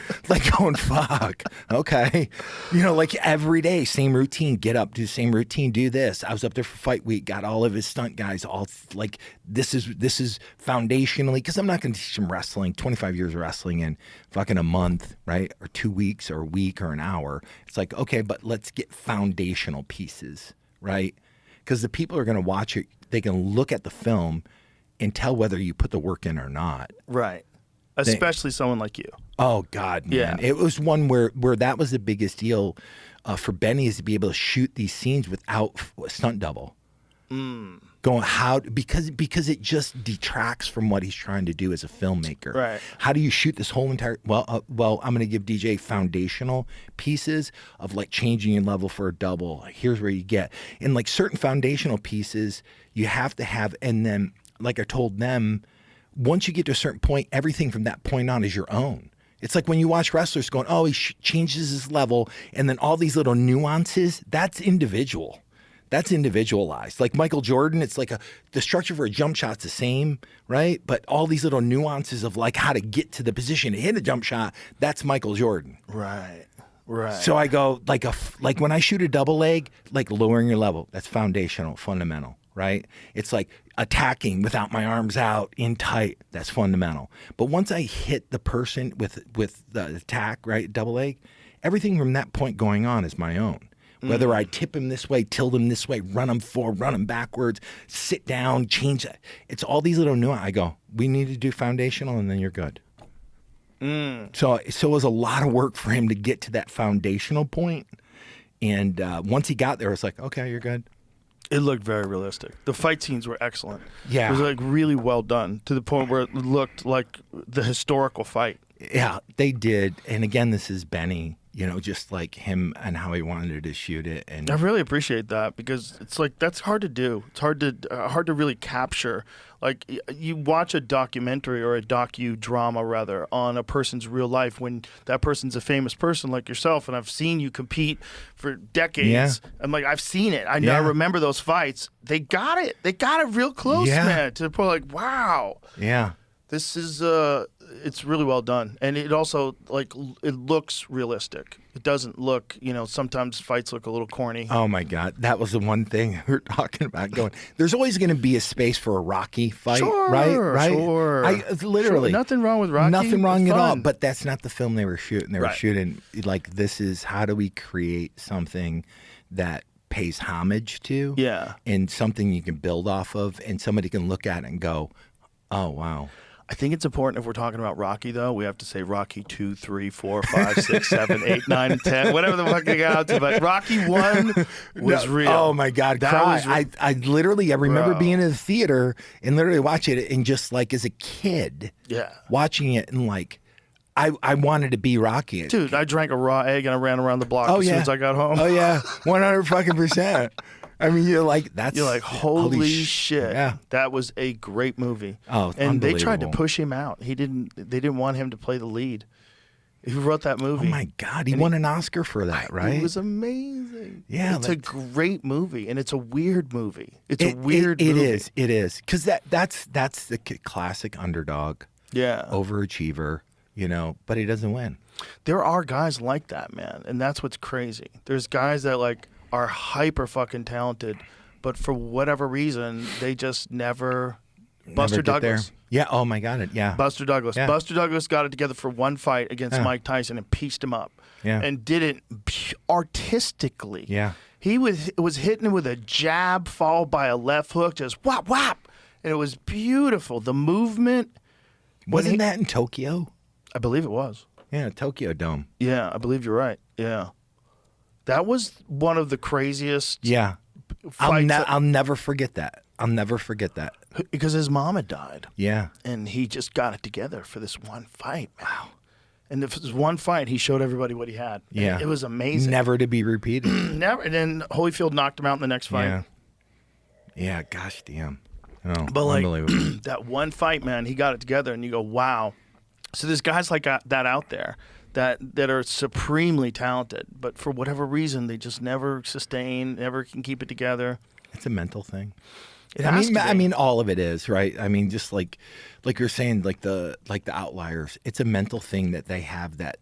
fuck, okay. Like every day, same routine, get up, do the same routine, do this. I was up there for fight week, got all of his stunt guys all like, this is foundationally, because I'm not going to teach him wrestling, 25 years of wrestling in fucking a month, right? Or 2 weeks or a week or an hour. It's like, okay, but let's get foundational pieces, right? Because the people are going to watch it, they can look at the film and tell whether you put the work in or not. Right. Especially someone like you. Oh God, man! Yeah. It was one where that was the biggest deal for Benny, is to be able to shoot these scenes without a stunt double. Going because it just detracts from what he's trying to do as a filmmaker. Right. How do you shoot this whole entire? Well, I'm going to give DJ foundational pieces of like changing your level for a double. Like, here's where you get, and like certain foundational pieces you have to have, and then like I told them, once you get to a certain point, everything from that point on is your own. It's like when you watch wrestlers going, oh, he changes his level, and then all these little nuances, that's individual. That's individualized. Like Michael Jordan, it's like the structure for a jump shot's the same, right? But all these little nuances of like how to get to the position to hit a jump shot, that's Michael Jordan. Right. Right. So I go like when I shoot a double leg, like lowering your level, that's foundational, fundamental, right? It's like attacking without my arms out, in tight, that's fundamental. But once I hit the person with the attack, right, double leg, everything from that point going on is my own. Whether I tip him this way, tilt him this way, run him forward, run him backwards, sit down, change that. It's all these little nuances. I go, we need to do foundational and then you're good. So it was a lot of work for him to get to that foundational point. And once he got there, it was like, okay, you're good. It looked very realistic. The fight scenes were excellent. Yeah. It was like really well done to the point where it looked like the historical fight. Yeah, they did. And again, this is Benny, just like him and how he wanted to shoot it. And I really appreciate that because it's like that's hard to do. It's hard to really capture. Like you watch a documentary or a docudrama rather on a person's real life when that person's a famous person like yourself, and I've seen you compete for decades. Yeah. I'm like I've seen it. I know. I remember those fights. They got it. They got it real close, man. To the point like wow. Yeah. This is it's really well done, and it also like it looks realistic. It doesn't look, sometimes fights look a little corny. Oh my God, that was the one thing we were talking about. Going, there's always going to be a space for a Rocky fight, right? Sure. Literally, nothing wrong with Rocky. Nothing wrong It's at all. fun. But that's not the film they were shooting. They were shooting like this is how do we create something that pays homage to, and something you can build off of, and somebody can look at it and go, oh wow. I think it's important if we're talking about Rocky, though, we have to say Rocky 2, 3, 4, 5, 6, 7, 8, 9, 10, whatever the fuck you got out to. But Rocky 1 was real. Oh, my God. That cry. was I literally, I remember being in the theater and literally watching it and just like as a kid, watching it and like, I wanted to be Rocky. Dude, I drank a raw egg and I ran around the block as soon as I got home. Oh, yeah. 100%. I mean, you're like, holy shit. Yeah. That was a great movie. Oh, and they tried to unbelievable. push him out. They didn't want him to play the lead. Who wrote that movie? Oh my God, he won an Oscar for that, right? It was amazing. Yeah, it's a great movie, and it's a weird movie. It's a weird movie. It is, because that's the classic underdog, overachiever, but he doesn't win. There are guys like that, man, and that's what's crazy. There's guys that like are hyper fucking talented, but for whatever reason, they just never. Buster Douglas. Yeah. Oh my God. Yeah. Buster Douglas. Yeah. Buster Douglas got it together for one fight against Mike Tyson and pieced him up. Yeah. And did it artistically. Yeah. He was hitting him with a jab followed by a left hook, just whap whap, and it was beautiful. The movement. Wasn't that in Tokyo? I believe it was. Yeah, Tokyo Dome. Yeah, I believe you're right. Yeah. That was one of the craziest. Yeah. I'll never forget that. I'll never forget that. Because his mom had died. Yeah. And he just got it together for this one fight. Wow. And if it was one fight, he showed everybody what he had. Yeah. And it was amazing. Never to be repeated. Never. And then Holyfield knocked him out in the next fight. Yeah. Yeah, gosh damn. Oh, but like unbelievable. that one fight, man, he got it together and you go, wow. So there's guys like that out there that are supremely talented, but for whatever reason, they just never sustain, never can keep it together. It's a mental thing. I mean, all of it is, right? I mean, just like you're saying, like the outliers. It's a mental thing that they have that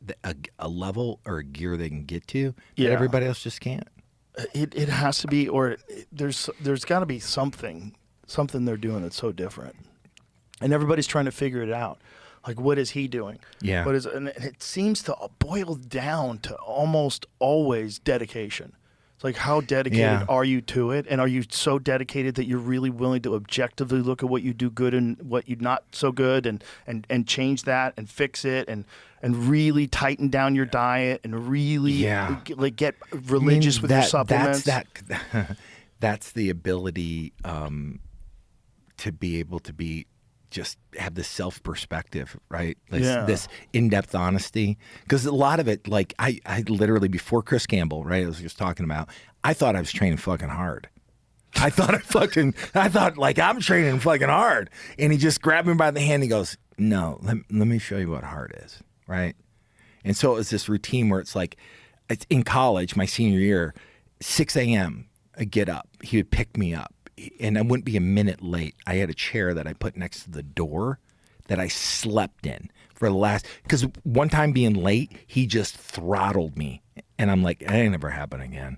a level or a gear they can get to that everybody else just can't. It has to be, or there's got to be something they're doing that's so different, and everybody's trying to figure it out. Like, what is he doing? Yeah. And it seems to boil down to almost always dedication. It's like, how dedicated are you to it? And are you so dedicated that you're really willing to objectively look at what you do good and what you not so good and change that and fix it and really tighten down your diet and really like get religious with your supplements? That's the ability to be able to be just have this self-perspective, right? This in-depth honesty. Because a lot of it, like I literally, before Chris Campbell, right, I was just talking about, I thought I was training fucking hard. I thought like I'm training fucking hard. And he just grabbed me by the hand and he goes, no, let me show you what hard is, right? And so it was this routine where it's like, it's in college, my senior year, 6 a.m., I'd get up. He would pick me up. And I wouldn't be a minute late. I had a chair that I put next to the door that I slept in for the last, because one time being late, he just throttled me. And I'm like, it ain't never happen again.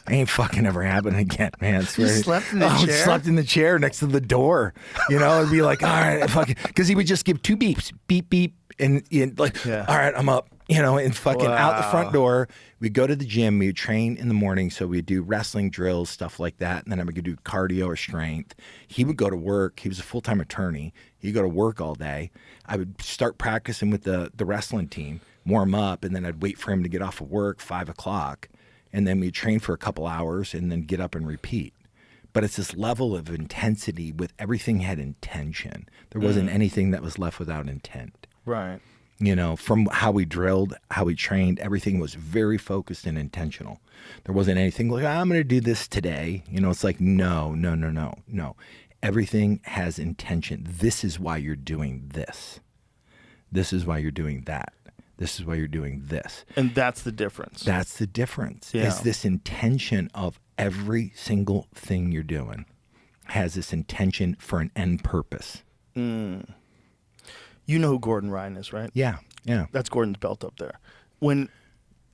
Ain't fucking ever happen again, man. You slept in the chair? Slept in the chair next to the door. You know, it'd be like, all right, fucking, because he would just give 2 beeps, beep, beep, and like, all right, I'm up. You know, and fucking out the front door. We'd go to the gym. We'd train in the morning. So we'd do wrestling drills, stuff like that. And then I would do cardio or strength. He would go to work. He was a full-time attorney. He'd go to work all day. I would start practicing with the wrestling team, warm up, and then I'd wait for him to get off of work, 5 o'clock. And then we'd train for a couple hours and then get up and repeat. But it's this level of intensity with everything had intention. There wasn't anything that was left without intent. Right. You know, from how we drilled, how we trained, everything was very focused and intentional. There wasn't anything like, I'm going to do this today. You know, it's like, no. Everything has intention. This is why you're doing this. This is why you're doing that. This is why you're doing this. And that's the difference. That's the difference. Yeah. Is this intention of every single thing you're doing has this intention for an end purpose. You know who Gordon Ryan is, right? Yeah. That's Gordon's belt up there. When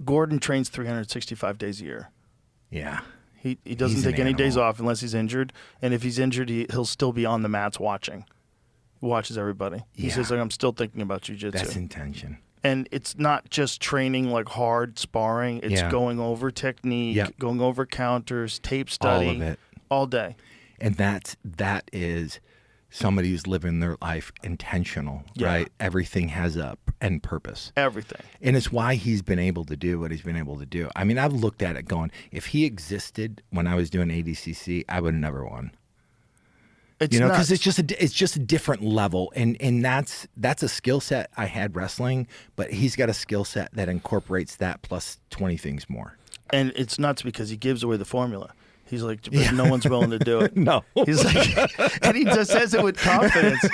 Gordon trains 365 days a year, Yeah. he doesn't He's an take any days animal. off unless he's injured. And if he's injured, he'll still be on the mats watching. He watches everybody. He Yeah. says, like, I'm still thinking about jiu-jitsu. That's intention. And it's not just training like hard sparring. It's Yeah. going over technique, Yep. going over counters, tape study. All of it. All day. And that is somebody who's living their life intentional, Yeah. right? Everything has a end purpose. Everything. And it's why he's been able to do what he's been able to do. I mean, I've looked at it going, if he existed when I was doing ADCC, I would have never won. It's You know, because nuts. it's just a different level, and that's a skill set I had wrestling, but he's got a skill set that incorporates that plus 20 things more. And it's nuts because he gives away the formula. He's like, but no one's willing to do it. No. He's like, and he just says it with confidence.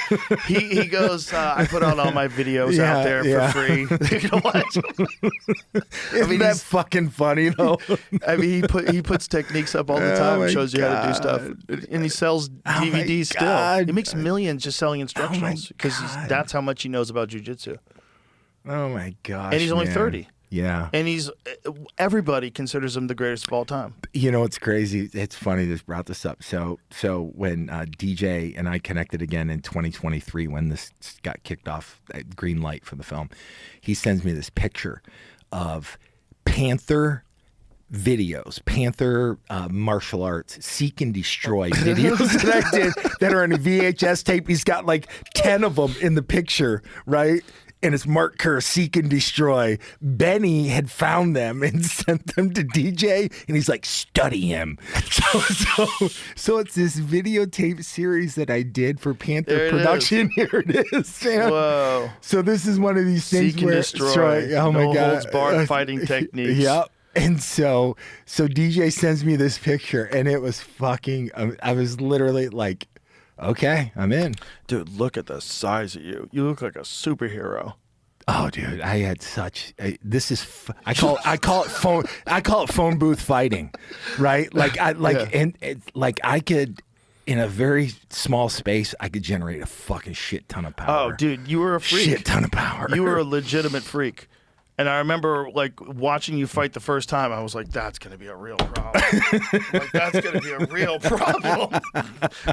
He goes, I put out all my videos out there for free. They're gonna watch. Isn't that he's- fucking funny though? I mean, he puts techniques up all the Oh time, my shows you how to do stuff, God. and he sells my DVDs still. God. He makes millions just selling instructionals because God. that's how much he knows about jiu-jitsu. Oh my gosh! And he's only man. 30. Yeah. And everybody considers him the greatest of all time. You know, it's crazy. It's funny. This brought this up. So when DJ and I connected again in 2023, when this got kicked off, green light for the film, he sends me this picture of Panther videos, Panther martial arts, seek and destroy videos that I did that are on a VHS tape. He's got like 10 of them in the picture, right? And it's Mark Kerr, Seek and Destroy. Benny had found them and sent them to DJ, and he's like, study him. So it's this videotape series that I did for Panther There it Production. Here it is, man. Whoa. So this is one of these things Seek and where destroy. Oh my No God. holds barred fighting techniques. Yep. And so DJ sends me this picture, and it was fucking. I was literally like, okay, I'm in. Dude, look at the size of you. You look like a superhero. Oh, dude, I had such. This is. I call it phone booth fighting, right? Like I could. In a very small space, I could generate a fucking shit ton of power. Oh, dude, you were a freak. Shit ton of power. You were a legitimate freak. And I remember, like, watching you fight the first time, I was like, that's going to be a real problem. Like, that's going to be a real problem.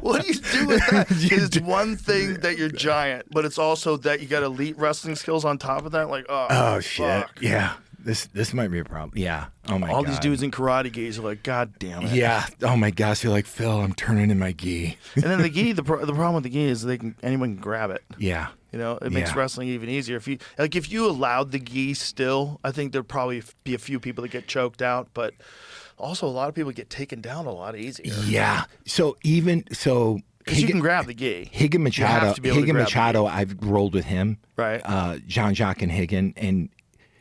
What do you do with that? 'Cause it's one thing that you're giant, but it's also that you got elite wrestling skills on top of that. Like, Oh shit! fuck. Yeah, this might be a problem. Yeah. Oh my god. All these dudes in karate gis are like, God damn it. Yeah. Oh my gosh. You're like, Phil, I'm turning in my gi. And then the gi, the problem with the gi is anyone can grab it. Yeah. You know, it makes Yeah. wrestling even easier. If you allowed the gi still, I think there'd probably be a few people that get choked out, but also a lot of people get taken down a lot easier. Yeah. So Because you can grab the gi. Higgin You have to be able to grab the Machado, gi. I've rolled with him. Right. Jean-Jacques and Higgin. And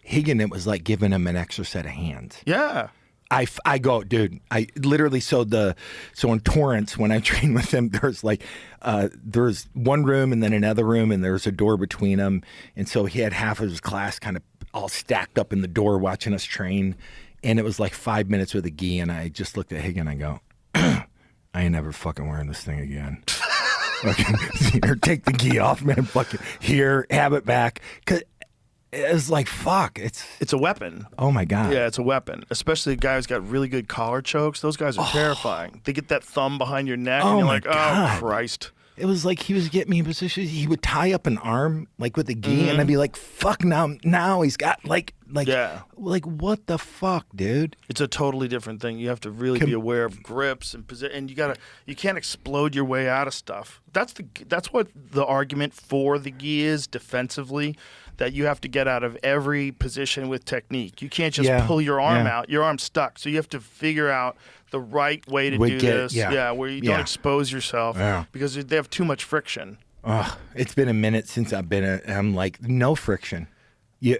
Higgin, it was like giving him an extra set of hands. Yeah. I go, dude. I literally so in Torrance when I trained with him, there's one room and then another room and there's a door between them, and so he had half of his class kind of all stacked up in the door watching us train, and it was like 5 minutes with a gi, and I just looked at Higgin and I go, I ain't never fucking wearing this thing again. Fucking, or take the gi off, man. Fucking here, have it back. 'Cause it's like, fuck. It's a weapon. Oh my God. Yeah, it's a weapon. Especially the guy who's got really good collar chokes. Those guys are terrifying. They get that thumb behind your neck, Oh and you're my like, God. oh Christ. It was like he was getting me in positions. He would tie up an arm like with a gi, and I'd be like, "Fuck now he's got like Yeah. like what the fuck, dude?" It's a totally different thing. You have to really be aware of grips and and you can't explode your way out of stuff. That's what the argument for the gi is defensively, that you have to get out of every position with technique. You can't just pull your arm out. Your arm's stuck. So you have to figure out the right way to do this. yeah. Where you don't expose yourself because they have too much friction. It's been a minute since I'm like, no friction. You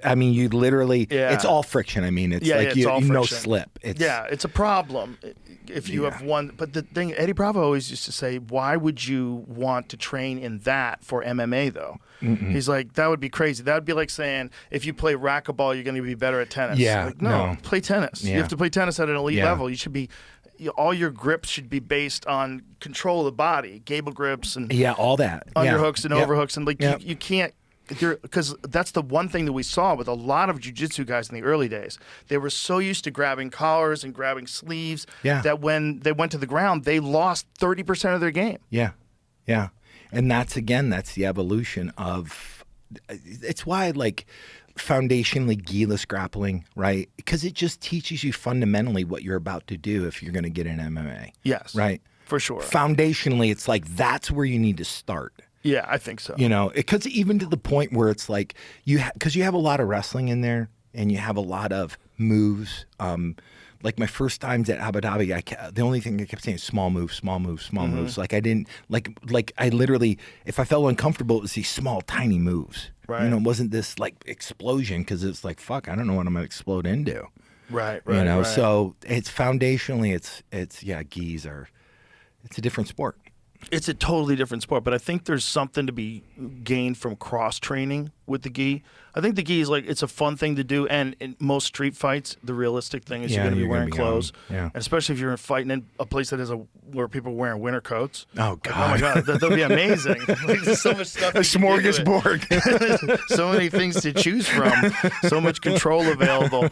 literally, it's all friction. I mean, it's like it's all no friction. slip. It's a problem if you have one. But the thing, Eddie Bravo always used to say, why would you want to train in that for MMA, though? He's like, that would be crazy. That would be like saying, if you play racquetball, you're going to be better at tennis. Yeah, Like, no, play tennis. Yeah. You have to play tennis at an elite level. You should be, all your grips should be based on control of the body, gable grips and all that. underhooks and overhooks. And like you can't. Because that's the one thing that we saw with a lot of jiu-jitsu guys in the early days. They were so used to grabbing collars and grabbing sleeves that when they went to the ground, they lost 30% of their game. Yeah. And that's the evolution of, it's why I like foundationally gi-less grappling, right? Because it just teaches you fundamentally what you're about to do if you're going to get in MMA. Yes. Right? For sure. Foundationally, it's like that's where you need to start. Yeah, I think so. You know, because even to the point where it's like because you have a lot of wrestling in there and you have a lot of moves. Like my first times at Abu Dhabi, the only thing I kept saying is small moves, small moves, small moves. Like I didn't like I literally, if I felt uncomfortable, it was these small, tiny moves. Right. You know, it wasn't this like explosion because it's like, fuck, I don't know what I'm gonna explode into. Right. You know, so it's foundationally, it's gis are, it's a different sport. It's a totally different sport, but I think there's something to be gained from cross training with the gi. I think the gi is like, it's a fun thing to do, and in most street fights, the realistic thing is you're going to be wearing clothes, and especially if you're fighting in a place that is where people are wearing winter coats. Oh God! Like, oh my God, that'll be amazing. Like, there's so much stuff. A smorgasbord. So many things to choose from. So much control available.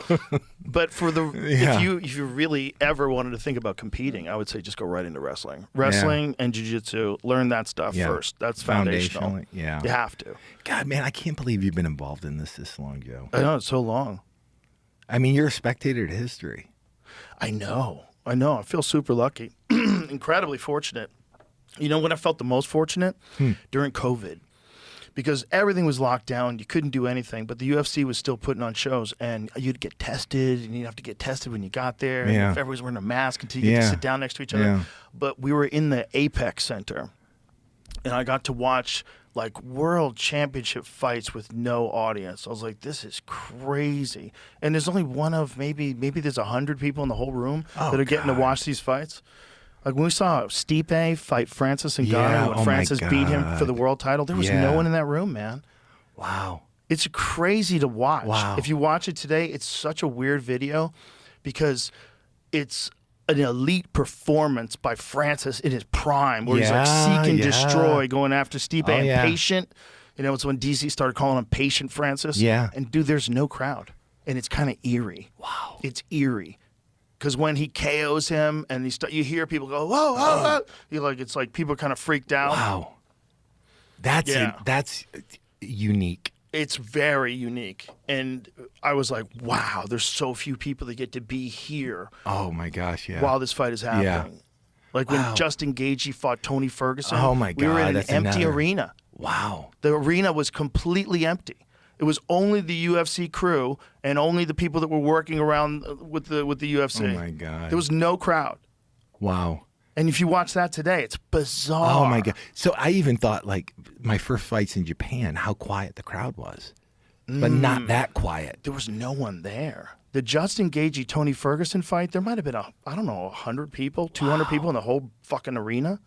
But for if you really ever wanted to think about competing, I would say just go right into wrestling. Wrestling and jiu-jitsu. Learn that stuff first. That's foundational. Foundationally, yeah. You have to. God, man, I can't believe you've been involved in this long, Joe. I know, it's so long. I mean, you're a spectator to history. I know. I feel super lucky. Incredibly fortunate. You know when I felt the most fortunate? During COVID. Because everything was locked down. You couldn't do anything. But the UFC was still putting on shows. And you'd get tested. And you'd have to get tested when you got there. Yeah. And everybody's wearing a mask until you get to sit down next to each other. Yeah. But we were in the Apex Center. And I got to watch like world championship fights with no audience. I was like, this is crazy. And there's only one of maybe there's 100 people in the whole room that are getting to watch these fights. Like when we saw Stipe fight Francis Ngannou when Francis beat him for the world title, there was no one in that room, man. Wow. It's crazy to watch. Wow. If you watch it today, it's such a weird video because it's an elite performance by Francis in his prime, where he's like seek and destroy, going after Stipe and patient. You know, it's when DC started calling him Patient Francis. Yeah. And dude, there's no crowd, and it's kind of eerie. Wow. It's eerie. Because when he KOs him, and you hear people go, whoa, whoa, whoa. You're like, it's like people kind of freaked out. Wow. That's unique. It's very unique. And I was like, wow, there's so few people that get to be here. Oh, my gosh, yeah. While this fight is happening. Yeah. Like when Justin Gaethje fought Tony Ferguson. Oh, my God. We were in an that's empty arena. Wow. The arena was completely empty. It was only the UFC crew and only the people that were working around with the UFC. Oh, my God. There was no crowd. Wow. And if you watch that today, it's bizarre. Oh, my God. So I even thought, like, my first fights in Japan, how quiet the crowd was. But not that quiet. There was no one there. The Justin Gaethje Tony Ferguson fight, there might have been 100 people, 200 people in the whole fucking arena.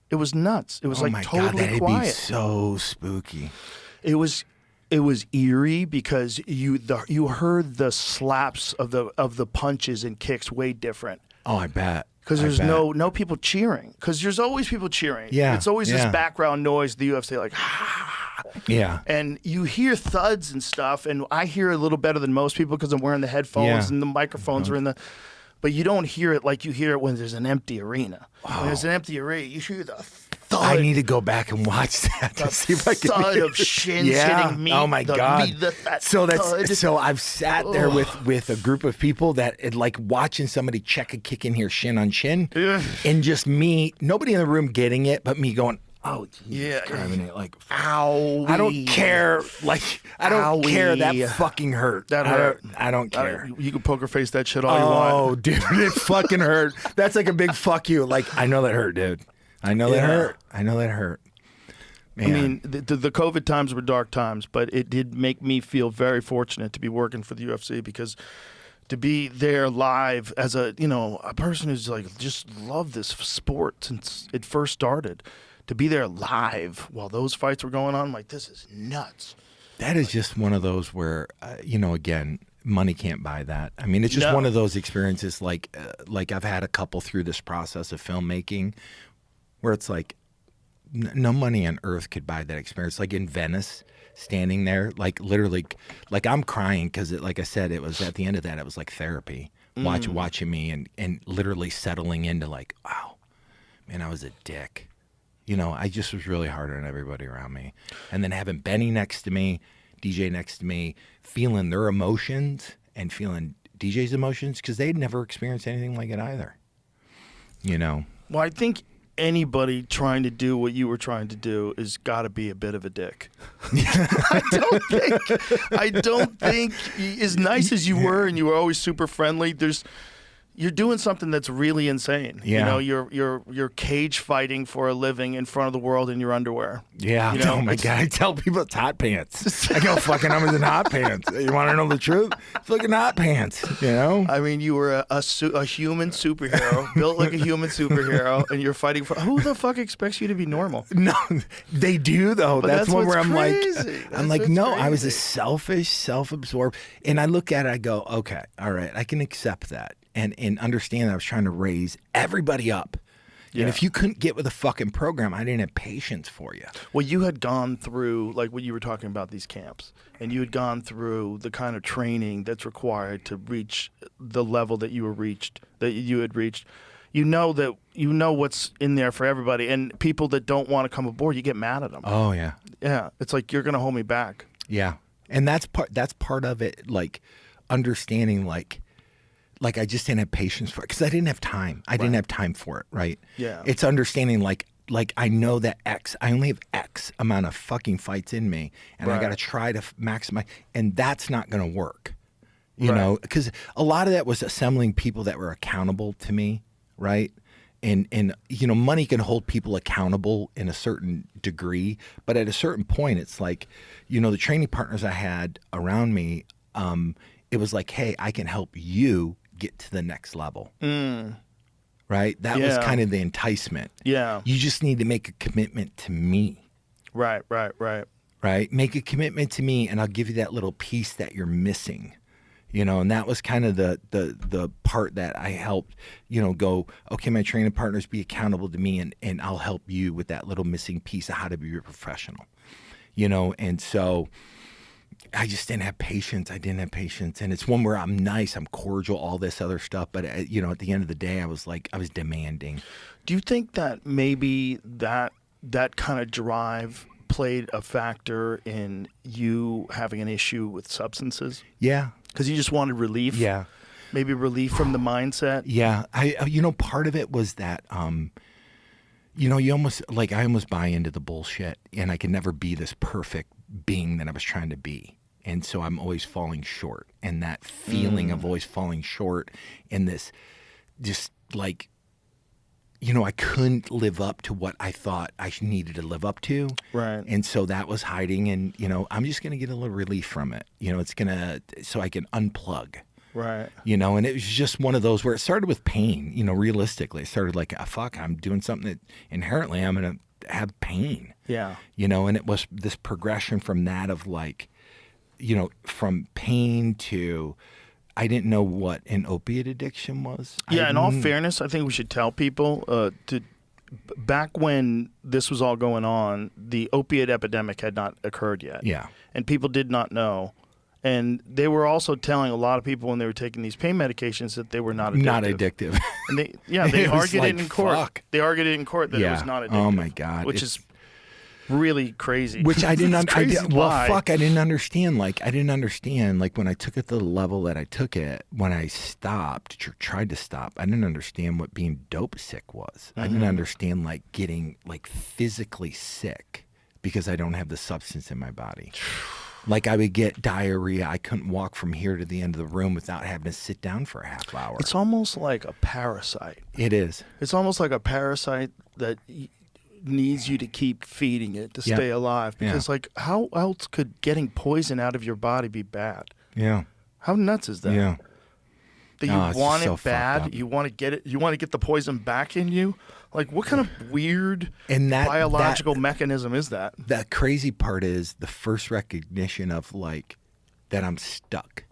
It was nuts. It was like totally God, that'd quiet. be so spooky. It was eerie because you heard the slaps of the punches and kicks way different. Oh, I bet. Because there's bet. no people cheering. Because there's always people cheering. Yeah, It's always this yeah. background noise, the UFC, like, Yeah. and you hear thuds and stuff, and I hear a little better than most people because I'm wearing the headphones Yeah. and the microphones are in the, but you don't hear it like you hear it when there's an empty arena. When there's an empty arena, you hear the thud. I need to go back and watch that to see if I can thud hear of shins yeah. hitting meat. Oh my the God! meat, that so thud. so I've sat there with a group of people that like watching somebody check a kick in here shin on shin, and just me, nobody in the room getting it, but me going, oh Yeah. driving it like, Ow. I don't care. Like I don't care. That Owie. fucking hurt. That hurt. I don't care. You can poker face that shit all you want. Oh, dude, it fucking hurt. That's like a big fuck you. Like I know that hurt, dude. I know that Yeah. hurt. I know that hurt. Man. I mean, the COVID times were dark times, but it did make me feel very fortunate to be working for the UFC because to be there live as a person who's like just loved this sport since it first started, to be there live while those fights were going on, I'm like, this is nuts. That is just one of those where, again, money can't buy that. I mean, it's just No. one of those experiences like I've had a couple through this process of filmmaking where it's like no money on earth could buy that experience. Like in Venice, standing there, like literally, like I'm crying because, like I said, it was at the end of that, it was like therapy, watching me and literally settling into like, wow, man, I was a dick. I just was really hard on everybody around me. And then having Benny next to me, DJ next to me, feeling their emotions and feeling DJ's emotions because they'd never experienced anything like it either. Well, I think anybody trying to do what you were trying to do is got to be a bit of a dick. I don't think as nice as you were and you were always super friendly, you're doing something that's really insane. Yeah. You're cage fighting for a living in front of the world in your underwear. Yeah. Oh my God. I tell people it's hot pants. I go, fucking, I'm in hot pants. You want to know the truth? Fucking hot pants, I mean, you were a human superhero, built like a human superhero, and you're fighting for. Who the fuck expects you to be normal? No, they do though. But that's that's one where what's I'm crazy. like, That's what's no, I was a crazy. selfish, self-absorbed, and I look at it, I go, okay, all right, I can accept that, and understand that I was trying to raise everybody up. Yeah. And if you couldn't get with a fucking program, I didn't have patience for you. Well, you had gone through, like what you were talking about, these camps, and you had gone through the kind of training that's required to reach the level that you had reached. You know what's in there for everybody, and people that don't want to come aboard, you get mad at them. Oh yeah, Yeah, it's like you're gonna hold me back. yeah, and that's part of it, like understanding, like I just didn't have patience for it because I didn't have time. I didn't have time for it, right? Yeah. It's understanding like I know that I only have X amount of fucking fights in me, and I Right. got to try to maximize, and that's not going to work, Right. because a lot of that was assembling people that were accountable to me, right? And money can hold people accountable in a certain degree, but at a certain point, it's like, the training partners I had around me, it was like, hey, I can help you get to the next level. Right? That was Yeah. kind of the enticement. Yeah. You just need to make a commitment to me, Right. right? Make a commitment to me and I'll give you that little piece that you're missing. And that was kind of the part that I helped, go, okay, my training partners, be accountable to me and I'll help you with that little missing piece of how to be a professional. And so I just didn't have patience. I didn't have patience. And it's one where I'm nice, I'm cordial, all this other stuff. But, at the end of the day, I was demanding. Do you think that maybe that kind of drive played a factor in you having an issue with substances? Yeah. Because you just wanted relief? Yeah. Maybe relief from the mindset? Yeah. Part of it was that, you almost, I almost buy into the bullshit and I can never be this perfect being that I was trying to be. And so I'm always falling short. And that feeling of always falling short and this just like, I couldn't live up to what I thought I needed to live up to. Right. And so that was hiding and, I'm just going to get a little relief from it. So I can unplug. Right. And it was just one of those where it started with pain, realistically. It started like, fuck, I'm doing something that inherently I'm going to have pain. Yeah. And it was this progression from that of like, from pain to I didn't know what an opiate addiction was. Yeah, in all fairness, I think we should tell people back when this was all going on, the opiate epidemic had not occurred yet. Yeah. And people did not know. And they were also telling a lot of people when they were taking these pain medications that they were not addictive. Not addictive. And they It was argued like, it in court. fuck. They argued it in court that it was not addictive. Oh my God. Which is really crazy. Which I didn't understand. Well, why. fuck, I didn't understand. Like, when I took it to the level that I took it, when I stopped, or tried to stop, I didn't understand what being dope sick was. I didn't understand, like, getting, like, physically sick because I don't have the substance in my body. Like, I would get diarrhea. I couldn't walk from here to the end of the room without having to sit down for a half hour. It's almost like a parasite. It is. It's almost like a parasite that needs you to keep feeding it to stay alive. Because, like, how else could getting poison out of your body be bad? Yeah. How nuts is that? Yeah. That you Oh, it's want just so it fucked bad, up. you want to get it, you want to get the poison back in you. Like, what kind of weird And biological mechanism is that? The crazy part is the first recognition of, like, that I'm stuck,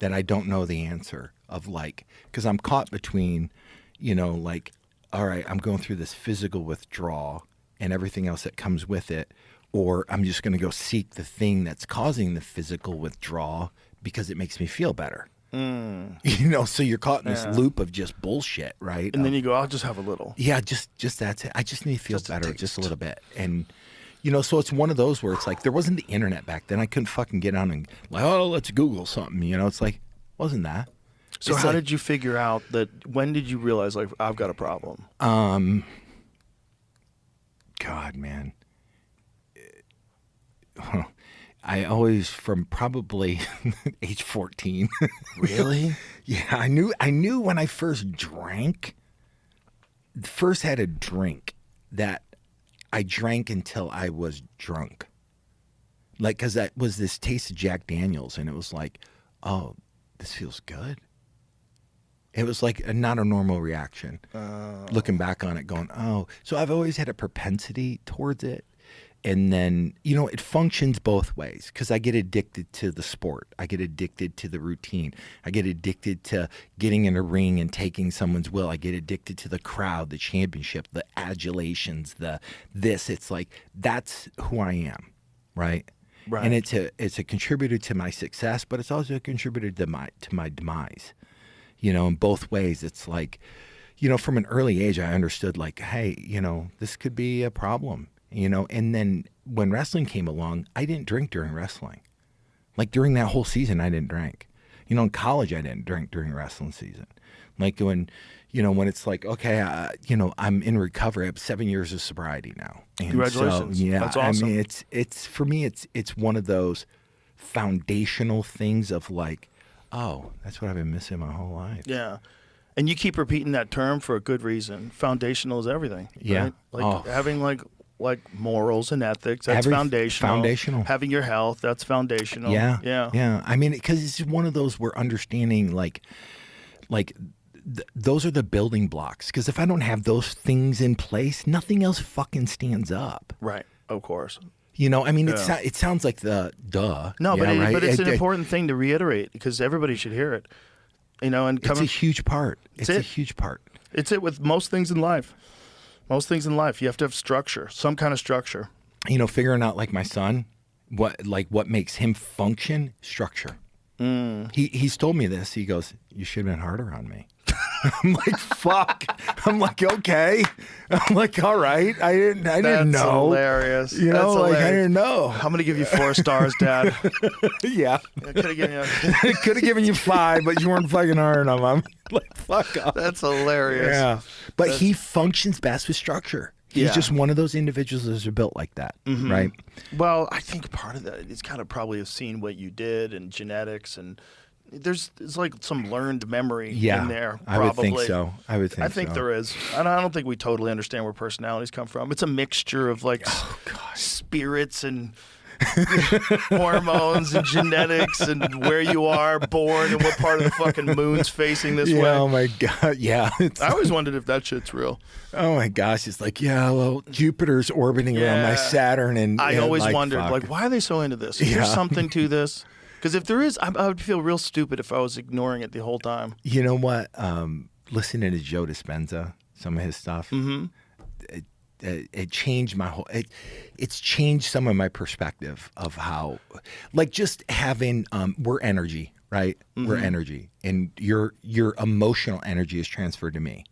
that I don't know the answer of, like, because I'm caught between, you know, like, all right, I'm going through this physical withdrawal and everything else that comes with it, or I'm just going to go seek the thing that's causing the physical withdrawal because it makes me feel better. You know, so you're caught in this loop of just bullshit, right? And then you go, I'll just have a little. Yeah, just that's it. I just need to feel Just a better taste. just a little bit. And, you know, so it's one of those where it's like there wasn't the internet back then. I couldn't fucking get on and, like, oh, let's Google something. You know, it's like, wasn't that? So It's how like- did you figure out that, when did you realize, like, I've got a problem? God, man. I always, from probably age 14. Really? Yeah, I knew when I first drank, first had a drink that I drank until I was drunk. Like, because that was this taste of Jack Daniels, and it was like, oh, this feels good. It was like not a normal reaction. Looking back on it, going, oh. So I've always had a propensity towards it. And then, you know, it functions both ways because I get addicted to the sport. I get addicted to the routine. I get addicted to getting in a ring and taking someone's will. I get addicted to the crowd, the championship, the adulations, this. It's like, that's who I am, right? Right. And it's a contributor to my success, but it's also a contributor to my demise. You know, in both ways, it's like, you know, from an early age, I understood, like, hey, you know, this could be a problem. You know, and then when wrestling came along, I didn't drink during wrestling. Like, during that whole season, I didn't drink. You know, in college, I didn't drink during wrestling season. Like, when it's like, okay, you know, I'm in recovery. I have 7 years of sobriety now. And Congratulations. So, yeah, That's awesome. I mean, it's for me, it's one of those foundational things of, like, oh, that's what I've been missing my whole life. Yeah. And you keep repeating that term for a good reason. Foundational is everything. Yeah. Right? Like, Oh. having, like morals and ethics, that's foundational. Foundational. Having your health, that's foundational. Yeah, Yeah. yeah. I mean, because it's one of those where understanding, like those are the building blocks. Because if I don't have those things in place, nothing else fucking stands up. Right. Of course. You know, I mean, Yeah. it sounds like the duh. No, yeah, right? but it's an important thing to reiterate because everybody should hear it. You know, and It's coming, a huge part. It's a it. huge part. it's it with most things in life. Most things in life, you have to have structure, some kind of structure. You know, figuring out, like, my son, what makes him function, structure. He's told me this. He goes, you should have been harder on me. I'm like, fuck. I'm like, okay. I'm like, all right. I didn't That's know. hilarious. You know, That's like, hilarious. I didn't know. I'm going to give you 4 stars, Dad. Yeah. I could have given you. I could have given you 5, but you weren't fucking hard enough. I'm like, fuck off. That's hilarious. Yeah. But he functions best with structure. He's Yeah. just one of those individuals that are built like that, right? Well, I think part of that is kind of probably have seen what you did and genetics, and there's like some learned memory Yeah, in there. I would think probably. so. I would think I think so. there is. And I don't think we totally understand where personalities come from. It's a mixture of, like, spirits and hormones and genetics and where you are born and what part of the fucking moon's facing this Yeah, way. oh my God. Yeah. I always wondered if that shit's real. Oh my gosh. It's like, yeah, well, Jupiter's orbiting around my Yeah. Saturn. And I yeah, always like, wondered, fuck. like, why are they so into this? Is there Yeah. something to this? Because if there is, I would feel real stupid if I was ignoring it the whole time. You know what? Listening to Joe Dispenza, some of his stuff, it changed my whole. It's changed some of my perspective of how, like, just having. We're energy, right? We're energy, and your emotional energy is transferred to me.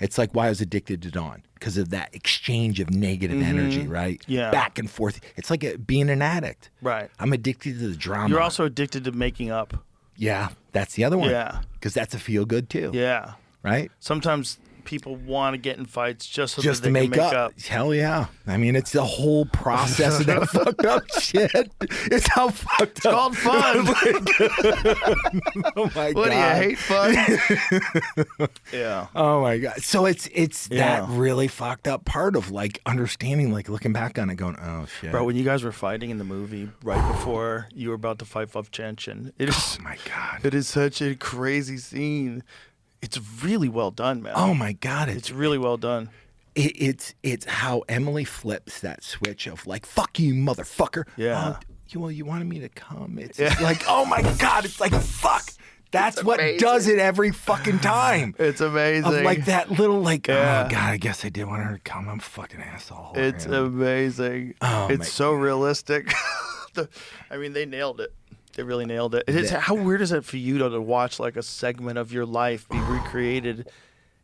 It's like why I was addicted to Dawn, because of that exchange of negative energy, right? Yeah. Back and forth. It's like being an addict. Right. I'm addicted to the drama. You're also addicted to making up. Yeah, that's the other one. Yeah. Because that's a feel good too. Yeah. Right? Sometimes people want to get in fights just so Just that to they make can make up. Hell yeah. I mean, it's the whole process of that fucked up shit. It's how fucked up. Called fun. Oh my God. What do you hate fun? Yeah. Oh my God. So it's Yeah. that really fucked up part of like understanding, like looking back on it going, oh shit. Bro, when you guys were fighting in the movie right before you were about to fight Fuff Chenchin, it is, Oh my God. it is such a crazy scene. It's really well done, man. Oh my God. It's really well done. It's how Emily flips that switch of like, fuck you, motherfucker. Yeah. You wanted me to come. It's just like, oh my God. It's like, fuck. That's what amazing. does it every fucking time. It's amazing. Of like that little like, Yeah. oh God, I guess I did want her to come. I'm a fucking asshole. It's man. amazing. Oh, it's my- so realistic. I mean, they nailed it. They really nailed it. How weird is it for you to watch like a segment of your life be recreated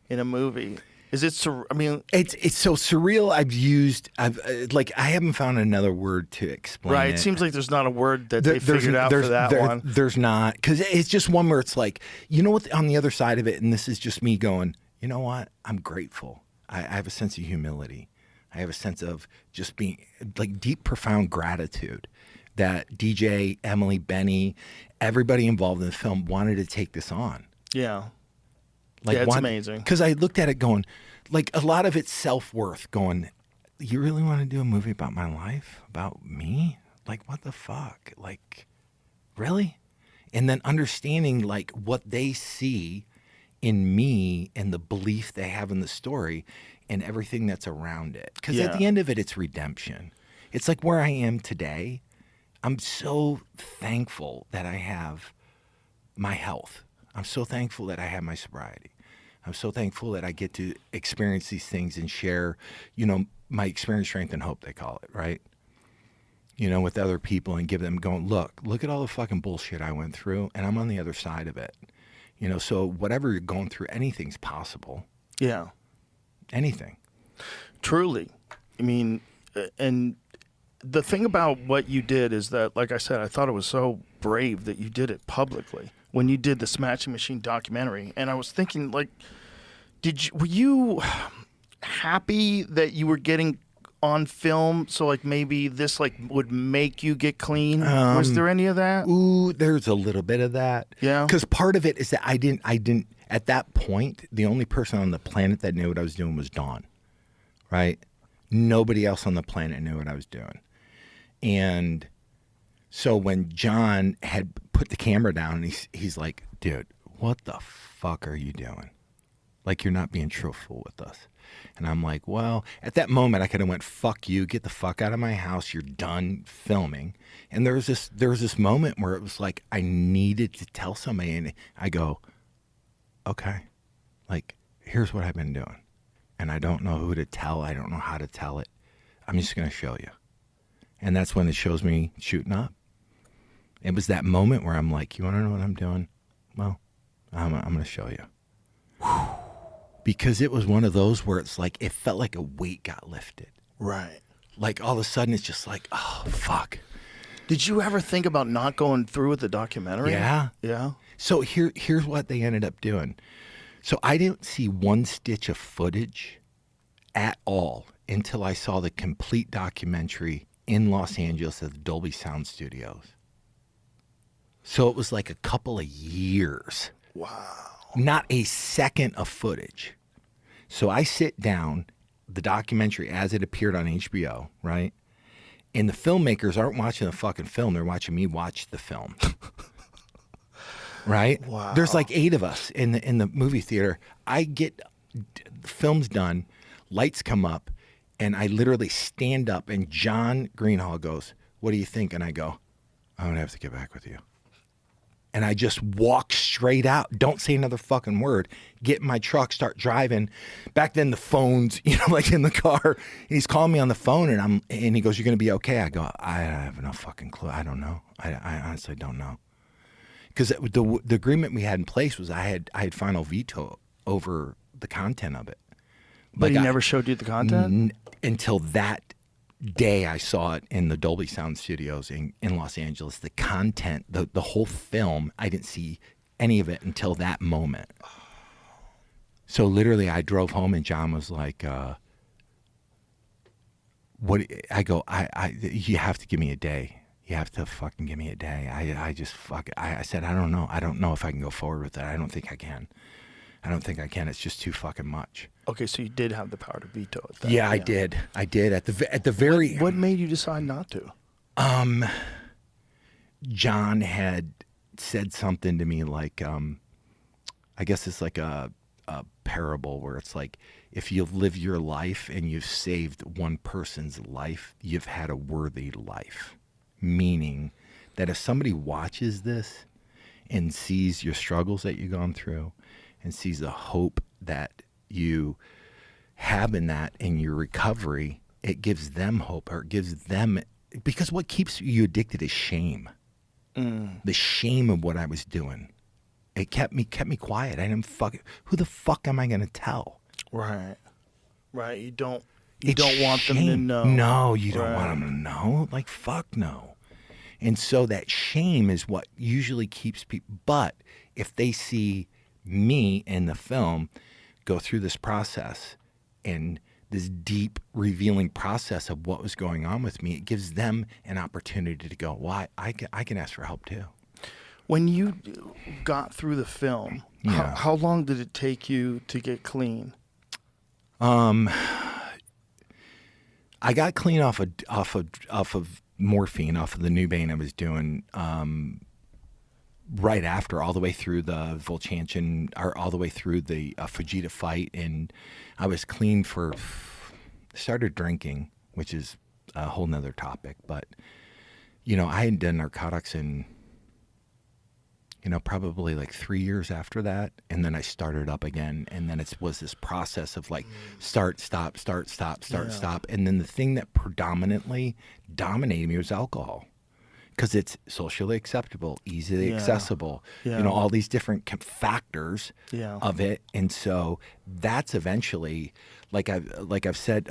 in a movie? Is it? I mean, It's so surreal. I haven't found another word to explain right? it. It seems like there's not a word that they figured out for that one. There's not, because it's just one where it's like, you know what? On the other side of it, and this is just me going, you know what? I'm grateful. I have a sense of humility. I have a sense of just being like deep, profound gratitude that DJ, Emily, Benny, everybody involved in the film wanted to take this on. Yeah. Yeah, it's amazing. Because I looked at it going, like a lot of it's self-worth going, you really want to do a movie about my life? About me? Like, what the fuck? Like, really? And then understanding like what they see in me and the belief they have in the story and everything that's around it. Because at Yeah. the end of it, it's redemption. It's like where I am today. I'm so thankful that I have my health. I'm so thankful that I have my sobriety. I'm so thankful that I get to experience these things and share, my experience, strength, and hope, they call it, right? With other people and give them going, look at all the fucking bullshit I went through, and I'm on the other side of it. So whatever you're going through, anything's possible. Yeah. Anything. Truly. I mean, and the thing about what you did is that, like I said, I thought it was so brave that you did it publicly when you did the Smashing Machine documentary. And I was thinking, like, were you happy that you were getting on film? So, like, maybe this, like, would make you get clean? Was there any of that? Ooh, there's a little bit of that. Yeah. Because part of it is that I didn't, at that point, the only person on the planet that knew what I was doing was Dawn, right? Nobody else on the planet knew what I was doing. And so when John had put the camera down, and he's like, dude, what the fuck are you doing? Like, you're not being truthful with us. And I'm like, well, at that moment, I could have went, fuck you, get the fuck out of my house, you're done filming. And there was this moment where it was like, I needed to tell somebody, and I go, okay, like, here's what I've been doing. And I don't know who to tell, I don't know how to tell it. I'm just going to show you. And that's when it shows me shooting up. It was that moment where I'm like, you want to know what I'm doing? Well, I'm going to show you. Because it was one of those where it's like, it felt like a weight got lifted. Right. Like all of a sudden it's just like, oh, fuck. Did you ever think about not going through with the documentary? Yeah. Yeah. So here's what they ended up doing. So I didn't see one stitch of footage at all until I saw the complete documentary in Los Angeles at the Dolby Sound Studios. So it was like a couple of years. Wow. Not a second of footage. So I sit down, the documentary as it appeared on HBO, right? And the filmmakers aren't watching the fucking film. They're watching me watch the film. Right? Wow. There's like 8 of us in the movie theater. I get the film's done, lights come up, and I literally stand up, and John Greenhall goes, what do you think? And I go, I'm going to have to get back with you. And I just walk straight out. Don't say another fucking word. Get in my truck, start driving. Back then the phones, like in the car. He's calling me on the phone and he goes, "You're gonna be okay." I go, "I have no fucking clue. I don't know. I honestly don't know." Because the agreement we had in place was I had final veto over the content of it. But he never showed you the content? Until that day I saw it in the Dolby Sound Studios in Los Angeles. The content, the whole film, I didn't see any of it until that moment. So literally I drove home and John was like, "What?" I go, "You have to give me a day. You have to fucking give me a day." I said, "I don't know. I don't know if I can go forward with that. I don't think I can. It's just too fucking much." Okay, so you did have the power to veto it then. Yeah, I did. At the very. What made you decide not to? John had said something to me like, I guess it's like a parable where it's like, if you live your life and you've saved one person's life, you've had a worthy life. Meaning that if somebody watches this and sees your struggles that you've gone through and sees the hope that you have in that in your recovery, it gives them hope, or it gives them, because what keeps you addicted is shame. The shame of what I was doing. It kept me quiet. I didn't who the fuck am I going to tell? Right. You don't It's want them to shame. know. No, you don't want them to know. Like, fuck no. And so that shame is what usually keeps people. But if they see me in the film go through this process and this deep revealing process of what was going on with me, it gives them an opportunity to go, "Well, I can ask for help too." When you got through the film, Yeah. how long did it take you to get clean? I got clean off of morphine, off of the Nubain I was doing, right after, all the way through the Volchanchen, or all the way through the Fujita fight, and I was clean started drinking, which is a whole nother topic, but I hadn't done narcotics in probably like 3 years after that, and then I started up again, and then it was this process of like start, stop, and then the thing that predominantly dominated me was alcohol, because it's socially acceptable, easily accessible, all these different factors of it, and so that's eventually, like I've said,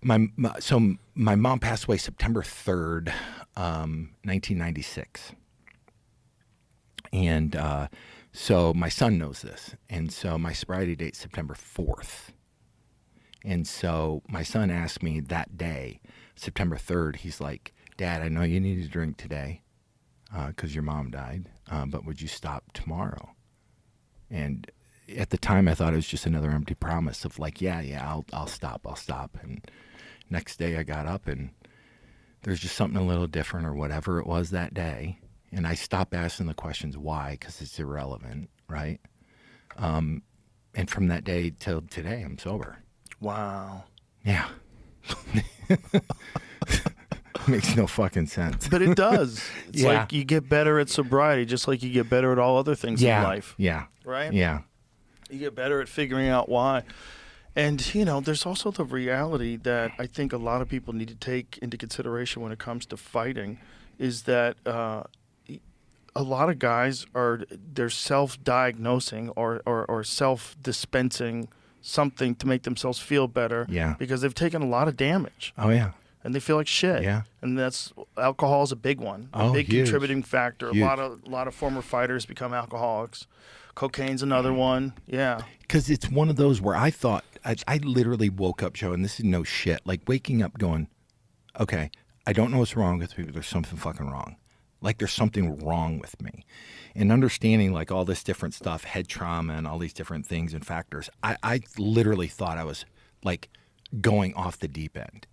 my mom passed away September 3rd, 1996. And so my son knows this. And so my sobriety date's September 4th. And so my son asked me that day, September 3rd, he's like, "Dad, I know you need to drink today because your mom died, but would you stop tomorrow?" And at the time, I thought it was just another empty promise of like, yeah, I'll stop. And next day I got up and there's just something a little different, or whatever it was that day. And I stopped asking the questions why, because it's irrelevant, right? And from that day till today, I'm sober. Wow. Yeah. Makes no fucking sense. But it does. It's like you get better at sobriety, just like you get better at all other things in life. Yeah. Right? Yeah. You get better at figuring out why. And, there's also the reality that I think a lot of people need to take into consideration when it comes to fighting, is that a lot of guys they're self-diagnosing or self-dispensing something to make themselves feel better. Yeah. Because they've taken a lot of damage. Oh, yeah. And they feel like shit. Yeah. And alcohol is a big one. A big huge. contributing factor. Huge. A lot of former fighters become alcoholics. Cocaine's another one. Yeah. Because it's one of those where I thought, I literally woke up, Joe, and this is no shit, like waking up going, okay, I don't know what's wrong with me, but there's something fucking wrong. Like there's something wrong with me. And understanding like all this different stuff, head trauma and all these different things and factors, I literally thought I was like going off the deep end.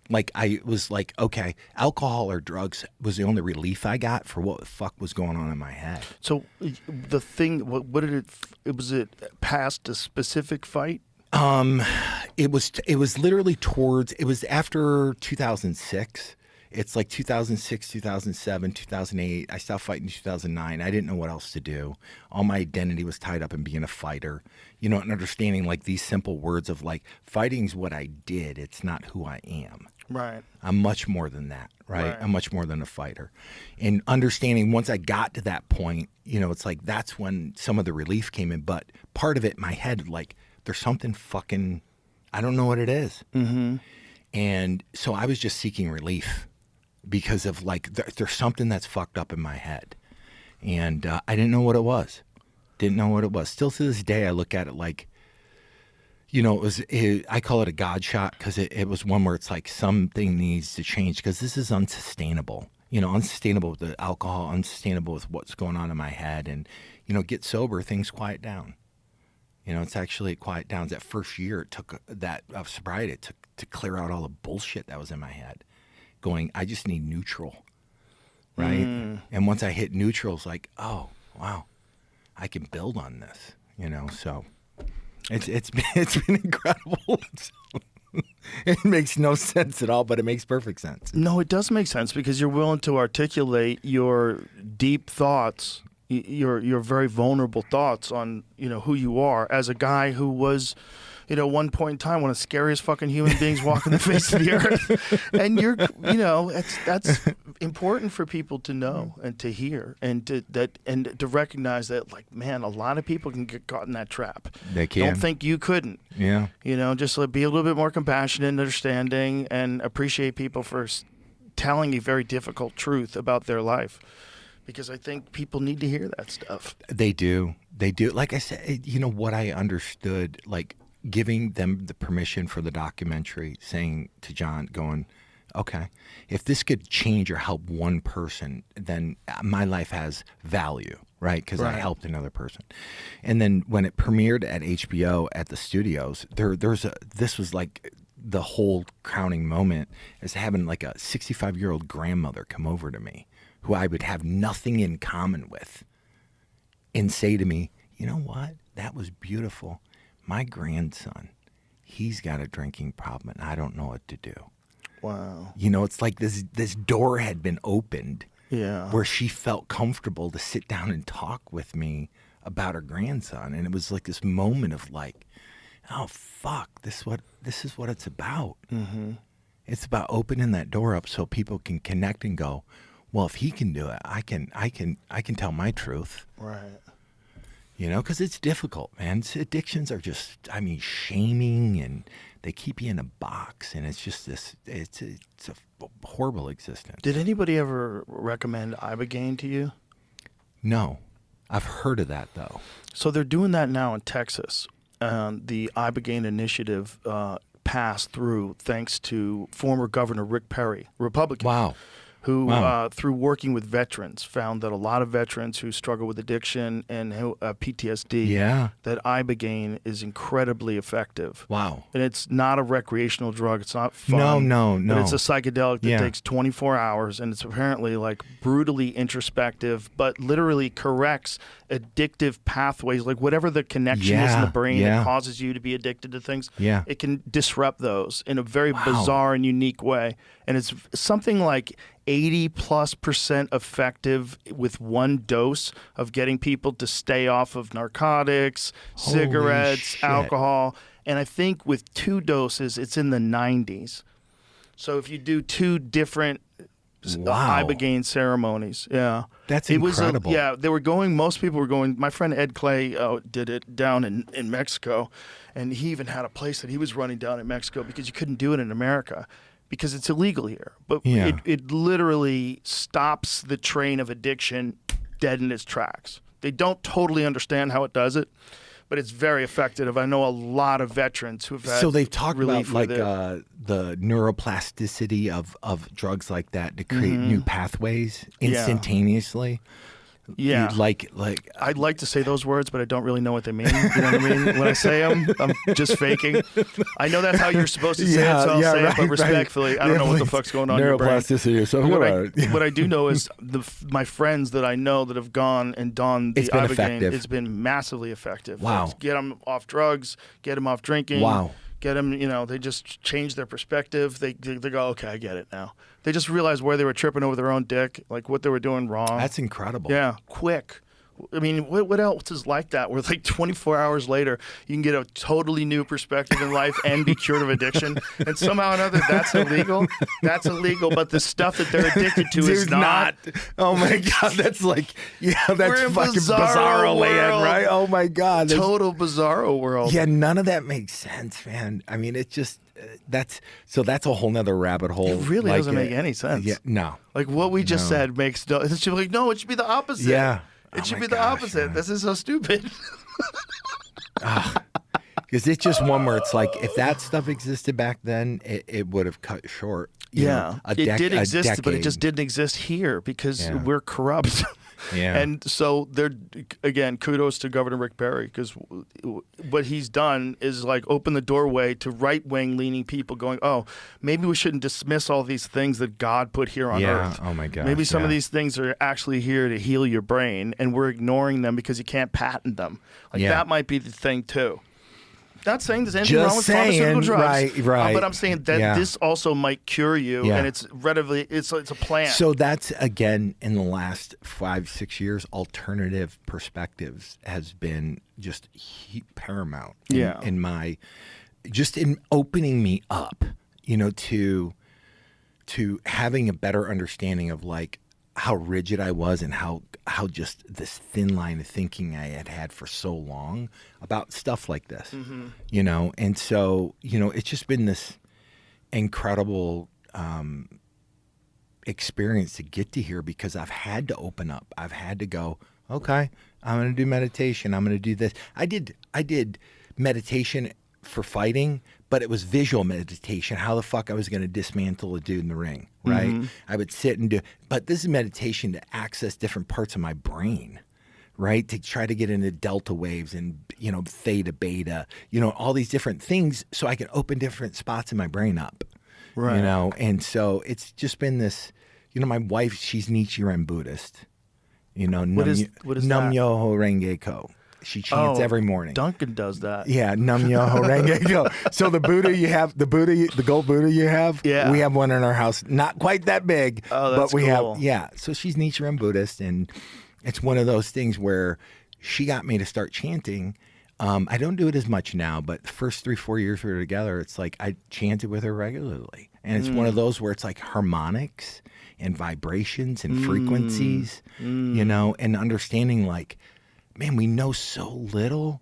Like I was like, okay, alcohol or drugs was the only relief I got for what the fuck was going on in my head. So the thing, what did was it past a specific fight? It was literally it was after 2006. it's like 2006, 2007, 2008. I stopped fighting in 2009. I didn't know what else to do. All my identity was tied up in being a fighter, you know, and understanding like these simple words of like, fighting's what I did. It's not who I am. Right. I'm much more than that, right? Right. I'm much more than a fighter. And understanding once I got to that point, you know, it's like that's when some of the relief came in. But part of it, my head, like, there's something fucking, I don't know what it is. Mm-hmm. And so I was just seeking relief because of like, there's something that's fucked up in my head. And I didn't know what it was. Didn't know what it was. Still to this day, I look at it like, you know, I call it a God shot because it was one where it's like something needs to change because this is unsustainable. You know, unsustainable with the alcohol, unsustainable with what's going on in my head. And, you know, get sober, things quiet down. You know, it's actually quiet down. That first year it took that of sobriety, it took to clear out all the bullshit that was in my head. Going, I just need neutral, right? And once I hit neutral, it's like, oh, wow, I can build on this, you know, so... It's been incredible. It makes no sense at all, but it makes perfect sense. No, it does make sense because you're willing to articulate your deep thoughts, your very vulnerable thoughts on, you know, who you are as a guy who was, you know, one point in time one of the scariest fucking human beings walking the face of the earth. And you're, you know, that's important for people to know and to hear and to recognize that, like, man, a lot of people can get caught in that trap. They can. Don't think you couldn't. Yeah. You know, just be a little bit more compassionate and understanding and appreciate people for telling a very difficult truth about their life. Because I think people need to hear that stuff. They do. They do. Like I said, you know, what I understood, like, giving them the permission for the documentary, saying to John, going, okay, if this could change or help one person, then my life has value, right? Because I helped another person. And then when it premiered at HBO at the studios, this was like the whole crowning moment, is having like a 65-year-old grandmother come over to me, who I would have nothing in common with, and say to me, you know what? That was beautiful. My grandson, he's got a drinking problem, and I don't know what to do. Wow. You know, it's like this door had been opened where she felt comfortable to sit down and talk with me about her grandson. And it was like this moment of like, oh, fuck, this is what it's about. Mm-hmm. It's about opening that door up so people can connect and go, well, if he can do it, I can tell my truth. Right. You know, because it's difficult, man. Addictions are just, I mean, shaming, and they keep you in a box, and it's just this, it's a horrible existence. Did anybody ever recommend Ibogaine to you? No. I've heard of that, though. So they're doing that now in Texas. The Ibogaine initiative passed through thanks to former Governor Rick Perry, Republican. Wow. Who, through working with veterans, found that a lot of veterans who struggle with addiction and PTSD, that Ibogaine is incredibly effective. Wow. And it's not a recreational drug. It's not fun. No. But it's a psychedelic that takes 24 hours, and it's apparently like brutally introspective, but literally corrects addictive pathways, like whatever the connection is in the brain that causes you to be addicted to things. Yeah. It can disrupt those in a very bizarre and unique way. And it's something like 80+% effective with one dose of getting people to stay off of narcotics, cigarettes, alcohol. And I think with 2 doses, it's in the 90s. So if you do 2 different Ibogaine ceremonies, that's incredible. They were going. Most people were going. My friend Ed Clay did it down in Mexico, and he even had a place that he was running down in Mexico because you couldn't do it in America because it's illegal here. But it literally stops the train of addiction dead in its tracks. They don't totally understand how it does it, but it's very effective. I know a lot of veterans who've had So they've talked about relief like with it. The neuroplasticity of drugs like that to create new pathways instantaneously. Yeah. Like I'd like to say those words, but I don't really know what they mean. You know what I mean? When I say them, I'm just faking. I I know that's how you're supposed to say it, so I'll say it, but respectfully, I don't know what the fuck's going on in your brain. Neuroplasticity or something about it. What I do know is my friends that I know that have gone and done the Ibogaine, it's been massively effective. Wow. Get them off drugs, get them off drinking. Wow. get them, they just change their perspective. They go, okay, I get it now. They just realize where they were tripping over their own dick, like what they were doing wrong. That's incredible. Yeah, quick. I mean, what else is like that? Where like 24 hours later, you can get a totally new perspective in life and be cured of addiction. And somehow or another, that's illegal. That's illegal. But the stuff that they're addicted to is not. Oh my God, that's like, that's We're in fucking bizarro bizarro land, world. right? Oh my God, Total bizarro world. Yeah, none of that makes sense, man. I mean, it just that's a whole nother rabbit hole. It really doesn't make any sense. Yeah, no. Like what we just said makes no. It should be like, no, it should be the opposite. Yeah. It should my be the gosh, opposite. man. This is so stupid. Because it's just one where it's like, if that stuff existed back then, it would have cut short. It did exist, but it just didn't exist here because Yeah. we're corrupt. Yeah. And so again, kudos to Governor Rick Perry, because what he's done is like open the doorway to right-wing leaning people going, oh, maybe we shouldn't dismiss all these things that God put here on earth. Oh my gosh, Maybe some of yeah. these things are actually here to heal your brain, and we're ignoring them because you can't patent them. Like Yeah. that might be the thing too. Not saying there's anything Just wrong with saying, pharmaceutical drugs, right. but I'm saying that Yeah. this also might cure you, Yeah. and it's relatively it's a plant. So that's, again, in the last 5-6 years, alternative perspectives has been just paramount in my, just in opening me up, to having a better understanding of like how rigid I was and how just this thin line of thinking I had for so long about stuff like this, and so, it's just been this incredible experience to get to here, because I've had to open up. I've had to go, okay, I'm going to do meditation. I'm going to do this. I did meditation for fighting, but it was visual meditation. How the fuck I was going to dismantle a dude in the ring, right? I would sit and do, but this is meditation to access different parts of my brain, right? To try to get into delta waves and, theta, beta, all these different things so I can open different spots in my brain up, Right. And so it's just been this, my wife, she's Nichiren Buddhist, What is Nam that? Myoho Renge Kyo. She chants every morning. Duncan does that. Yeah, Nam Myoho Renge Kyo. So the Buddha you have, the gold Buddha you have, Yeah. we have one in our house. Not quite that big, Oh, that's but we cool. have, yeah. So she's Nichiren Buddhist, and it's one of those things where she got me to start chanting. I don't do it as much now, but the first 3-4 years we were together, it's like I chanted with her regularly. And it's one of those where it's like harmonics and vibrations and frequencies, and understanding like, man, we know so little,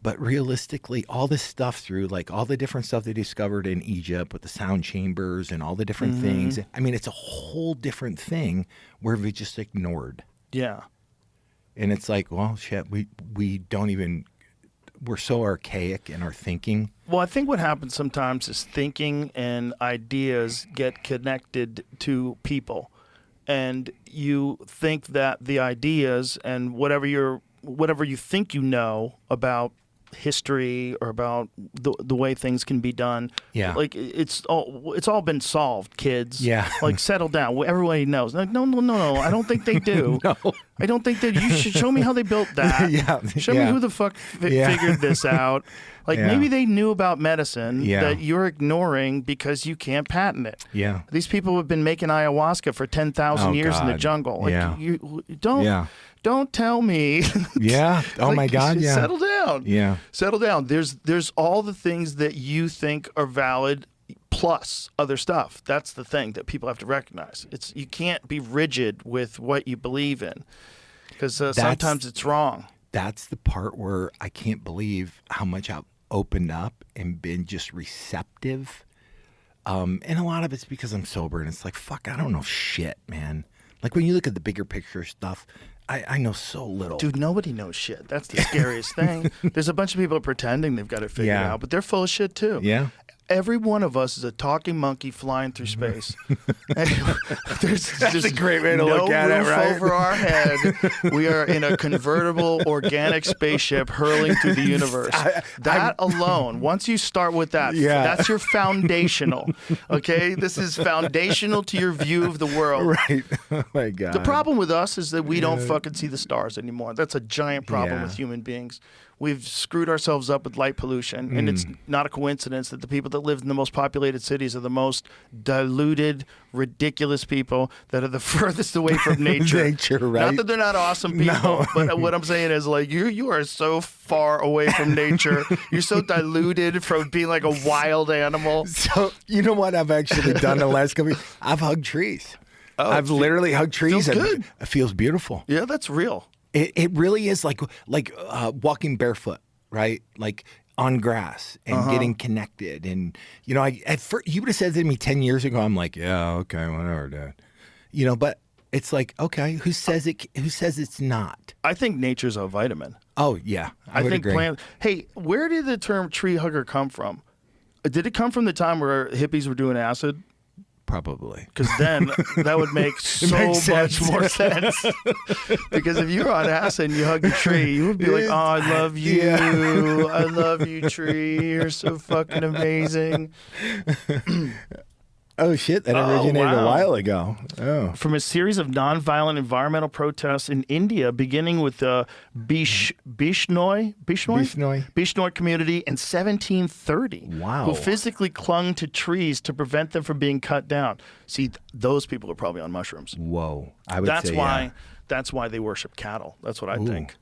but realistically, all this stuff through like all the different stuff they discovered in Egypt with the sound chambers and all the different things. I mean, it's a whole different thing where we just ignored. Yeah. And it's like, well, shit, we don't even, we're so archaic in our thinking. Well, I think what happens sometimes is thinking and ideas get connected to people, and you think that the ideas and whatever you think you know about history or about the way things can be done, like it's all been solved, kids. Yeah. Like settle down. Everybody knows. Like, no. I don't think they do. No. I don't think that you should show me how they built that. Yeah. Show me who the fuck figured this out. Like maybe they knew about medicine that you're ignoring because you can't patent it. Yeah. These people have been making ayahuasca for 10,000 years in the God. jungle. Like Yeah. you don't tell me. Yeah. Oh Like, my God. Yeah. Settle down. Yeah. Settle down. There's all the things that you think are valid plus other stuff. That's the thing that people have to recognize. You can't be rigid with what you believe in, because sometimes it's wrong. That's the part where I can't believe how much I've opened up and been just receptive. And a lot of it's because I'm sober, and it's like, fuck, I don't know shit, man. Like when you look at the bigger picture stuff, I know so little. Dude, nobody knows shit. That's the scariest thing. There's a bunch of people pretending they've got it figured out, but they're full of shit too. Yeah. Every one of us is a talking monkey flying through space. That's a great way to look at it, right? Over our head. We are in a convertible organic spaceship hurling through the universe. That alone, once you start with that, that's your foundational. Okay? This is foundational to your view of the world. Right. Oh my God. The problem with us is that we don't fucking see the stars anymore. That's a giant problem with human beings. we've screwed ourselves up with light pollution, and it's not a coincidence that the people that live in the most populated cities are the most diluted, ridiculous people that are the furthest away from nature. Nature, right? Not that they're not awesome people, but what I'm saying is like you are so far away from nature. You're so diluted from being like a wild animal. So you know what I've actually done the last couple of I've hugged trees. Oh, I've literally hugged trees. feels good. It feels beautiful. Yeah, that's real. It really is like walking barefoot, right? Like on grass and getting connected. And you know, at first, you would have said that to me 10 years ago. I'm like, yeah, okay, whatever, Dad. You know, but it's like, okay, who says it? Who says it's not? I think nature's a vitamin. Oh yeah, I would think agree. Hey, where did the term tree hugger come from? Did it come from the time where hippies were doing acid? Probably. Because then that would make so makes much sense. more sense. Because if you were on acid and you hugged a tree, you would be like, "Oh, I love you, Yeah. I love you, tree. You're so fucking amazing." Oh shit, that originated a wow. while ago. Oh. From a series of nonviolent environmental protests in India, beginning with the Bishnoi community in 1730, Wow. who physically clung to trees to prevent them from being cut down. See, those people are probably on mushrooms. Whoa. I would That's say why. yeah. That's why they worship cattle. That's what I think.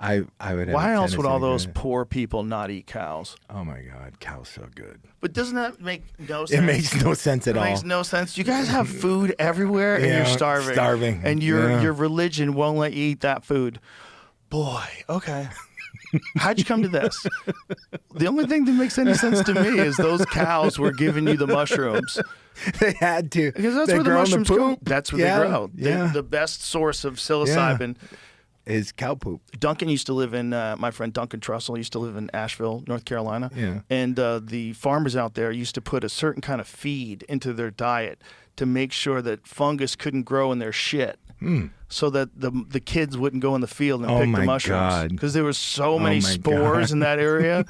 I would have Why a else would tendency all to those agree. poor people not eat cows? Oh my God, cow's so good. But doesn't that make no sense? It makes no sense at It all. makes no sense. You guys have food everywhere, and Yeah, you're starving. starving. And Yeah. your religion won't let you eat that food. Boy, okay. How'd you come to this? The only thing that makes any sense to me is those cows were giving you the mushrooms. They had to. Because that's They where the grow in mushrooms go. poop. That's where Yeah, they grow. Yeah. The best source of psilocybin. Is cow poop. Duncan used to live in, my friend Duncan Trussell used to live in Asheville, North Carolina. Yeah. And the farmers out there used to put a certain kind of feed into their diet to make sure that fungus couldn't grow in their shit. So that the kids wouldn't go in the field and Oh pick my the mushrooms. God. Because there was so many my spores God. in that area.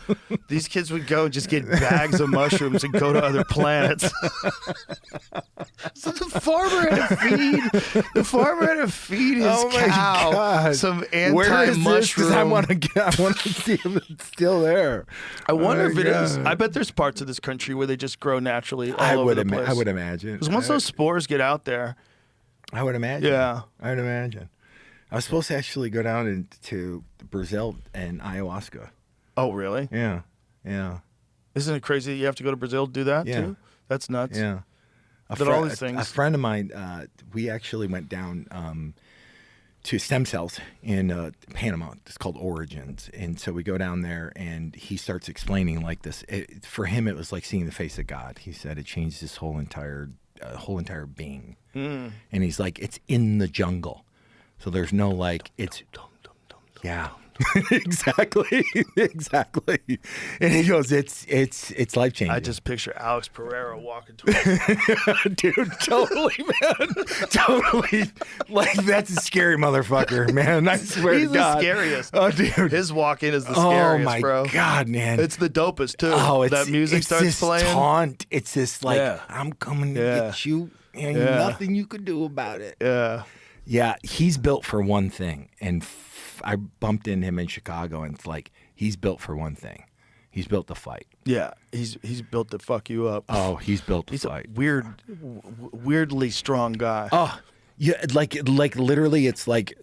These kids would go and just get bags of mushrooms and go to other planets. So the farmer had to feed his Oh my cow God. some Where is this? 'Cause I anti-mushroom. want to see if it's still there. I wonder Oh if my it is. God. I bet there's parts of this country where they just grow naturally all I over would the place. I would imagine. Because once those spores get out there, I would imagine. Yeah. I would imagine. I was supposed to actually go down to Brazil and ayahuasca. oh really? Yeah. Yeah. Isn't it crazy that you have to go to Brazil to do that Yeah. too? That's nuts. Yeah. That all these A things. friend of mine, we actually went down to stem cells in Panama. It's called Origins. And so we go down there and he starts explaining like this. For him, it was like seeing the face of God. He said it changed his whole entire being. And he's like, it's in the jungle. So there's no like, it's, yeah. exactly. And he goes, it's life changing. I just picture Alex Pereira walking towards Dude, totally, man. Totally. Like, that's a scary motherfucker, man. I swear He's to the God. scariest. Oh, dude. His walk-in is the Oh, scariest, my bro. God, man. It's the dopest too. Oh, it's, that music it's starts this playing. taunt. It's this, like, Yeah. I'm coming to Yeah. get you, and Yeah. nothing you could do about it. Yeah. Yeah, he's built for one thing. And I bumped into him in Chicago, and it's like, he's built for one thing. He's built to fight. Yeah. He's built to fuck you up. Oh, he's built to He's fight. a weirdly strong guy. Oh, yeah, like literally, it's like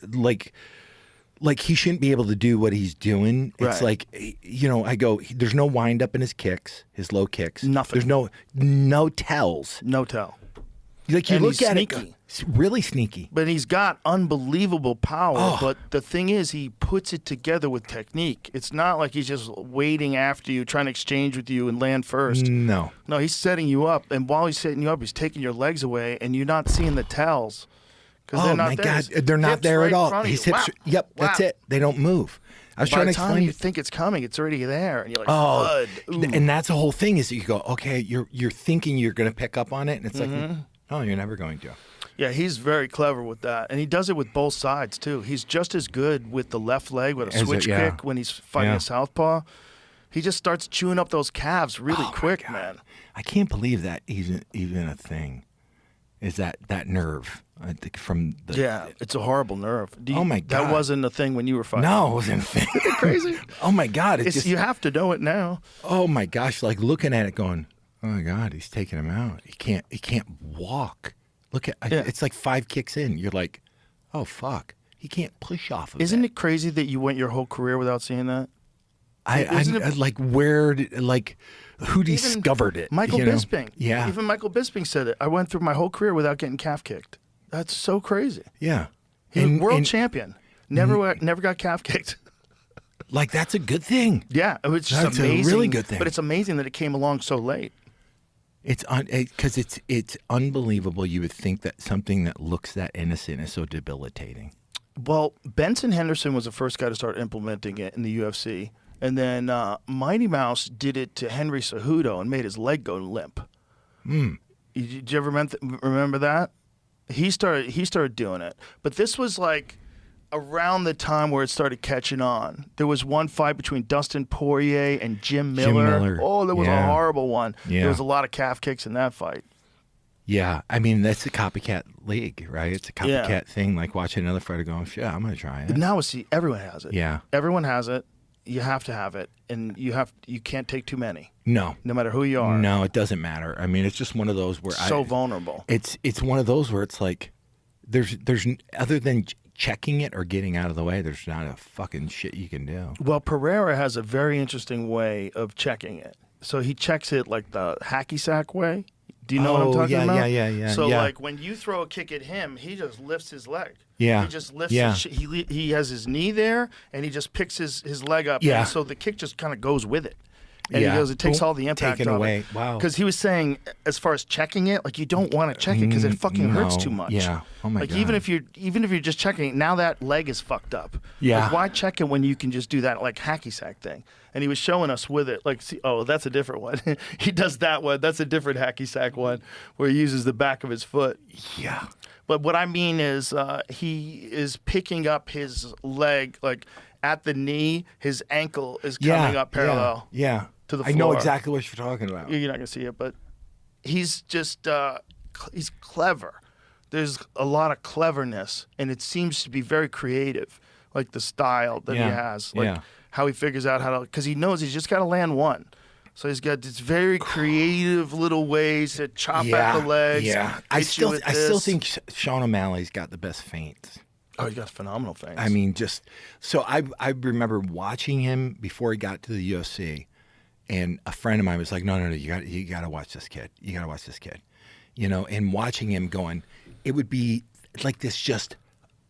he shouldn't be able to do what he's doing. It's Right. like, you know, I go, there's no wind up in his kicks, his low kicks. Nothing. There's no tells. No tell. Like you And look he's at sneaky. it, it's really sneaky. But he's got unbelievable power. Oh. But the thing is, he puts it together with technique. It's not like he's just waiting after you, trying to exchange with you and land first. No. No, he's setting you up. And while he's setting you up, he's taking your legs away, and you're not seeing the tells. 'Cause Oh they're not my there. God, His they're not hips there right at in all. front of His you. hips. Wow. Yep, that's Wow. it. They don't move. I was By trying the to time explain. you think it's coming, it's already there, and you're like, Oh, "Bud." Ooh. and that's the whole thing is that you go, okay, you're thinking you're going to pick up on it, and it's like, Mm-hmm. oh, you're never going to. Yeah, he's very clever with that, and he does it with both sides too. He's just as good with the left leg with a As switch yeah. kick when he's fighting Yeah. a southpaw. He just starts chewing up those calves really Oh, my quick, God. man. I can't believe that even a thing. Is that nerve? I think from the Yeah, it's a horrible nerve. Oh my That God. wasn't a thing when you were fighting. No, it wasn't Crazy. Oh my God! It's just You have to know it now. oh my gosh! Like looking at it, going, oh my God, he's taking him out. He can't walk. Look at Yeah. it's like 5 kicks in. You're like, oh fuck, he can't push off of Isn't it. it crazy that you went your whole career without seeing that? I like where did, like who discovered it? Michael you know? Bisping. Yeah. Even Michael Bisping said it. I went through my whole career without getting calf kicked. That's so crazy. Yeah. He was And- world and, champion. Never got calf kicked. Like that's a good thing. Yeah, it was just That's a amazing. really good thing. But it's amazing that it came along so late. It's because it's unbelievable. You would think that something that looks that innocent is so debilitating. Well, Benson Henderson was the first guy to start implementing it in the UFC. And then Mighty Mouse did it to Henry Cejudo and made his leg go limp. Did you ever remember that? He started doing it. But this was like around the time where it started catching on. There was one fight between Dustin Poirier and Jim Miller. Oh, that was a Yeah. horrible one. Yeah. There was a lot of calf kicks in that fight. Yeah, I mean that's a copycat league, right? It's a copycat Yeah. thing. Like watching another fighter going, "Shit, I'm gonna try it." But now everyone has it. Yeah. Everyone has it. You have to have it, and you can't take too many, No, no matter who you are. no, it doesn't matter. I mean, it's just one of those where So vulnerable. It's one of those where it's like, there's other than checking it or getting out of the way, there's not a fucking shit you can do. Well, Pereira has a very interesting way of checking it. So he checks it like the hacky sack way. Do you know what I'm Oh, talking yeah, about? yeah. So Yeah. like when you throw a kick at him, he just lifts his leg. Yeah. He just lifts Yeah. he has his knee there and he just picks his leg up. Yeah. And so the kick just kind of goes with it. And Yeah. he goes, it takes Boom. all the impact Taken of away. it. Wow. Because he was saying, as far as checking it, like you don't want to check it because it fucking hurts No. too much. Yeah. Oh my like God. even if you're just checking it, now that leg is fucked up. Yeah. Like, why check it when you can just do that like hacky sack thing? And he was showing us with it, like, see, oh, that's a different one. He does that one. That's a different hacky sack one where he uses the back of his foot. Yeah. But what I mean is he is picking up his leg, like at the knee, his ankle is coming up parallel. Yeah. to the I know floor. exactly what you're talking about. You're not going to see it, but he's just, he's clever. There's a lot of cleverness, and it seems to be very creative, like the style that he Yeah. has, like Yeah. how he figures out how to, because he knows he's just got to land one. So he's got these very creative little ways to chop at the legs. Yeah. I hit you still with this. think Sean O'Malley's got the best feints. Oh, he's got phenomenal things. I mean, just so I remember watching him before he got to the UFC, and a friend of mine was like, "No, you got to watch this kid. You got to watch this kid," you know. And watching him going, it would be like this just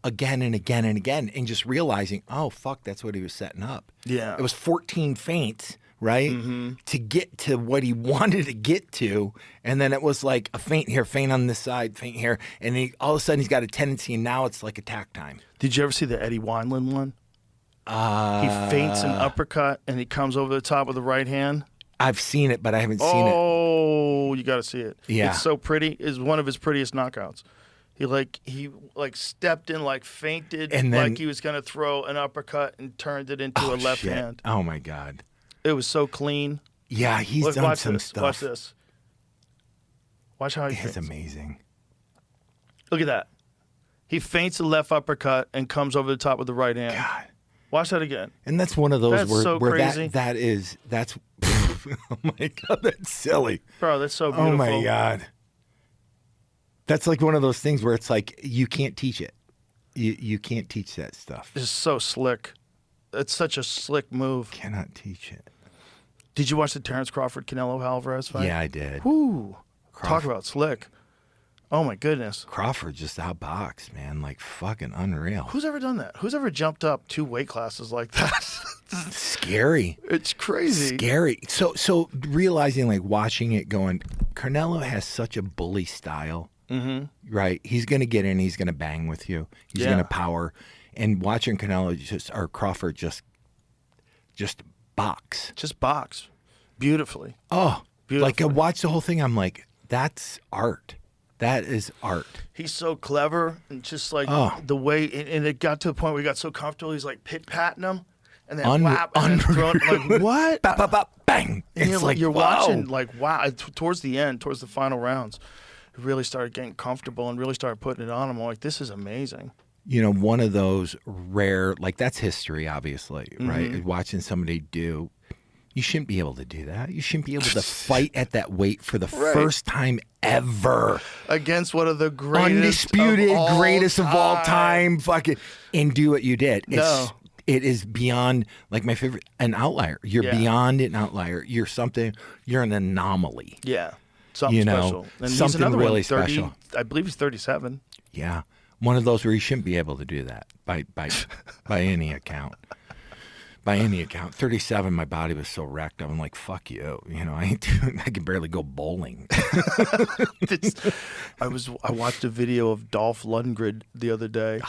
again and again and again, and just realizing, oh fuck, that's what he was setting up. Yeah. it was 14 feints, right, to get to what he wanted to get to, and then it was like a feint here, feint on this side, feint here, and all of a sudden he's got a tendency, and now it's like attack time. Did you ever see the Eddie Wineland one? He feints an uppercut and he comes over the top with the right hand. I've seen it, but I haven't seen it. Oh, you got to see it. Yeah. It's so pretty. It's one of his prettiest knockouts. He stepped in, like feinted, And then- like he was gonna throw an uppercut and turned it into a left Shit. hand. Oh my god. It was so clean. Yeah, he's Look, done watch some this. stuff. Watch this. Watch how he It's feints. amazing. Look at that. He feints a left uppercut and comes over the top with the right hand. God. Watch that again. And that's one of those That's where, so where crazy. that's oh my god, that's silly. Bro, that's so beautiful. Oh my god. That's like one of those things where it's like you can't teach it. You can't teach that stuff. It's so slick. It's such a slick move. Cannot teach it. Did you watch the Terrence Crawford Canelo Alvarez fight? Yeah, I did. Whoo. Talk Crawford. about slick. Oh my goodness. Crawford just outboxed, man, like fucking unreal. Who's ever done that? Who's ever jumped up 2 weight classes like that? Scary. It's crazy. Scary. So realizing, like, watching it going, Canelo has such a bully style. Mm-hmm. Right? He's going to get in, he's going to bang with you. He's Yeah. going to power. And watching Canelo or Crawford just box. Just box. Beautifully. Oh, like I Beautifully. watched the whole thing. I'm like, that's art. That is art. He's so clever and just like Oh. the way, and it got to the point where he got so comfortable, he's like pit-patting him and then Unreal. whap, and then throwing, like, what? Bang. And It's like you're wow. watching, like, wow. Towards the end, towards the final rounds, really started getting comfortable and really started putting it on. I'm like, this is amazing. You know, one of those rare, like that's history, obviously, right? Watching somebody do, you shouldn't be able to do that. You shouldn't be able to fight at that weight for the first time ever. Against one of the greatest, undisputed greatest of all time. time, fucking, and do what you did. It is beyond, like my favorite, an outlier. You're beyond an outlier. You're something, you're an anomaly. Yeah. Something special. And he's something another really one, 30, special. I believe he's 37. Yeah. One of those where you shouldn't be able to do that by any account. By any account. 37, my body was so wrecked. I'm like, fuck you. You know, I can barely go bowling. I watched a video of Dolph Lundgren the other day.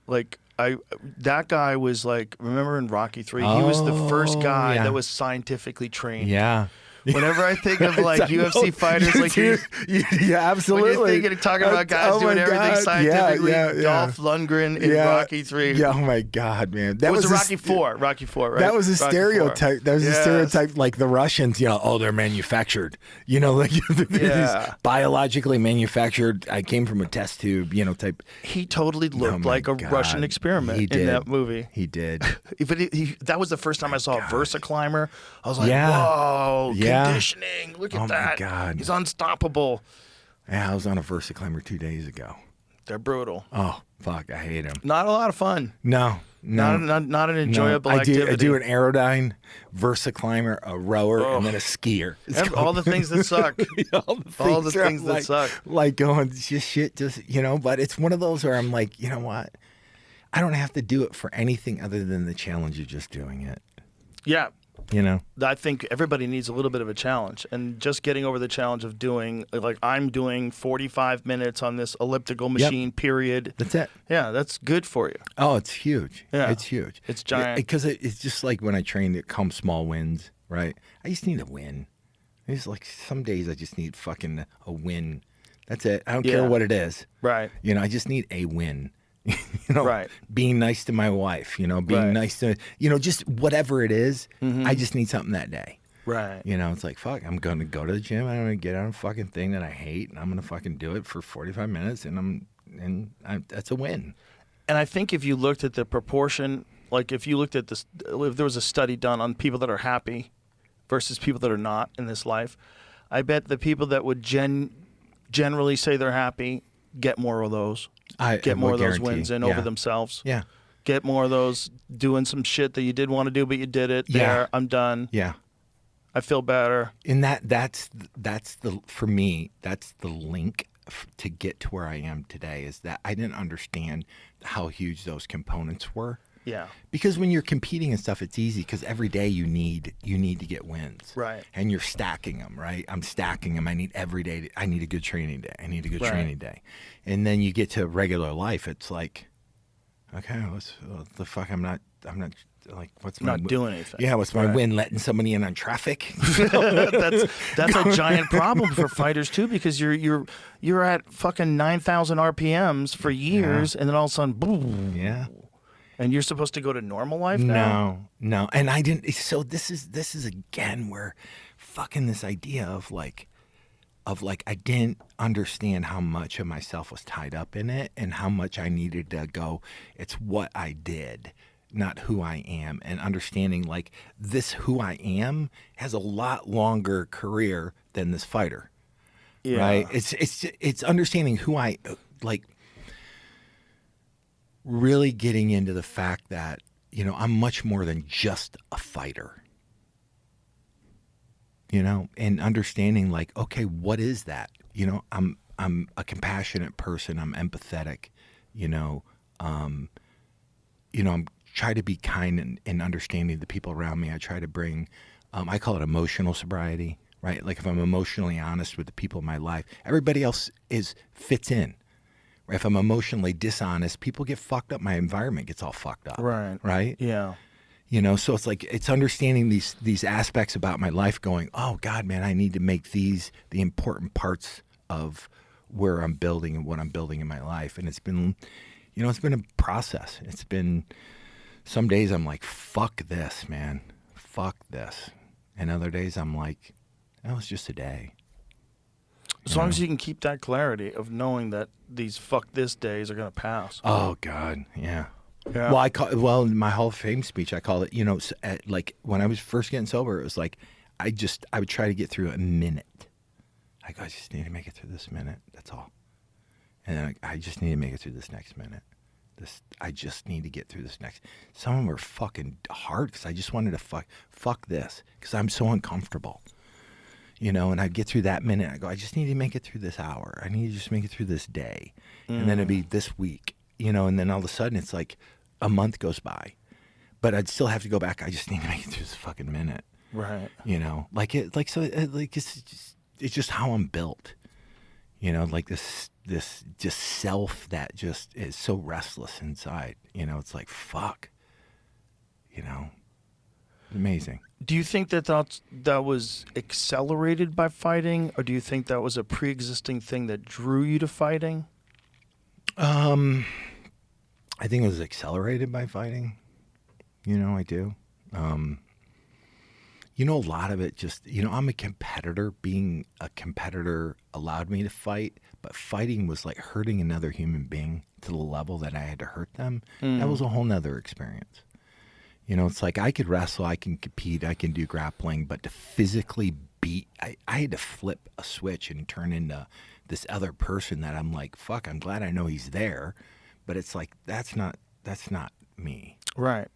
Like, that guy was like, remember in Rocky 3? He was the first guy that was scientifically trained. Yeah. Whenever I think of like UFC fighters, like yeah, absolutely. When you're thinking, talking about guys doing everything scientifically, Dolph Lundgren in Rocky 3. Yeah, oh my God, man. That was Rocky 4. Rocky 4, right? That was a stereotype. That was a stereotype, like the Russians, you know, oh, they're manufactured. You know, like biologically manufactured. I came from a test tube, you know, type. He totally looked like a Russian experiment in that movie. He did. But that was the first time I saw a Versa climber. I was like, whoa. Yeah. Conditioning. Look at that. Oh, my God. He's unstoppable. Yeah, I was on a Versa climber 2 days ago. They're brutal. Oh, fuck. I hate them. Not a lot of fun. No. Not an enjoyable activity. I do an Aerodyne, Versa climber, a rower, and then a skier. All the things that suck. all the things that suck. Like going, just, you know, but it's one of those where I'm like, you know what? I don't have to do it for anything other than the challenge of just doing it. Yeah. You know, I think everybody needs a little bit of a challenge, and just getting over the challenge of doing, like I'm doing 45 minutes on this elliptical machine, period. That's it. Yeah, that's good for you. Oh, it's huge. Yeah. It's huge. It's giant. Because it's just like when I train, it comes small wins, right? I just need a win. It's like some days I just need fucking a win. That's it. I don't care what it is. Right. You know, I just need a win. You know, right. Being nice to my wife, you know, being nice to, you know, just whatever it is, I just need something that day. Right. You know, it's like, fuck, I'm going to go to the gym. I'm going to get on a fucking thing that I hate, and I'm going to fucking do it for 45 minutes, and that's a win. And I think if you looked at the proportion, like if you looked at this, if there was a study done on people that are happy versus people that are not in this life, I bet the people that would generally say they're happy get more of those. Get more of those wins in over themselves. Yeah. Get more of those doing some shit that you didn't want to do, but you did it. Yeah. There, I'm done. Yeah. I feel better. And that's the, for me, that's the link to get to where I am today, is that I didn't understand how huge those components were. Yeah. Because when you're competing and stuff, it's easy because every day you need to get wins. Right. And you're stacking them, right? I'm stacking them. I need every day. I need a good training day. I need a good training day. And then you get to regular life. It's like, okay, what the fuck? I'm not like, what's my not doing anything. Yeah, what's my win? Letting somebody in on traffic? That's a giant problem for fighters too, because you're at fucking 9,000 RPMs for years, and then all of a sudden, boom. Yeah. And you're supposed to go to normal life now? No. And I didn't. So this is again where fucking this idea of like I didn't understand how much of myself was tied up in it and how much I needed to go. It's what I did, not who I am. And understanding like this who I am has a lot longer career than this fighter. Yeah. Right? It's understanding who I like. Really getting into the fact that, you know, I'm much more than just a fighter, you know, and understanding like, okay, what is that? You know, I'm a compassionate person. I'm empathetic, you know, I'm try to be kind and understanding the people around me. I try to bring, I call it emotional sobriety, right? Like if I'm emotionally honest with the people in my life, everybody else fits in. If I'm emotionally dishonest, people get fucked up. My environment gets all fucked up. Right. Right? Yeah. You know, so it's like, it's understanding these aspects about my life going, oh, God, man, I need to make these the important parts of where I'm building and what I'm building in my life. And it's been, you know, it's been a process. It's been, some days I'm like, fuck this, man. Fuck this. And other days I'm like, oh, it's just a day. As long as you can keep that clarity of knowing that these fuck this days are going to pass. Oh God, yeah. Yeah. Well, in my Hall of Fame speech, I call it, like when I was first getting sober, it was like, I would try to get through a minute. I go, I just need to make it through this minute. That's all. And then I just need to make it through this next minute. I just need to get through this next. Some of them were fucking hard because I just wanted to fuck this because I'm so uncomfortable. And I'd get through that minute. I go, I just need to make it through this hour. I need to just make it through this day. And then it'd be this week, and then all of a sudden it's like a month goes by. But I'd still have to go back. I just need to make it through this fucking minute. Right. It's just how I'm built. Like this just self that just is so restless inside. It's like, fuck. Amazing. Do you think that was accelerated by fighting, or do you think that was a pre-existing thing that drew you to fighting? I think it was accelerated by fighting. I do. A lot of it just, I'm a competitor. Being a competitor allowed me to fight, but fighting was like hurting another human being to the level that I had to hurt them. That was a whole nother experience. It's like I could wrestle, I can compete, I can do grappling, but to physically beat, I had to flip a switch and turn into this other person that I'm like, fuck, I'm glad I know he's there, but it's like, that's not me. Right.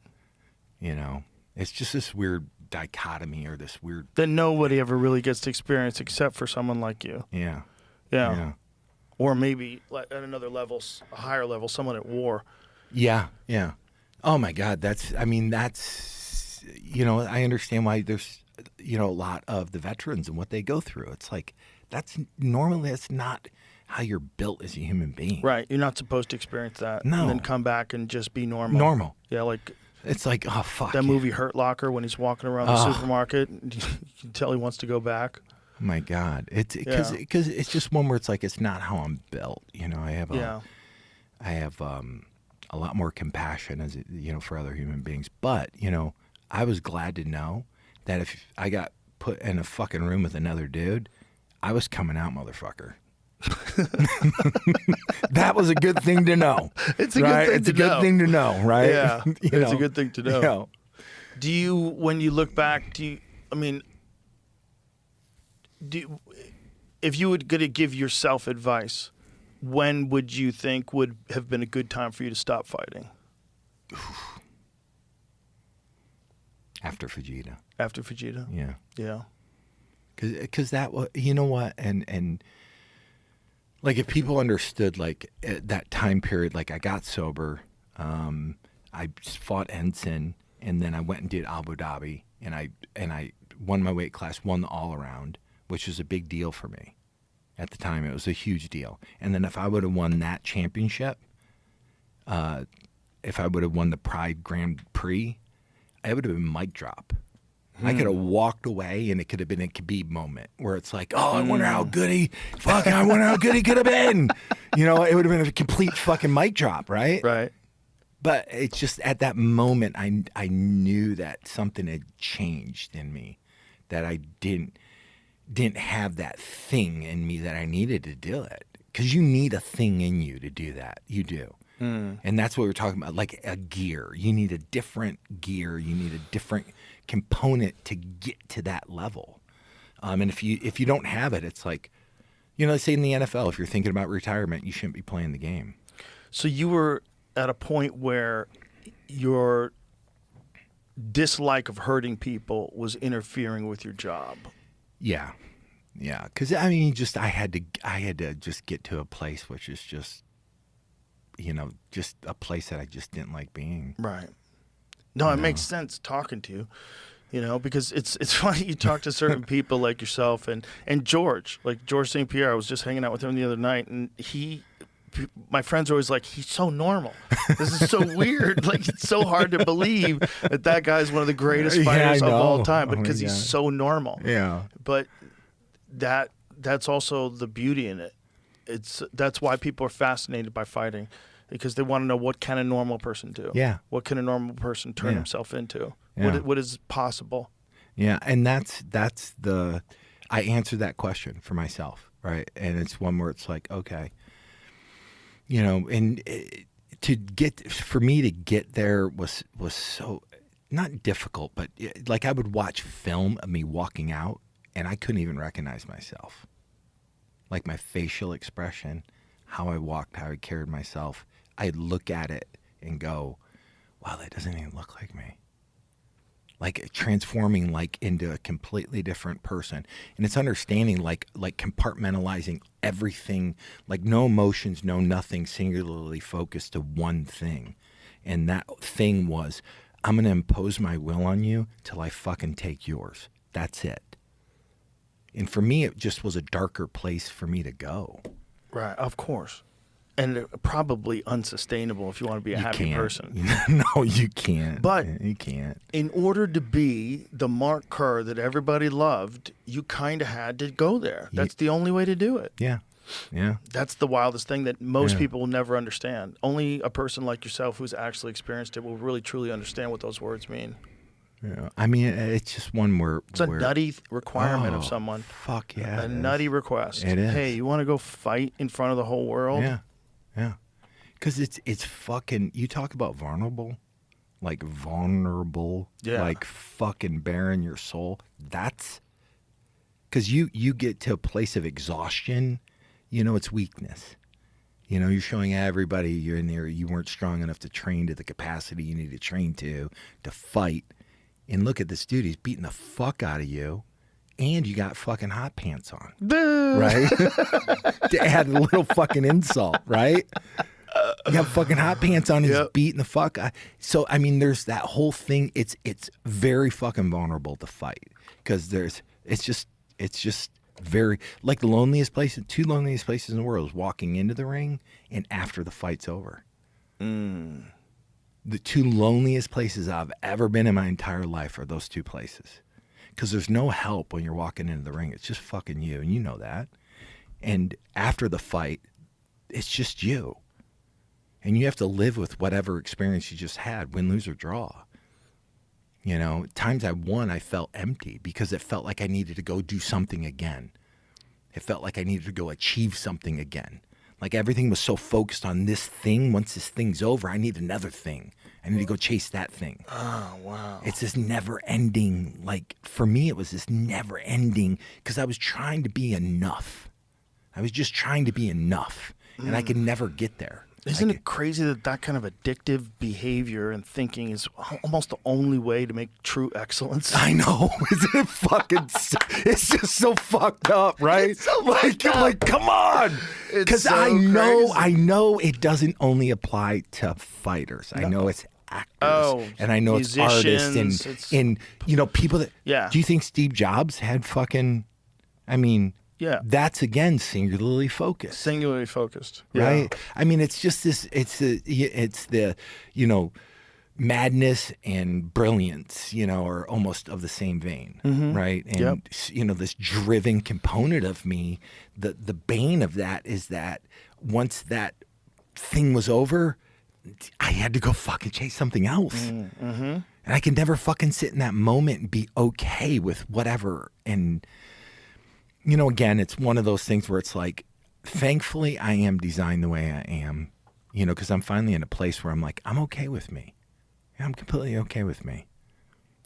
It's just this weird dichotomy or this weird... That nobody ever really gets to experience except for someone like you. Yeah. Yeah. Or maybe at another level, a higher level, someone at war. Yeah. Oh my God, I understand why there's, a lot of the veterans and what they go through. It's like, that's not how you're built as a human being. Right. You're not supposed to experience that. No. And then come back and just be normal. Normal. Yeah, like... It's like, oh, fuck. That movie Hurt Locker when he's walking around the supermarket. You can tell he wants to go back. Oh my God. It's because it's just one where it's like, it's not how I'm built. I have a lot more compassion as for other human beings. But, I was glad to know that if I got put in a fucking room with another dude, I was coming out, motherfucker. That was a good thing to know. It's a good thing to know. Right? Yeah. It's a good thing to know. Do you, when you look back, if you were going to give yourself advice, when would you think would have been a good time for you to stop fighting? After Fujita. After Fujita? Yeah. Yeah. Because that was, what, and like if people understood like that time period, like I got sober, I fought Ensign, and then I went and did Abu Dhabi, and I won my weight class, won the all around, which was a big deal for me. At the time, it was a huge deal. And then if I would have won that championship, if I would have won the Pride Grand Prix, it would have been mic drop. I could have walked away, and it could have been a Khabib moment where it's like, oh, I wonder how good he could have been. It would have been a complete fucking mic drop, right? Right. But it's just at that moment, I knew that something had changed in me, that I didn't have that thing in me that I needed to do it. Because you need a thing in you to do that. You do. And that's what we're talking about, like a gear. You need a different gear. You need a different component to get to that level. And if you don't have it, it's like, let's say in the NFL, if you're thinking about retirement, you shouldn't be playing the game. So you were at a point where your dislike of hurting people was interfering with your job. Yeah. Because I had to just get to a place which is just, just a place that I just didn't like being. Right. No, it makes sense talking to you, because it's funny you talk to certain people like yourself and George, like George St. Pierre. I was just hanging out with him the other night, and my friends are always like, he's so normal. This is so weird. Like, it's so hard to believe that guy's one of the greatest fighters of all time, because he's so normal. Yeah. But that's also the beauty in it. That's why people are fascinated by fighting, because they want to know, what can a normal person do? Yeah. What can a normal person turn himself into? Yeah. What is possible? Yeah, and that's I answered that question for myself. right? And it's one where it's like, okay, you know, and for me to get there was so not difficult, but like I would watch film of me walking out and I couldn't even recognize myself. Like my facial expression, how I walked, how I carried myself. I'd look at it and go, wow, that doesn't even look like me. Like transforming like into a completely different person. And it's understanding like compartmentalizing everything, like no emotions, no nothing, singularly focused to one thing. And that thing was, I'm going to impose my will on you till I fucking take yours. That's it. And for me, it just was a darker place for me to go. Right, of course. And probably unsustainable if you want to be a happy person. No, you can't. But you can't. In order to be the Mark Kerr that everybody loved, you kind of had to go there. That's the only way to do it. Yeah. Yeah. That's the wildest thing that most people will never understand. Only a person like yourself who's actually experienced it will really, truly understand what those words mean. Yeah. I mean, it's just one where... It's a nutty requirement of someone. Fuck yeah. A nutty request. It is. Hey, you want to go fight in front of the whole world? Yeah. Yeah. Because it's fucking... You talk about vulnerable. Like vulnerable. Yeah. Like fucking bearing your soul. That's... Because you get to a place of exhaustion... You know, it's weakness. You know, you're showing everybody you're in there, you weren't strong enough to train to the capacity you need to train to fight. And look at this dude, he's beating the fuck out of you, and you got fucking hot pants on. Right? To add a little fucking insult, right? You got fucking hot pants on, he's beating the fuck out. So, I mean, there's that whole thing. It's very fucking vulnerable to fight. Because it's just very, like the loneliest place, two loneliest places in the world is walking into the ring and after the fight's over. The two loneliest places I've ever been in my entire life are those two places. Because there's no help when you're walking into the ring. It's just fucking you, and you know that. And after the fight, it's just you. And you have to live with whatever experience you just had, win, lose, or draw. You know, times I won, I felt empty because it felt like I needed to go do something again. It felt like I needed to go achieve something again. Like everything was so focused on this thing. Once this thing's over, I need another thing. I need to go chase that thing. Oh, wow. It's this never ending, like for me, it was this never ending because I was trying to be enough. I was just trying to be enough and I could never get there. Isn't it crazy that kind of addictive behavior and thinking is almost the only way to make true excellence? I know. Isn't it fucking... It's just so fucked up, right? It's so fucked up. Like, come on! Because so I crazy. know it doesn't only apply to fighters. I know it's actors. And I know it's artists and you know, people that... Yeah. Do you think Steve Jobs had fucking... I mean... Yeah. That's, again, singularly focused. Singularly focused. Right? Yeah. I mean, it's just this, it's the, you know, madness and brilliance, you know, are almost of the same vein, right? And, you know, this driven component of me, the bane of that is that once that thing was over, I had to go fucking chase something else. And I could never fucking sit in that moment and be okay with whatever. And... You know, again, it's one of those things where it's like, thankfully, I am designed the way I am, you know, because I'm finally in a place where I'm like, I'm okay with me. I'm completely okay with me.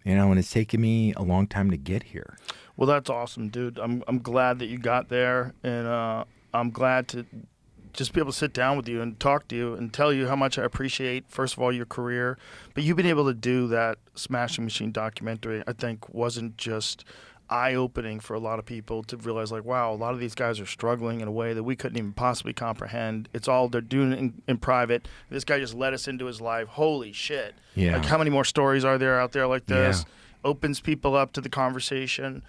You know, and it's taken me a long time to get here. Well, that's awesome, dude. I'm glad that you got there, and I'm glad to just be able to sit down with you and talk to you and tell you how much I appreciate, first of all, your career. But you've been able to do that Smashing Machine documentary, I think, wasn't just eye-opening for a lot of people to realize, like, wow, a lot of these guys are struggling in a way that we couldn't even possibly comprehend. It's all they're doing in private. This guy just let us into his life. Holy shit. Yeah. Like, how many more stories are there out there like this? Opens people up to the conversation.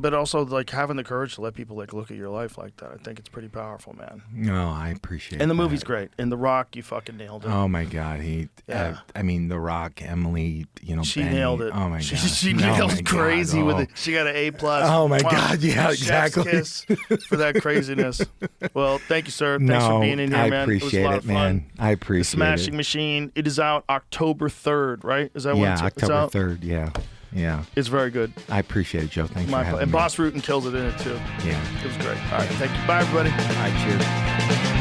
But also, like, having the courage to let people, like, look at your life like that. I think it's pretty powerful, man. No, I appreciate it. And the movie's great. And The Rock, you fucking nailed it. Oh, my God. I mean, The Rock, Emily, you know, she Benny. nailed it. Oh, my God. She Oh, nailed my crazy God. with Oh. it. She got an A+. Oh, my Wow. God. Yeah, Chef's exactly. kiss for that craziness. Well, thank you, sir. Thanks No, for being in here, I man. appreciate it was a lot it, of fun. man. I The appreciate Smashing it. Machine. It is out October 3rd, right? Is that when Yeah, it's October out? 3rd, yeah. Yeah. It's very good. I appreciate it, Joe. Thanks for And having me. Boss Rutan kills it in it too. Yeah. It was great. All right, thank you. Bye, everybody. All right, cheers.